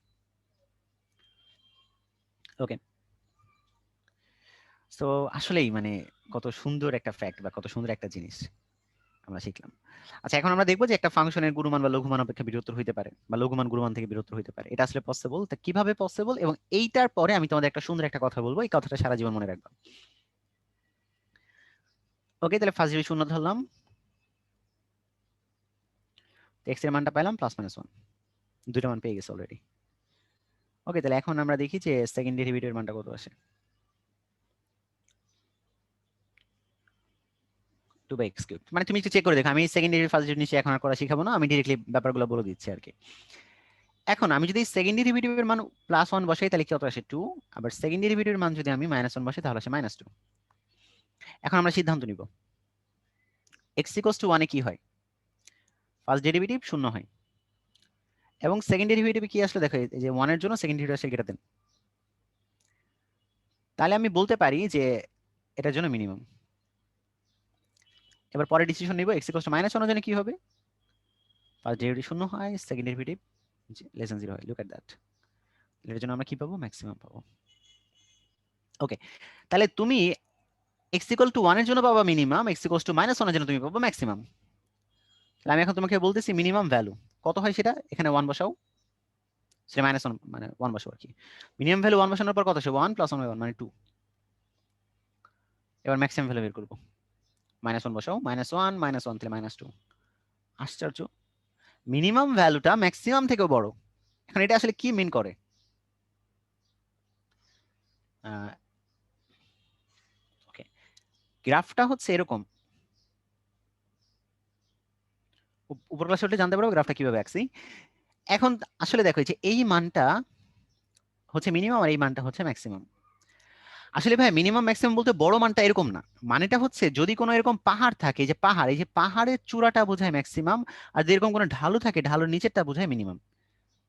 Okay, so আসলেই মানে কত সুন্দর একটা ফ্যাক্ট বা কত সুন্দর একটা জিনিস আমরা শিখলাম। আচ্ছা, এখন আমরা দেখবো যে একটা ফাংশনের গুণমান বা লঘুমান অপেক্ষা বৃহত্তর হইতে পারে, বা লঘুমান গুণমান থেকে বৃহত্তর হইতে পারে, এটা আসলে পসিবল, তা কিভাবে পসিবল, এবং এইটার পরে আমি তোমাদের একটা সুন্দর একটা কথা বলবো, এই কথাটা সারা জীবন মনে রাখবা। ওকে, তাহলে ফার্স্ট ডিভিশন শূন্য ধরলাম, এক্স এর মানটা পাইলাম +-1, দুইটা মান পেয়ে গেছে অলরেডি। ওকে, তাহলে এখন আমরা দেখি যে সেকেন্ড ডেরিভেটিভের মানটা কত আসে। 2/x³, মানে তুমি একটু চেক করে দেখো, আমি সেকেন্ড ডেরিভেটিভ ফার্স্ট ডেরিভেটিভ নিচে এখন আর করা শিখাবো না, আমি ডিরেক্টলি ব্যাপারগুলো বলে দিচ্ছি আর কি। এখন আমি যদি সেকেন্ড ডেরিভেটিভের মান +1 বসাই তাহলে কত আসে 2, আবার সেকেন্ড ডেরিভেটিভের মান যদি আমি -1 বসাই তাহলে আসে -2। এখন আমরা সিদ্ধান্ত নিব x = 1 এ কি হয়, ফার্স্ট ডেরিভেটিভ 0 হয়, এবং সেকেন্ড ডেরিভেটিভে কি আসলে দেখো, এই যে 1 এর জন্য সেকেন্ড ডেরিভেটিভ আসলে গ্রেটার দেন, তাহলে আমি বলতে পারি যে এটার জন্য মিনিমাম। এবার পরে ডিসিশন নিব x = -1 জন্য কি হবে, ফার্স্ট ডেরিভেটিভ 0 হয়, সেকেন্ড ডেরিভেটিভ <0 হয়, লুক এট দ্যাট, এর জন্য আমরা কি পাবো, ম্যাক্সিমাম পাবো। ওকে, তাহলে তুমি x = 1 এর জন্য পাবা মিনিমাম, x = -1 এর জন্য তুমি পাবো ম্যাক্সিমাম। তাহলে আমি এখন তোমাকে বলতেছি মিনিমাম ভ্যালু কত হয় সেটা, এখানে 1 বসাও, সেটা -1 মানে 1 বসাও আর কি। মিনিমাম ভ্যালু 1 বসানোর পর কত আসে, 1 + 1/1 মানে 2। এবার ম্যাক্সিমাম ভ্যালু বের করবো, -1 বসাও, -1 -1 তাহলে -2। আশ্চর্য, মিনিমাম ভ্যালুটা ম্যাক্সিমাম থেকেও বড়। এখন এটা আসলে কি মিন করে, ওকে, গ্রাফটা হচ্ছে এরকম, উপর ক্লাসে উঠলে জানতে পারবো গ্রাফটা কিভাবে আঁকছি। এখন আসলে দেখো যে এই মানটা হচ্ছে মিনিমাম আর এই মানটা হচ্ছে ম্যাক্সিমাম। আসলে ভাই মিনিমাম ম্যাক্সিমাম বলতে বড় মানটা এরকম না, মানেটা হচ্ছে যদি কোনো এরকম পাহাড় থাকে, যে পাহাড়, এই যে পাহাড়ের চূড়াটা বোঝায় ম্যাক্সিমাম, আর যদি এরকম কোনো ঢালু থাকে ঢালুর নিচেরটা বোঝায় মিনিমাম।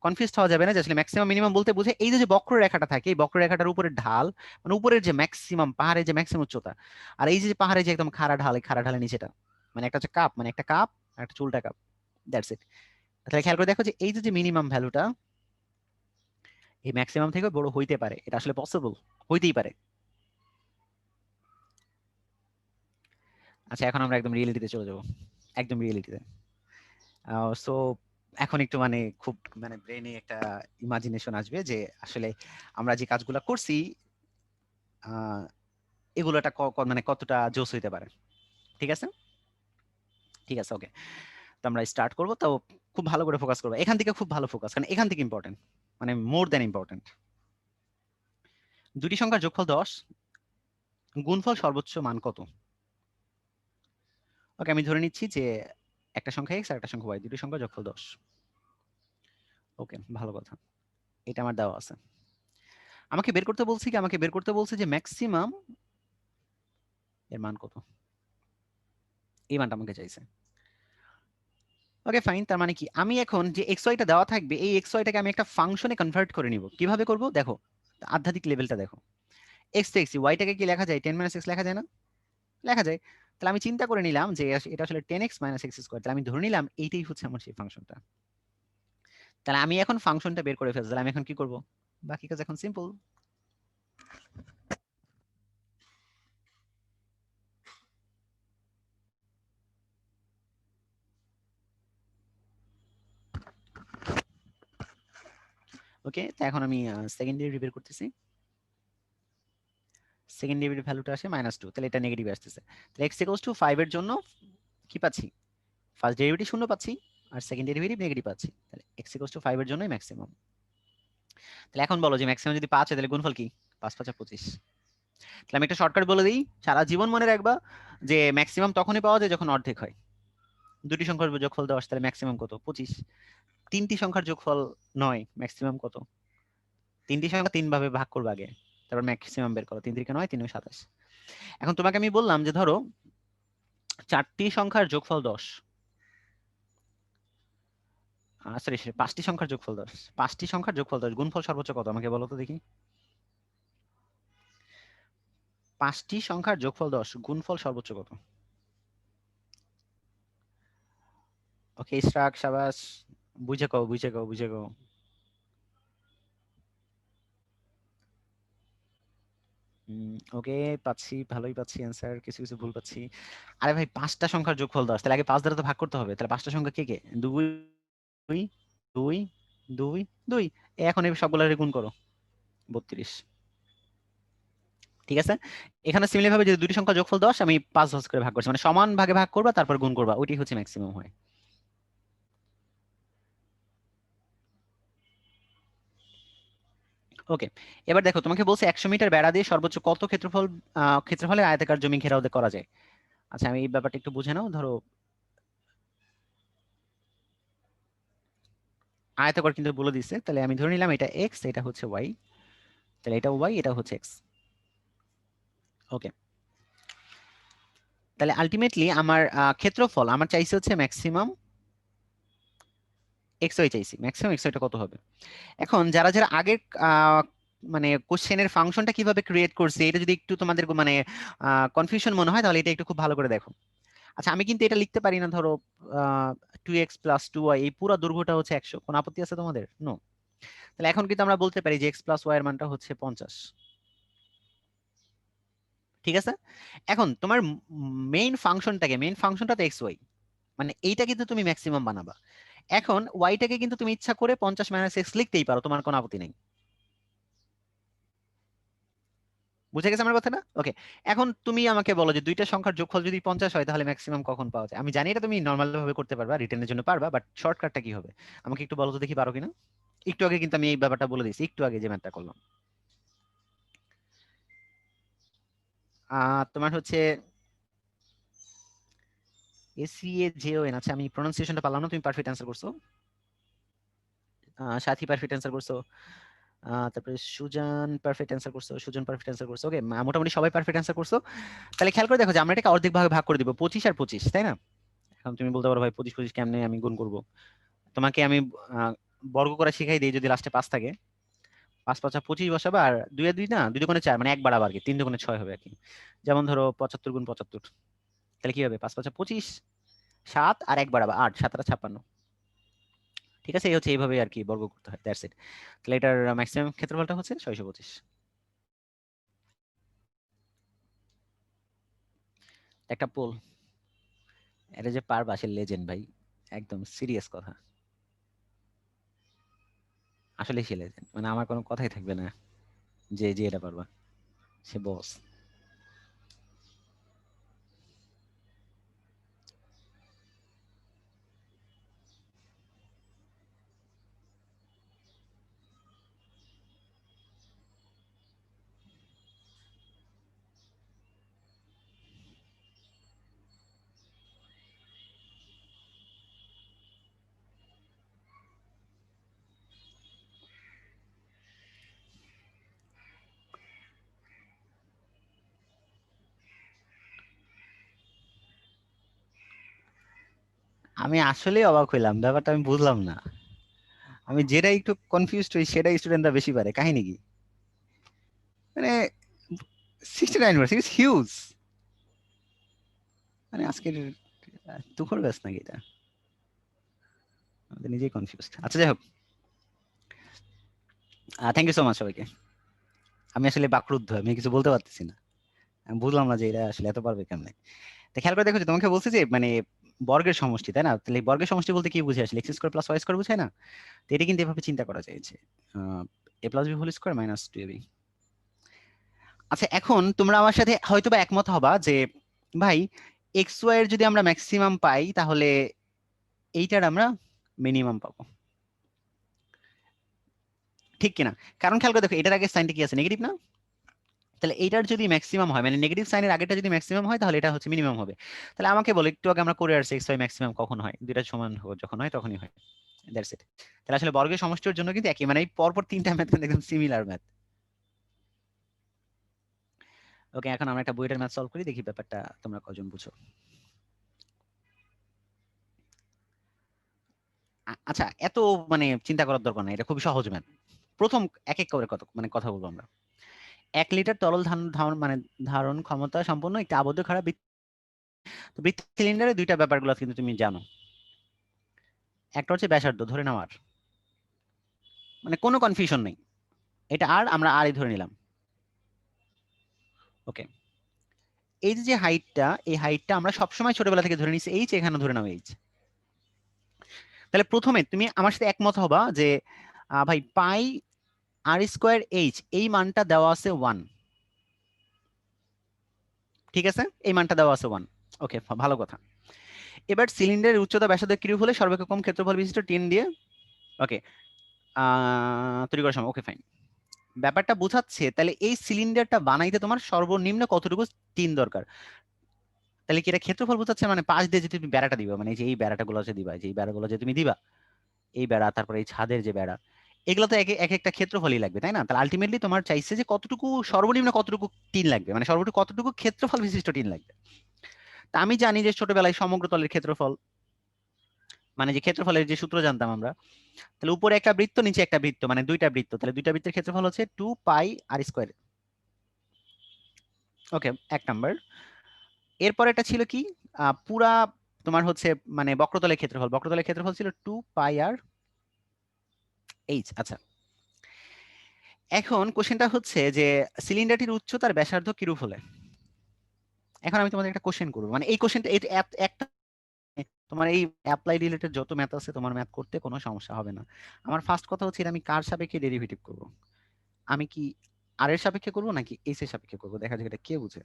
কনফিউজ হওয়া যাবে না যে আসলে ম্যাক্সিমাম মিনিমাম বলতে বোঝে এই যে বক্ররেখাটা থাকে, এই বক্ররেখাটার উপরের ঢাল, মানে উপরের যে ম্যাক্সিমাম, পাহাড়ের যে ম্যাক্সিমাম উচ্চতা, আর এই যে পাহাড়ে যে একদম খাড়া ঢাল, এই খাড়া ঢালের নিচেটা, মানে একটা হচ্ছে কাপ, মানে একটা কাপ আর একটা চুলটা কাপ, দ্যাটস ইট। তাহলে খেয়াল করে দেখো যে এই যে মিনিমাম ভ্যালুটা এই ম্যাক্সিমাম থেকে বড় হইতে পারে, এটা আসলে পসিবল, হইতেই পারে। আচ্ছা, এখন আমরা একদম রিয়েলিটিতে চলে যাব, একদম রিয়েলিটিতে। সো এখন একটু মানে খুব মানে ব্রেনে একটা ইমাজিনেশন আসবে যে আসলে আমরা যে কাজগুলো করছি আহ এগুলোটা মানে কতটা জোস হইতে পারে। ঠিক আছে, ঠিক আছে, ওকে, তো আমরা স্টার্ট করব। তো খুব ভালো করে ফোকাস করবো এখান থেকে, খুব ভালো ফোকাস, কারণ এখান থেকে ইম্পর্টেন্ট, মানে মোর দ্যান ইম্পর্টেন্ট। দুটি সংখ্যার যোগফল 10, গুণফল সর্বোচ্চ মান কত? ওকে, আমি ধরে নিচ্ছি যে একটা সংখ্যা x আর একটা সংখ্যা y, দুটি সংখ্যার যোগফল 10। ওকে, ভালো কথা, এটা আমার দেওয়া আছে। আমাকে বের করতে বলছি কি, আমাকে বের করতে বলছে যে ম্যাক্সিমাম এর মান কত, এই মানটা আমাকে চাইছে। ওকে ফাইন, তার মানে কি আমি এখন যে এক্স ওয়াইটা দেওয়া থাকবে, এই এক্স ওয়াইটাকে আমি একটা ফাংশনে কনভার্ট করে নিব। কিভাবে করব দেখো, আধ্যাত্মিক লেভেলটা দেখো। এক্স টু এক্স, ওয়াইটাকে কি লেখা যায় 10 - x লেখা যায় না? লেখা যায়। তাহলে আমি চিন্তা করে নিলাম যে এটা আসলে 10x - x², তাহলে আমি ধরে নিলাম এইটাই হচ্ছে আমার সেই ফাংশনটা। তাহলে আমি এখন ফাংশনটা বের করে ফেলছি, তাহলে আমি এখন কি করব, বাকি কাজ এখন সিম্পল। ওকে, তো এখন আমি সেকেন্ড ডেরিভেটিভ বের করতেছি। সেকেন্ড ডেরিভেটিভ ভ্যালুটা আসে -2, তাহলে এটা নেগেটিভ আসতেছে। তাহলে x ইকুয়ালস টু 5 এর জন্য কি পাচ্ছি? ফার্স্ট ডেরিভেটিভ 0 পাচ্ছি আর সেকেন্ড ডেরিভেটিভ নেগেটিভ পাচ্ছি। তাহলে x ইকুয়ালস টু 5 এর জন্যই ম্যাক্সিমাম। তাহলে এখন বলো যে ম্যাক্সিমাম যদি 5 হয় তাহলে গুণফল কি? 5 5 25। তাহলে আমি একটা শর্টকাট বলে দিই, সারা জীবন মনে রাখবা যে ম্যাক্সিমাম তখনই পাওয়া যায় যখন অর্ধেক হয়। দুটি সংখ্যার যোগফল 10, তাহলে ম্যাক্সিমাম কত? 25। তিনটি সংখ্যার যোগফল 9, ম্যাক্সিমাম কত? তিনটি সংখ্যা 3 ভাবে ভাগ করবে আগে, তারপর ম্যাক্সিমাম বের করো। 3 3 9, 3 27। এখন তোমাকে আমি বললাম যে ধরো চারটি সংখ্যার যোগফল 10, সরি 5টি সংখ্যার যোগফল 10, 5টি সংখ্যার যোগফল 10, গুণফল সর্বোচ্চ কত আমাকে বলো তো দেখি। 5টি সংখ্যার যোগফল 10, গুণফল সর্বোচ্চ কত? ওকে ইশরাক, শাবাশ, বুঝে কও বুঝে কও বুঝে কও। ওকে, পাচ্ছি, ভালোই পাচ্ছি অ্যান্সার, কিছু কিছু ভুল পাচ্ছি। আরে ভাই 5টা সংখ্যার যোগফল 10, তাহলে আগে 5 দ্বারা তো ভাগ করতে হবে। তাহলে 5টা সংখ্যা কে কে? 2 2 2 2 2। এখন এই সবগুলোরে গুণ করো, 32। ঠিক আছে, এখানে সিমিলার ভাবে যদি দুটি সংখ্যা যোগফল 10, আমি 5 10 করে ভাগ করছি, মানে সমান ভাগে ভাগ করবা তারপর গুণ করবা, ওইটাই হচ্ছে ম্যাক্সিমাম হয়। ওকে, এবার দেখো তোমাকে বলছে 100 মিটার বেড়া দিয়ে সর্বোচ্চ কত ক্ষেত্রফলের আয়তাকার জমি ঘেরাও করা যায়। আচ্ছা, আমি এই ব্যাপারটা একটু বুঝে নাও। ধরো আয়তাকার কিন্তু বলে দিচ্ছে, তাহলে আমি ধরে নিলাম এটা এক্স, এটা হচ্ছে ওয়াই, তাহলে এটা ওয়াই, এটা হচ্ছে এক্স। ওকে, তাহলে আলটিমেটলি আমার ক্ষেত্রফল আমার চাইছে হচ্ছে ম্যাক্সিমাম এক্স ওয়াই চাইছি, ম্যাক্সিমাম এক্স ওয়াইটা কত হবে। এখন যারা যারা আগের মানে কোশ্চেনের ফাংশনটা কিভাবে ক্রিয়েট করছে এটা যদি একটু তোমাদের মানে কনফিউশন মনে হয়, তাহলে এটা একটু খুব ভালো করে দেখো। আচ্ছা, আমি কিন্তু এটা লিখতে পারি না, ধরো 2x+2y, এই পুরো দৈর্ঘ্যটা হচ্ছে 100, কোন আপত্তি আছে তোমাদের? নো। তাহলে এখন কিন্তু আমরা বলতে পারি যে x+y এর মানটা হচ্ছে 50। ঠিক আছে, এখন তোমার মেইন ফাংশনটা তো এক্স ওয়াই, মানে এইটা কিন্তু তুমি ম্যাক্সিমাম বানাবা। এখন ওয়াইটাকে কিন্তু তুমি ইচ্ছা করে 50 - x লিখতেই পারো, তোমার কোনো আপত্তি নেই। বুঝে গেছে আমার কথাটা? ওকে, এখন তুমি আমাকে বলো যে দুইটা সংখ্যার যোগফল যদি 50 হয় তাহলে ম্যাক্সিমাম কখন পাওয়া যায়। আমি জানি এটা তুমি নর্মাল ভাবে করতে পারবা, রিটেনের জন্য পারবা, বাট শর্টকাটটা কি হবে আমাকে একটু বলো তো দেখি, পারো কিনা। একটু আগে কিন্তু আমি এই ব্যাপারটা বলে দিয়েছি, একটু আগে যে ম্যাথটা করলাম। তোমার হচ্ছে SCAJON। আচ্ছা, আমি প্রোনাউন্সিয়েশনটা পারলাম না, তুমি পারফেক্ট অ্যান্সার করছো। সাথী পারফেক্ট অ্যান্সার করছো। তারপরে সুজন পারফেক্ট অ্যান্সার করছো, সুজন পারফেক্ট অ্যান্সার করছো। ওকে, মোটামুটি সবাই পারফেক্ট অ্যান্সার করছো। তাহলে খেয়াল করে দেখো যে আমরা এটাকে অর্ধেক ভাগে ভাগ করে দিব, 25 আর 25, তাই না? এখন তুমি বলতে পারো ভাই 25 25 কেমনে আমি গুণ করব। তোমাকে আমি বর্গ করা শিখাই দিই, যদি লাস্টে 5 থাকে, 5 5 25 বসাবা, আর 2 আর 2 না, 2 দুগুণে 4, মানে 1 বাড়াবা আর কি, 3 দুগুণে 6 হবে আর কি। যেমন ধরো 75 গুণ 75, তাহলে কি হবে? 5 5 25, 7 আর 1 বাড়াবা 8, 7 আর 56। ঠিক আছে, এই হচ্ছে এইভাবে আর কি বর্গ করতে হয়, দ্যাটস ইট। তাহলে এটার ম্যাক্সিমাম ক্ষেত্রফলটা হচ্ছে 625। একটা পোল, এটা যে পারবা সে লেজেন্ড ভাই, একদম সিরিয়াস কথা, আসলে সে লেজেন্ড, মানে আমার কোনো কথাই থাকবে না যে যে এটা পারবা, সে বস। আমি আসলে অবাক হইলাম, ব্যাপারটা আমি বুঝলাম না। আমি যেটা একটু কনফিউজড হই সেটা স্টুডেন্টরা বেশি পারে, কাহিনী কি? মানে 69 ইজ হিউজ, মানে আজকের তুখর ব্যাস নাকি এটা, আমাদের নিজেই কনফিউজড। আচ্ছা যাই হোক, থ্যাংক ইউ সো মাচ সবাইকে। আমি আসলে বাকরুদ্ধ, আমি কিছু বলতে পারতেছি না, আমি বুঝলাম না যে এটা আসলে এত পারবে কেমনে। তো খেয়াল করে দেখো যে তোমাকে বলছি যে মানে বর্গের সমষ্টি, তাই না? তাহলে বর্গের সমষ্টি বলতে কি বুঝে আসলে? X square plus y square বুঝায় না? তো এটা কিন্তু এভাবে চিন্তা করা যায় যে a plus B whole square minus two a b. আচ্ছা, এখন তোমরা আমার সাথে হয়তো বা একমত হবা যে ভাই এক্স ওয়াই এর যদি আমরা ম্যাক্সিমাম পাই তাহলে এইটার আমরা মিনিমাম পাবো, ঠিক কিনা? কারণ খেয়াল করে দেখো, এটার আগে সাইনটা কি আছে, নেগেটিভ না? তাহলে এইটার যদি ম্যাক্সিমাম হয়, মানে নেগেটিভ সাইনের আগেটা যদি ম্যাক্সিমাম হয় তাহলে এটা হচ্ছে মিনিমাম হবে। তাহলে আমাকে বলো, একটু আগে আমরা করে আসছি এক্স ওয়াই ম্যাক্সিমাম কখন হয়? দুইটা সমান যখন হয় তখনই হয়, দ্যাটস ইট। তাহলে আসলে বর্গের সমষ্টির জন্য কিন্তু একই, মানে এই পরপর তিনটা ম্যাথ কিন্তু একদম সিমিলার ম্যাথ। ওকে, এখন আমরা একটা বইটার ম্যাথ সলভ করি, দেখি ব্যাপারটা তোমরা কজন বুঝো। আচ্ছা, এত মানে চিন্তা করার দরকার নাই, এটা খুবই সহজ ম্যাথ। প্রথম এক এক করে কথা বলবো আমরা। 1 লিটার তরল মানে ধারণ ক্ষমতা সম্পন্ন একটি আবদ্ধ খারাপ বৃত্ত সিলিন্ডারে দুইটা ব্যাপারগুলো কিন্তু তুমি জানো। একটা হচ্ছে ব্যাসার্ধ ধরে নেওয়ার, মানে কোনো কনফিউশন নেই, এটা আর আমরা আরই ধরে নিলাম। ওকে, এই যে হাইটটা, এই হাইটটা আমরা সবসময় ছোটবেলা থেকে ধরে নিচ্ছি এইচ, এখানে ধরে নাও এইচ। তাহলে প্রথমে তুমি আমার সাথে একমত হবা যে ভাই পাই আর স্কোয়ার এইচ এই মানটা দেওয়া আছে 1, ঠিক আছে? এই মানটা দেওয়া আছে 1। ওকে, ভালো কথা। এবার সিলিন্ডারের উচ্চতা ব্যাসার্ধ কিরূপ হলে সর্বাপেক্ষম ক্ষেত্রফল বিশিষ্ট টিন দিয়ে ওকে তৈরি করার সময়, ওকে ফাইন। ব্যাপারটা বোঝাচ্ছে তাহলে এই সিলিন্ডারটা বানাইতে তোমার সর্বনিম্ন কতটুকু টিন দরকার। তাহলে কি এটা ক্ষেত্রফল বোঝাচ্ছে? মানে পাশ দিয়ে যে তুমি বেড়াটা দিবা, মানে এই যে এই বেড়াটা গুলো যে দিবা, যে এই বেড়াগুলো যে তুমি দিবা, এই বেড়া, তারপরে এই ছাদের যে বেড়া, এগুলো তো এক এক একটা ক্ষেত্রফলই লাগবে, তাই না? তাহলে আলটিমেটলি তোমার চাইছে যে কতটুকু সর্বনিম্ন কতটুকু টিন লাগবে, মানে সর্বটুকু কতটুকু ক্ষেত্রফল বিশিষ্ট টিন লাগবে। তা আমি জানি যে ছোটবেলায় সমগ্র তলের ক্ষেত্রফল, মানে যে ক্ষেত্রফলের যে সূত্র জানতাম আমরা, তাহলে উপরে একটা বৃত্ত নিচে একটা বৃত্ত, মানে দুইটা বৃত্ত, তাহলে দুইটা বৃত্তের ক্ষেত্রফল হচ্ছে 2 পাই আর স্কোয়ার। ওকে, 1 নাম্বার। এরপর এটা ছিল কি, পুরা তোমার হচ্ছে মানে বক্রতলের ক্ষেত্রফল, বক্রতলের ক্ষেত্রফল ছিল 2 পাই আর এইচ। আচ্ছা, এখন কোশ্চেনটা হচ্ছে যে সিলিন্ডারটির উচ্চতার ব্যাসার্ধ কিরূপ হলে। এখন আমি তোমাদের একটা কোশ্চেন করবো, মানে এই কোশ্চেনটা একটা তোমার এই অ্যাপ্লাই রিলেটেড যত ম্যাথ আছে তোমার ম্যাথ করতে কোনো সমস্যা হবে না। আমার ফার্স্ট কথা হচ্ছে এটা আমি কার সাপেক্ষে ডেরিভেটিভ করব? আমি কি আর এর সাপেক্ষে করব নাকি এস এর সাপেক্ষে করব? দেখা যাক এটা কে বুঝে।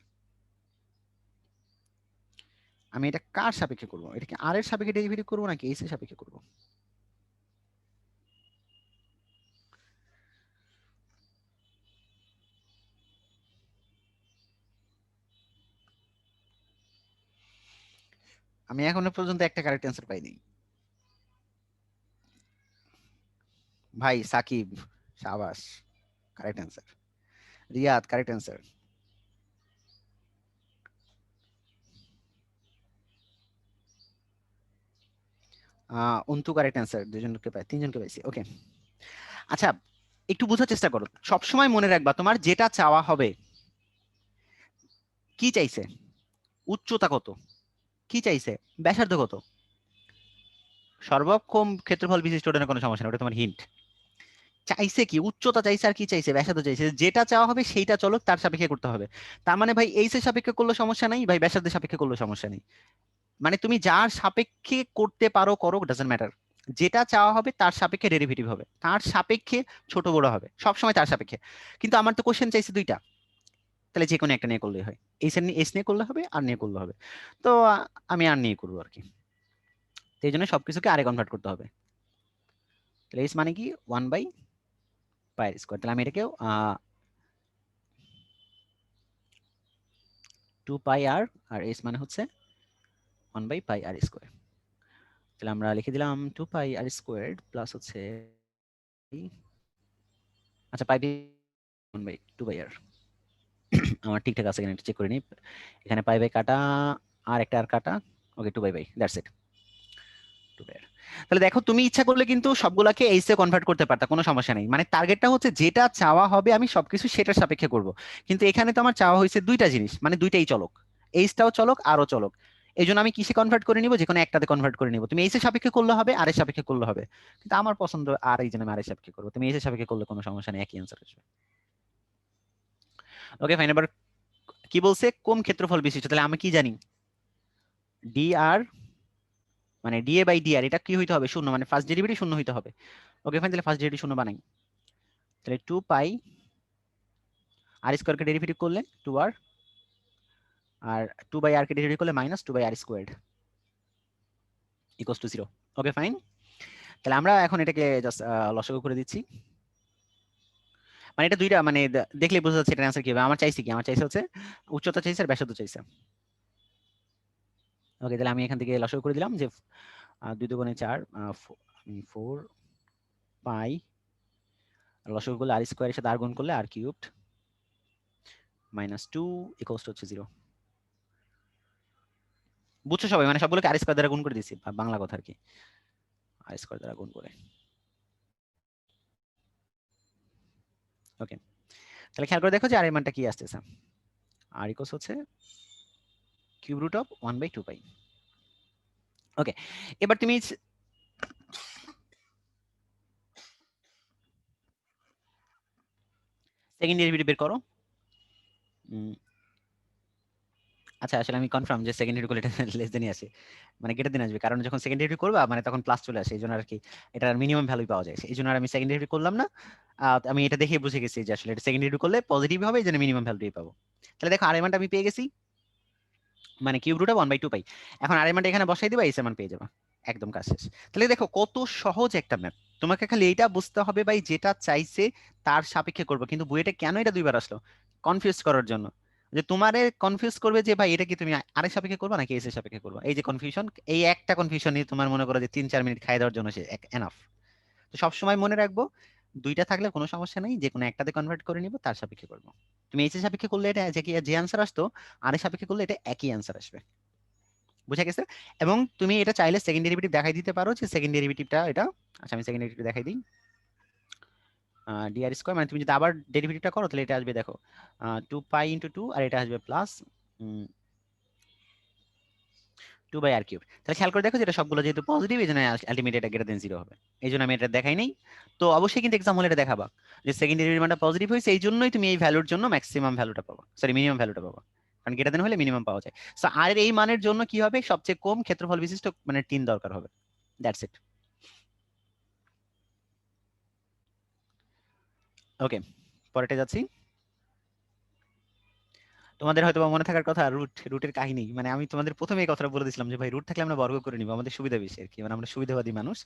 আমি এটা কার সাপেক্ষে করব? এটা কি আর এর সাপেক্ষে ডেরিভেটিভ করব নাকি এস এর সাপেক্ষে করব? আমি এখনো পর্যন্ত একটা কারেক্ট অ্যান্সার পাইনি। ভাই সাকিব, শাবাশ, correct answer. Riyad, correct answer. Antu, correct answer. দুজনকে পাই, তিনজনকে পাইছি। ওকে, আচ্ছা, একটু বোঝার চেষ্টা করো। সবসময় মনে রাখবা তোমার যেটা চাওয়া হবে, কি চাইছে, উচ্চতা কত, কি চাইছে, ব্যাসার্ধ কত, সর্বক্ষম ক্ষেত্রফল বিশিষ্ট, ওটা কোনো সমস্যা না, ওটা তোমার হিন্ট। চাইছে কি, উচ্চতা চাইছে আর কি চাইছে, ব্যাসার্ধ চাইছে। যেটা চাওয়া হবে সেইটা চলো তার সাপেক্ষে করতে হবে। তার মানে ভাই এইচ এর সাপেক্ষে করলে সমস্যা নাই, ভাই ব্যাসার্ধের সাপেক্ষে করলে সমস্যা নেই। মানে তুমি যার সাপেক্ষে করতে পারো করো, ডাজন্ট ম্যাটার। যেটা চাওয়া হবে তার সাপেক্ষে ডেরিভেটিভ হবে, তার সাপেক্ষে ছোট বড় হবে, সবসময় তার সাপেক্ষে। কিন্তু আমার তো কোশ্চেন চাইছে দুইটা, তাহলে যে কোনো একটা নিয়ে করলেই হয়। এস নিয়ে করলে হবে, আর নিয়ে করলে হবে। তো আমি আর নিয়ে করবো আর কি। তো এই জন্য সবকিছুকে আরে কনভার্ট করতে হবে। তাহলে এস মানে কি 1/পাই স্কোয়ার। তাহলে আমি এটাকেও 2 পাই আর, আর এস মানে হচ্ছে 1/পাই আর স্কোয়ার। তাহলে আমরা লিখে দিলাম 2 পাই আর স্কোয়ার প্লাস হচ্ছে আচ্ছা পাই 1/2 পাই আর। আমার ঠিকঠাক আছে কিনা চেক করে নিই। এখানে পাই বাই কাটা, আর একটা আর কাটা। ওকে, 2/2, দ্যাটস ইট, 2 আর। তাহলে দেখো তুমি ইচ্ছা করলে কিন্তু সবগুলাকে এইচ এ কনভার্ট করতে পারতা, কোনো সমস্যা নেই। মানে টার্গেটটা হচ্ছে যেটা চাওয়া হবে আমি সবকিছু সেটার সাপেক্ষে করব। কিন্তু এখানে তো আমার চাওয়া হয়েছে দুইটা জিনিস, মানে দুইটাই চলক, এইচটাও চলক আরও চলক। এই জন্য আমি কিসে কনভার্ট করে নিব, যে কোনো একটাতে কনভার্ট করে নিব। তুমি এইচ এর সাপেক্ষে করলে হবে, আর এর সাপেক্ষে করলে হবে। কিন্তু আমার পছন্দ আর, এই জন্য আমি আর এর সাপেক্ষে করবো। তুমি এইচ এর সাপেক্ষে করলে কোনো সমস্যা নেই, একই অ্যান্সার আসবে। Okay fine. এবার কি বলছে, কোন ক্ষেত্রফল বিশিষ্ট? তাহলে আমি কি জানি, ডি আর মানে ডিএ বাই ডিআর এটা কি হইতে হবে? শূন্য, মানে ফার্স্ট ডেরিভেটিভ শূন্য হইতে হবে। ওকে ফাইন, তাহলে ফার্স্ট ডেরিভেটিভ শূন্য বানাই। তাহলে 2 পাই আর স্কোয়ারকে ডেরিভেটিভ করলে 2r, আর 2 বাই আর কে ডেরিভেটিভ করলে minus 2 by r squared equals to 0। Okay fine, তাহলে আমরা এখন এটাকে জাস্ট লসাগু করে দিচ্ছি। মানে এটা দুইটা মানে দেখলে বোঝা যাচ্ছে এটার অ্যান্সার কি হবে। আমার চাইছে কি, আমার চাইছে হচ্ছে উচ্চতা চাইছে আর ব্যাসার্ধ চাইছে। ওকে, তাহলে আমি এখান থেকে লসাগু করে দিলাম যে 2 দুগুণে 4, 4 পাই, লসাগু করলে আর স্কোয়ারের সাথে আর গুণ করলে আর কিউবড মাইনাস 2 ইকুয়ালস টু হচ্ছে 0। বুঝছো সবাই? মানে সবগুলোকে আর স্কোয়ার দ্বারা গুণ করে দিয়েছি, বাংলা কথা আর কি, আর স্কোয়ার দ্বারা গুণ করে। ওকে, তাহলে খেয়াল করে দেখো যে আর এর মানটা কি আসতেছে। আর ইকুয়ালস হচ্ছে কিউব রুট অফ 1/2 পাই। ওকে, এবার তুমি সেকেন্ড ডেরিভেটিভ বের করো। আচ্ছা, আসলে আমি কনফার্ম যে সেকেন্ড ডেরিভেটিভ করলে এটা লেস দেনই আসে, মানে গ্রেটার দেন আসবে, কারণ যখন সেকেন্ড ডেরিভেটিভ করবা মানে তখন প্লাস চলে আসে, এই জন্য আর কি এটার মিনিমাম ভ্যালু পাওয়া যায়, এই জন্য আর আমি সেকেন্ড ডেরিভেটিভ করলাম না। আমি এটা দেখে বুঝে গেছি যে আসলে এটা সেকেন্ড ডেরিভেটিভ করলে পজিটিভ হবে, এই জন্য মিনিমাম ভ্যালুটাই পাবো। তাহলে দেখো আর এর মানটা আমি পেয়ে গেছি, মানে কিউব রুট অফ 1/2 পাই। এখন আর এর মানটা এখানে বসাই দিবা, এস এর মান পেয়ে যাবা, একদম কাজ শেষ। তাহলে দেখো কত সহজ একটা ম্যাথ। তোমাকে খালি এইটা বুঝতে হবে ভাই, যেটা চাইছে তার সাপেক্ষে করবো। কিন্তু বুয়েটে কেন এটা দুইবার আসলো? কনফিউজ করার জন্য, যে তোমারে কনফিউজ করবে যে ভাই এটা কি তুমি আর এর সাপেক্ষে করবা নাকি এস এর সাপেক্ষে করবা। এই যে কনফিউশন, এই একটা কনফিউশন নিয়ে তোমার মনে করো যে 3-4 মিনিট খাই দেওয়ার জন্য সে এনাফ। তো সবসময় মনে রাখবো, দুইটা থাকলে কোনো সমস্যা নেই, যে কোনো একটাতে কনভার্ট করে নিব, তার সাপেক্ষে করবো। তুমি এইচ এর সাপেক্ষে করলে এটা যে অ্যান্সার আসতো, আর এর সাপেক্ষে করলে এটা একই অ্যান্সার আসবে। বুঝা গেছে? এবং তুমি এটা চাইলে সেকেন্ড ডেরিভেটিভ দেখাই দিতে পারো যে সেকেন্ড ডেরিভেটিভটা এটা। আচ্ছা, আমি সেকেন্ড ডেরিভেটিভ দেখাই দিই। ডিআর স্কোয়ার, মানে তুমি যদি আবার ডেরিভেটিভটা করো তাহলে এটা আসবে দেখো 2 পাই ইন্টু 2, আর এটা আসবে প্লাস 2 বাই আর কিউব। তাহলে খেয়াল করে দেখো যেটা সবগুলো যেহেতু পজিটিভ, এই জন্য আলটিমেট এটা গ্রেটার দেন 0 হবে। এই জন্য আমি এটা দেখাই নেই। তো অবশ্যই কিন্তু এক্সাম হলে এটা দেখাবা যে সেকেন্ড ডেরিভেটিভ মানটা পজিটিভ হয়েছে, এই জন্যই তুমি এই ভ্যালুর জন্য ম্যাক্সিমাম ভ্যালুটা পাবা, সরি মিনিমাম ভ্যালুটা পাবা, কারণ গ্রেটার দেন হলে মিনিমাম পাওয়া যায়। সো আর এর এই মানের জন্য কি হবে, সবচেয়ে কম ক্ষেত্রফল বিশিষ্ট মানে 3 দরকার হবে। That's it. ওকে, পরেরটা যাচ্ছি। তোমাদের হয়তো মনে থাকার কথা রুটের কাহিনী, মানে আমি তোমাদের প্রথমে এই কথাটা বলে দিয়েছিলাম যে ভাই রুট থাকলে আমরা বর্গ করে নিব, আমাদের সুবিধা বেশি আর কি, মানে আমরা সুবিধাবাদী মানুষ,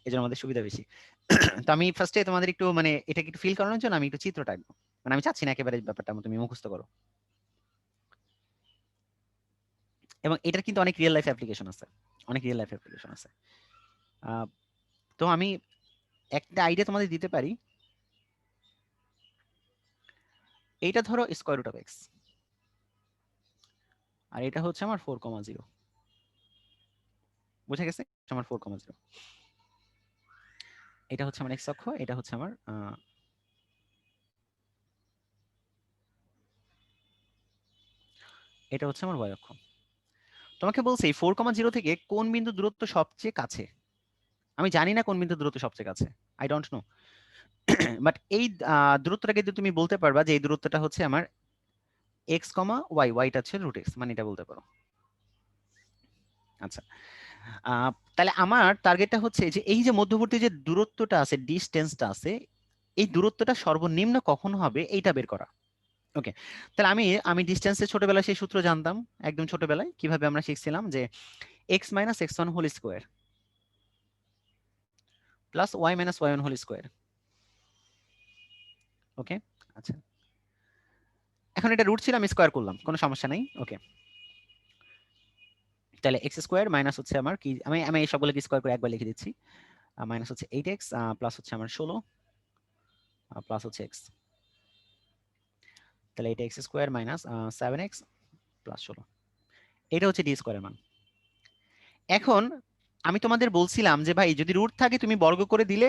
এই জন্য আমাদের সুবিধা বেশি। তো আমি ফার্স্টে তোমাদের একটু মানে এটাকে একটু ফিল করানোর জন্য আমি একটু চিত্রটা আঁকবো, মানে আমি চাচ্ছি না একেবারে ব্যাপারটা তুমি মুখস্থ করো। এবং এটার কিন্তু অনেক রিয়েল লাইফ অ্যাপ্লিকেশন আছে, অনেক রিয়েল লাইফ অ্যাপ্লিকেশন আছে। আহ, তো আমি একটা আইডিয়া তোমাদের দিতে পারি। এইটা ধরো স্কোয়ার রুট অফ এক্স, আর এটা হচ্ছে আমার 4,0। বুঝা গেছে? আমার 4,0, এটা হচ্ছে আমার এক্স অক্ষ, এটা হচ্ছে আমার এটা হচ্ছে আমার ওয়াই অক্ষ। তোমাকে বলছে এই 4,0 থেকে কোন বিন্দু দূরত্ব সবচেয়ে কাছে। আমি জানি না কোন বিন্দু দূরত্ব সবচেয়ে কাছে, আই ডোন্ট নো। বাট এই দূরত্বটাকে যদি তুমি বলতে পারবা যে এই দূরত্বটা হচ্ছে আমার এক্স কমা ওয়াই, ওয়াইটা হচ্ছে রুট এক্স, মানে এটা বলতে পারো। আচ্ছা, তাহলে আমার টার্গেটটা হচ্ছে যে এই যে মধ্যবর্তী যে দূরত্বটা আছে, ডিস্টেন্সটা আছে, এই দূরত্বটা সর্বনিম্ন কখন হবে এইটা বের করা। ওকে, তাহলে আমি আমি ডিস্টেন্সে ছোটবেলায় সেই সূত্র জানতাম, একদম ছোটবেলায় কিভাবে আমরা শিখছিলাম যে x minus x one whole square plus y minus Y one whole square. Okay, আচ্ছা, এখন এটা রুট ছিল, আমি স্কোয়ার করলাম, কোনো সমস্যা নাই। ওকে, তাহলে এক্স স্কোয়ার মাইনাস হচ্ছে আমার কি, আমি আমি এই সবগুলোকে স্কোয়ার করে একবার লিখে দিচ্ছি। মাইনাস হচ্ছে 8x প্লাস হচ্ছে আমার 16 প্লাস হচ্ছে এক্স, তাহলে এটা x square minus 7x plus 16, এটা হচ্ছে ডি স্কোয়ারের মান। এখন আমি তোমাদের বলছিলাম যে ভাই যদি রুট থাকে তুমি বর্গ করে দিলে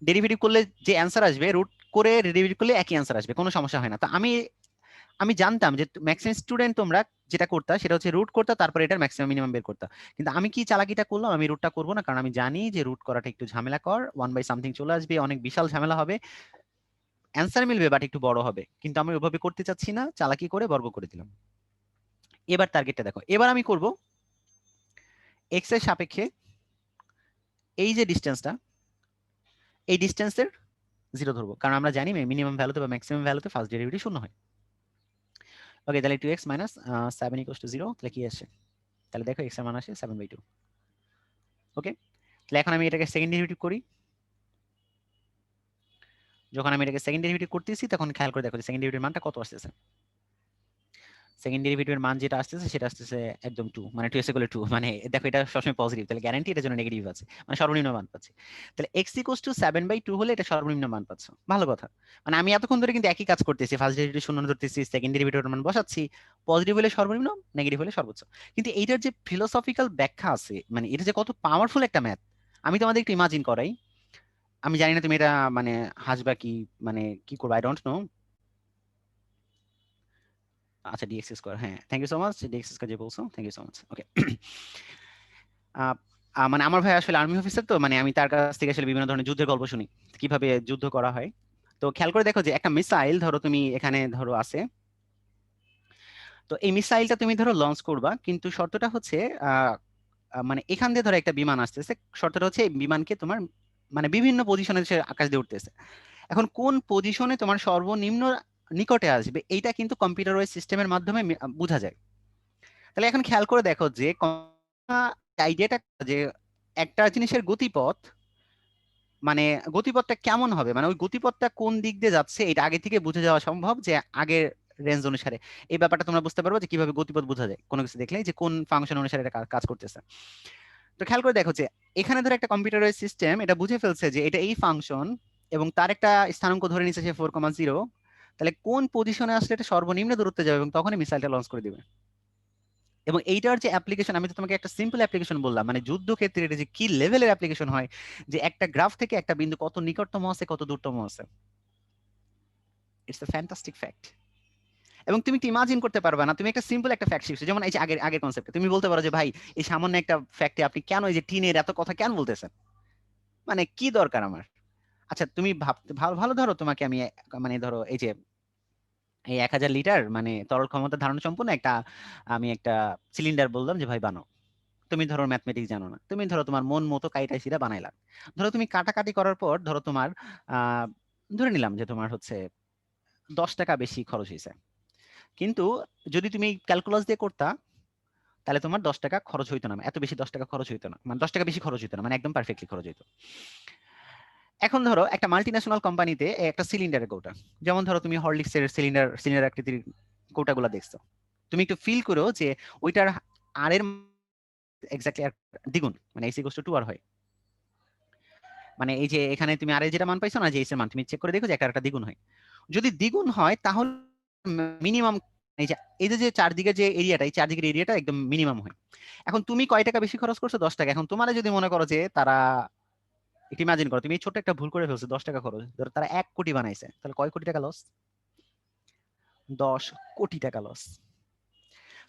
ডেরিভেটিভ করলে যে অ্যান্সার আসবে, রুট করে ডেরিভেটিভ করলে একই অ্যান্সার আসবে, কোনো সমস্যা হয় না। তো আমি আমি জানতাম যে ম্যাক্সিমাম স্টুডেন্ট তোমরা যেটা করতা সেটা হচ্ছে রুট করতা, তারপর এটার ম্যাক্সিমাম মিনিমাম বের করতা। কিন্তু আমি কি চালাকিটা করলাম, আমি রুটটা করবো না, কারণ আমি জানি যে রুট করাটা একটু ঝামেলা কর, 1/something চলে আসবে, অনেক বিশাল ঝামেলা হবে, অ্যান্সার মিলবে বাট একটু বড় হবে, কিন্তু আমি ওইভাবে করতে চাচ্ছি না, চালাকি করে বর্গ করে দিলাম। এবার টার্গেটটা দেখো, এবার আমি করব এক্স এর সাপেক্ষে এই যে ডিস্টেন্সটা, এই ডিস্টেন্সের 0 ধরবো, কারণ আমরা জানি মিনিমাম ভ্যালুতে বা ম্যাক্সিমাম ভ্যালুতে ফার্স্ট ডেরিভেটিভ শূন্য হয়। ওকে, তাহলে 2x মাইনাস 7 ইকুয়ালস টু 0, তাহলে কি আসে? তাহলে দেখো x এর মান আসে 7/2। ওকে, তাহলে এখন আমি এটাকে সেকেন্ড ডেরিভেটিভ করি। যখন আমি এটাকে সেকেন্ড ডেরিভেটিভ করতেছি তখন খেয়াল করে দেখো সেকেন্ড ডেরিভেটিভ মানটা কত আসতেছে। সেকেন্ড ডেরিভেটিভের মান যেটা আসতেছে সেটা আসতেছে একদম 2, মানে 2 ইকুয়াল টু 2, মানে দেখো এটা সবসময় পজিটিভ, তাহলে গ্যারান্টি এটার জন্য নেগেটিভ আছে, মানে সর্বনিম্ন মান পাচ্ছি। তাহলে x ইকুয়ালস টু 7/2 হলে এটা সর্বনিম্ন মান পাচ্ছ, ভালো কথা। মানে আমি এতক্ষণ ধরে কিন্তু একই কাজ করতেছি, ফার্স্ট ডেরিভেটিভ শূন্য ধরতেছি, সেকেন্ড ডেরিভেটিভের মান বসাচ্ছি, পজিটিভ হলে সর্বনিম্ন, নেগেটিভ হলে সর্বোচ্চ। কিন্তু এইটার যে ফিলোসফিক্যাল ব্যাখ্যা আছে, মানে এটা যে কত পাওয়ারফুল একটা ম্যাথ, আমি তোমাদের একটু ইমাজিন করাই। আমি জানি না তুমি এটা মানে হাসবা কি, মানে কি করবো, আই ডোন্ট নো। আচ্ছা, ডিএক্স স্কোয়ার, হ্যাঁ, thank you so much dx square যে বলছো, thank you so much. Okay, মানে আমার ভাই আসলে আর্মি অফিসার, তো মানে আমি তার কাছ থেকে আসলে বিভিন্ন ধরনের যুদ্ধের গল্প শুনি, কিভাবে যুদ্ধ করা হয়। তো খেয়াল করে দেখো যে একটা মিসাইল ধরো তুমি এখানে ধরো আছে, তো এই মিসাইলটা তুমি ধরো লঞ্চ করবা, কিন্তু শর্তটা হচ্ছে আহ মানে এখান দিয়ে ধরো একটা বিমান আসতেছে, শর্তটা হচ্ছে এই বিমানকে তোমার মানে বিভিন্ন পজিশনে সে আকাশ দিয়ে উঠতেছে। এখন কোন পজিশনে তোমার সর্বনিম্ন নিকটে আসবে এইটা কিন্তু কম্পিউটার ওয়াইজ সিস্টেমের মাধ্যমে বোঝা যায়। তাহলে এখন খেয়াল করে দেখো যে আইডিয়াটা যে একটা জিনিসের গতিপথ, মানে গতিপথটা কেমন হবে, মানে ওই গতিপথটা কোন দিক দিয়ে যাচ্ছে এটা আগে থেকে বুঝে যাওয়া সম্ভব, যে আগের রেঞ্জ অনুসারে। এই ব্যাপারটা তোমরা বুঝতে পারবে যে কিভাবে গতিপথ বোঝা যায় কোনো কিছু দেখলে, যে কোন ফাংশন অনুসারে এটা কাজ করতেছে। তো খেয়াল করে দেখো যে এখানে ধরো একটা কম্পিউটারাইজ সিস্টেম এটা বুঝে ফেলছে যে এটা এই ফাংশন, এবং তার একটা স্থানাঙ্ক ধরে নিচ্ছে সে 4,0, তাহলে কোন পজিশনে আসলে এটা সর্বনিম্ন দূরত্বে যাবে এবং তখনই মিসাইলটা লঞ্চ করে দিবে। এবং এইটার যে অ্যাপ্লিকেশন, আমি তো তোমাকে একটা সিম্পল অ্যাপ্লিকেশন বললাম, মানে যুদ্ধক্ষেত্রে এটা যে কি লেভেলের অ্যাপ্লিকেশন হয়, যে একটা গ্রাফ থেকে একটা বিন্দু কত নিকটতম আছে কত দূরতম আছে। It's a fantastic fact. এবং তুমি কি ইমাজিন করতে পারবে না, তুমি একটা সিম্পল একটা ফ্যাক্ট শিখছো, যেমন এই যে আগের আগের কনসেপ্টে তুমি বলতে পারো যে ভাই এই সামান্য একটা ফ্যাক্টে আপনি কেন এই যে টিনের এত কথা কেন বলতেছেন, মানে কি দরকার আমার। আচ্ছা, তুমি ভাবতে ভালো ভালো ধরো তোমাকে আমি মানে ধরো এই যে এই 1,000 লিটার মানে তরল ক্ষমতা ধারণ সম্পন্ন একটা, আমি একটা সিলিন্ডার বললাম যে ভাই বানাও। তুমি ধরো ম্যাথমেটিক্স জানো না, তুমি ধরো তোমার মন মতো কাইটা সিরা বানাইলা। ধরো তুমি কাটাকাটি করার পর ধরো তোমার আহ ধরে নিলাম যে তোমার হচ্ছে 10 টাকা বেশি খরচ হয়েছে, কিন্তু যদি তুমি ক্যালকুলাস দিয়ে করতা তাহলে তোমার 10 টাকা খরচ হইতো না, এত বেশি 10 টাকা খরচ হইতো না, মানে 10 টাকা বেশি খরচ হইতো না, মানে একদম পারফেক্টলি খরচ হইতো। এখন ধরো একটা মাল্টিন্যাশনাল কোম্পানিতে একটা সিলিন্ডারের কৌটা, যেমন ধরো তুমি হরলিক্সের সিলিন্ডার সিলিন্ডার আকৃতির কৌটাগুলো দেখছো, তুমি একটু ফিল করো যে ওইটার আর এর এক্স্যাক্টলি আর দ্বিগুণ, মানে এস ইকুয়ালস টু 2 আর হয়। মানে এই যে এখানে তুমি আর এর যেটা মান পাইছো না, যে এস এর মান তুমি চেক করে দেখো যে একটা দ্বিগুণ হয়। যদি দ্বিগুণ হয় তাহলে মিনিমাম, এই যে এই যে যে চারদিকে যে এরিয়াটা, এই চারদিকের এরিয়াটা একদম মিনিমাম হয়। এখন তুমি কয় টাকা বেশি খরচ করছো? 10 টাকা। এখন তোমার যদি মনে করো যে তারা, একটু ইমাজিন করো তুমি এই ছোট্ট একটা ভুল করে ফেলছো, 10 টাকা খরচ, ধরো তারা 1 কোটি বানাইছে, তাহলে কয় কোটি টাকা লস? 10 কোটি টাকা লস।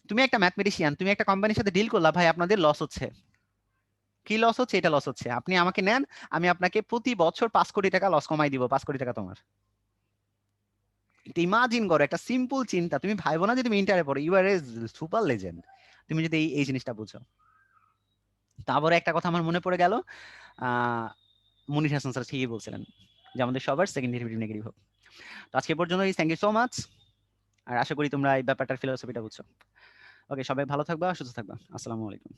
তুমি একটা ম্যাথমেটিশিয়ান, তুমি একটা কোম্পানির সাথে ডিল করলা, ভাই আপনাদের লস হচ্ছে, কি লস হচ্ছে? এটা লস হচ্ছে, আপনি আমাকে নেন, আমি আপনাকে প্রতি বছর 5 কোটি টাকা লস কমাই দিব, 5 কোটি টাকা তোমার। ইমাজিন করো একটা সিম্পল চিন্তা, তুমি ভাইবো না যে তুমি ইন্টারে পড়ো, you are a super legend তুমি যদি এই জিনিসটা বুঝো। তারপরে একটা কথা আমার মনে পড়ে গেল, আহ মুনির হাসান স্যার ঠিকই বলছিলেন যে আমাদের সবার সেকেন্ড ডেরিভেটিভ নেগেটিভ হোক। তো আজকে পর্যন্ত, থ্যাংক ইউ সো মাচ, আর আশা করি তোমরা এই ব্যাপারটার ফিলোসফিটা বুঝছো। ওকে, সবাই ভালো থাকবা, সুস্থ থাকবা, আসসালামু আলাইকুম।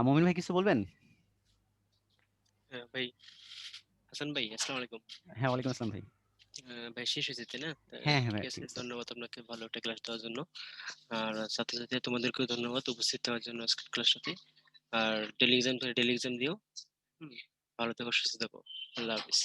মুমিন ভাই কিছু বলবেন? হ্যাঁ ভাই, হাসান ভাই, আসসালামু আলাইকুম। হ্যাঁ, ওয়ালাইকুম আসসালাম ভাই। ভাই শেষ হয়েছে তাই না? হ্যাঁ হ্যাঁ ঠিক ভাই, আছে, ঠিক আছে। ধন্যবাদ আপনাকে ভালো একটা ক্লাস দেওয়ার জন্য। আর সাথে সাথে তোমাদেরকেও ধন্যবাদ উপস্থিত হওয়ার জন্য আজকের ক্লাসটাতে। আর ডেলি এক্সাম দিও। হুম, ভালো থেকো, সুস্থ থেকো। আল্লাহ হাফিজ।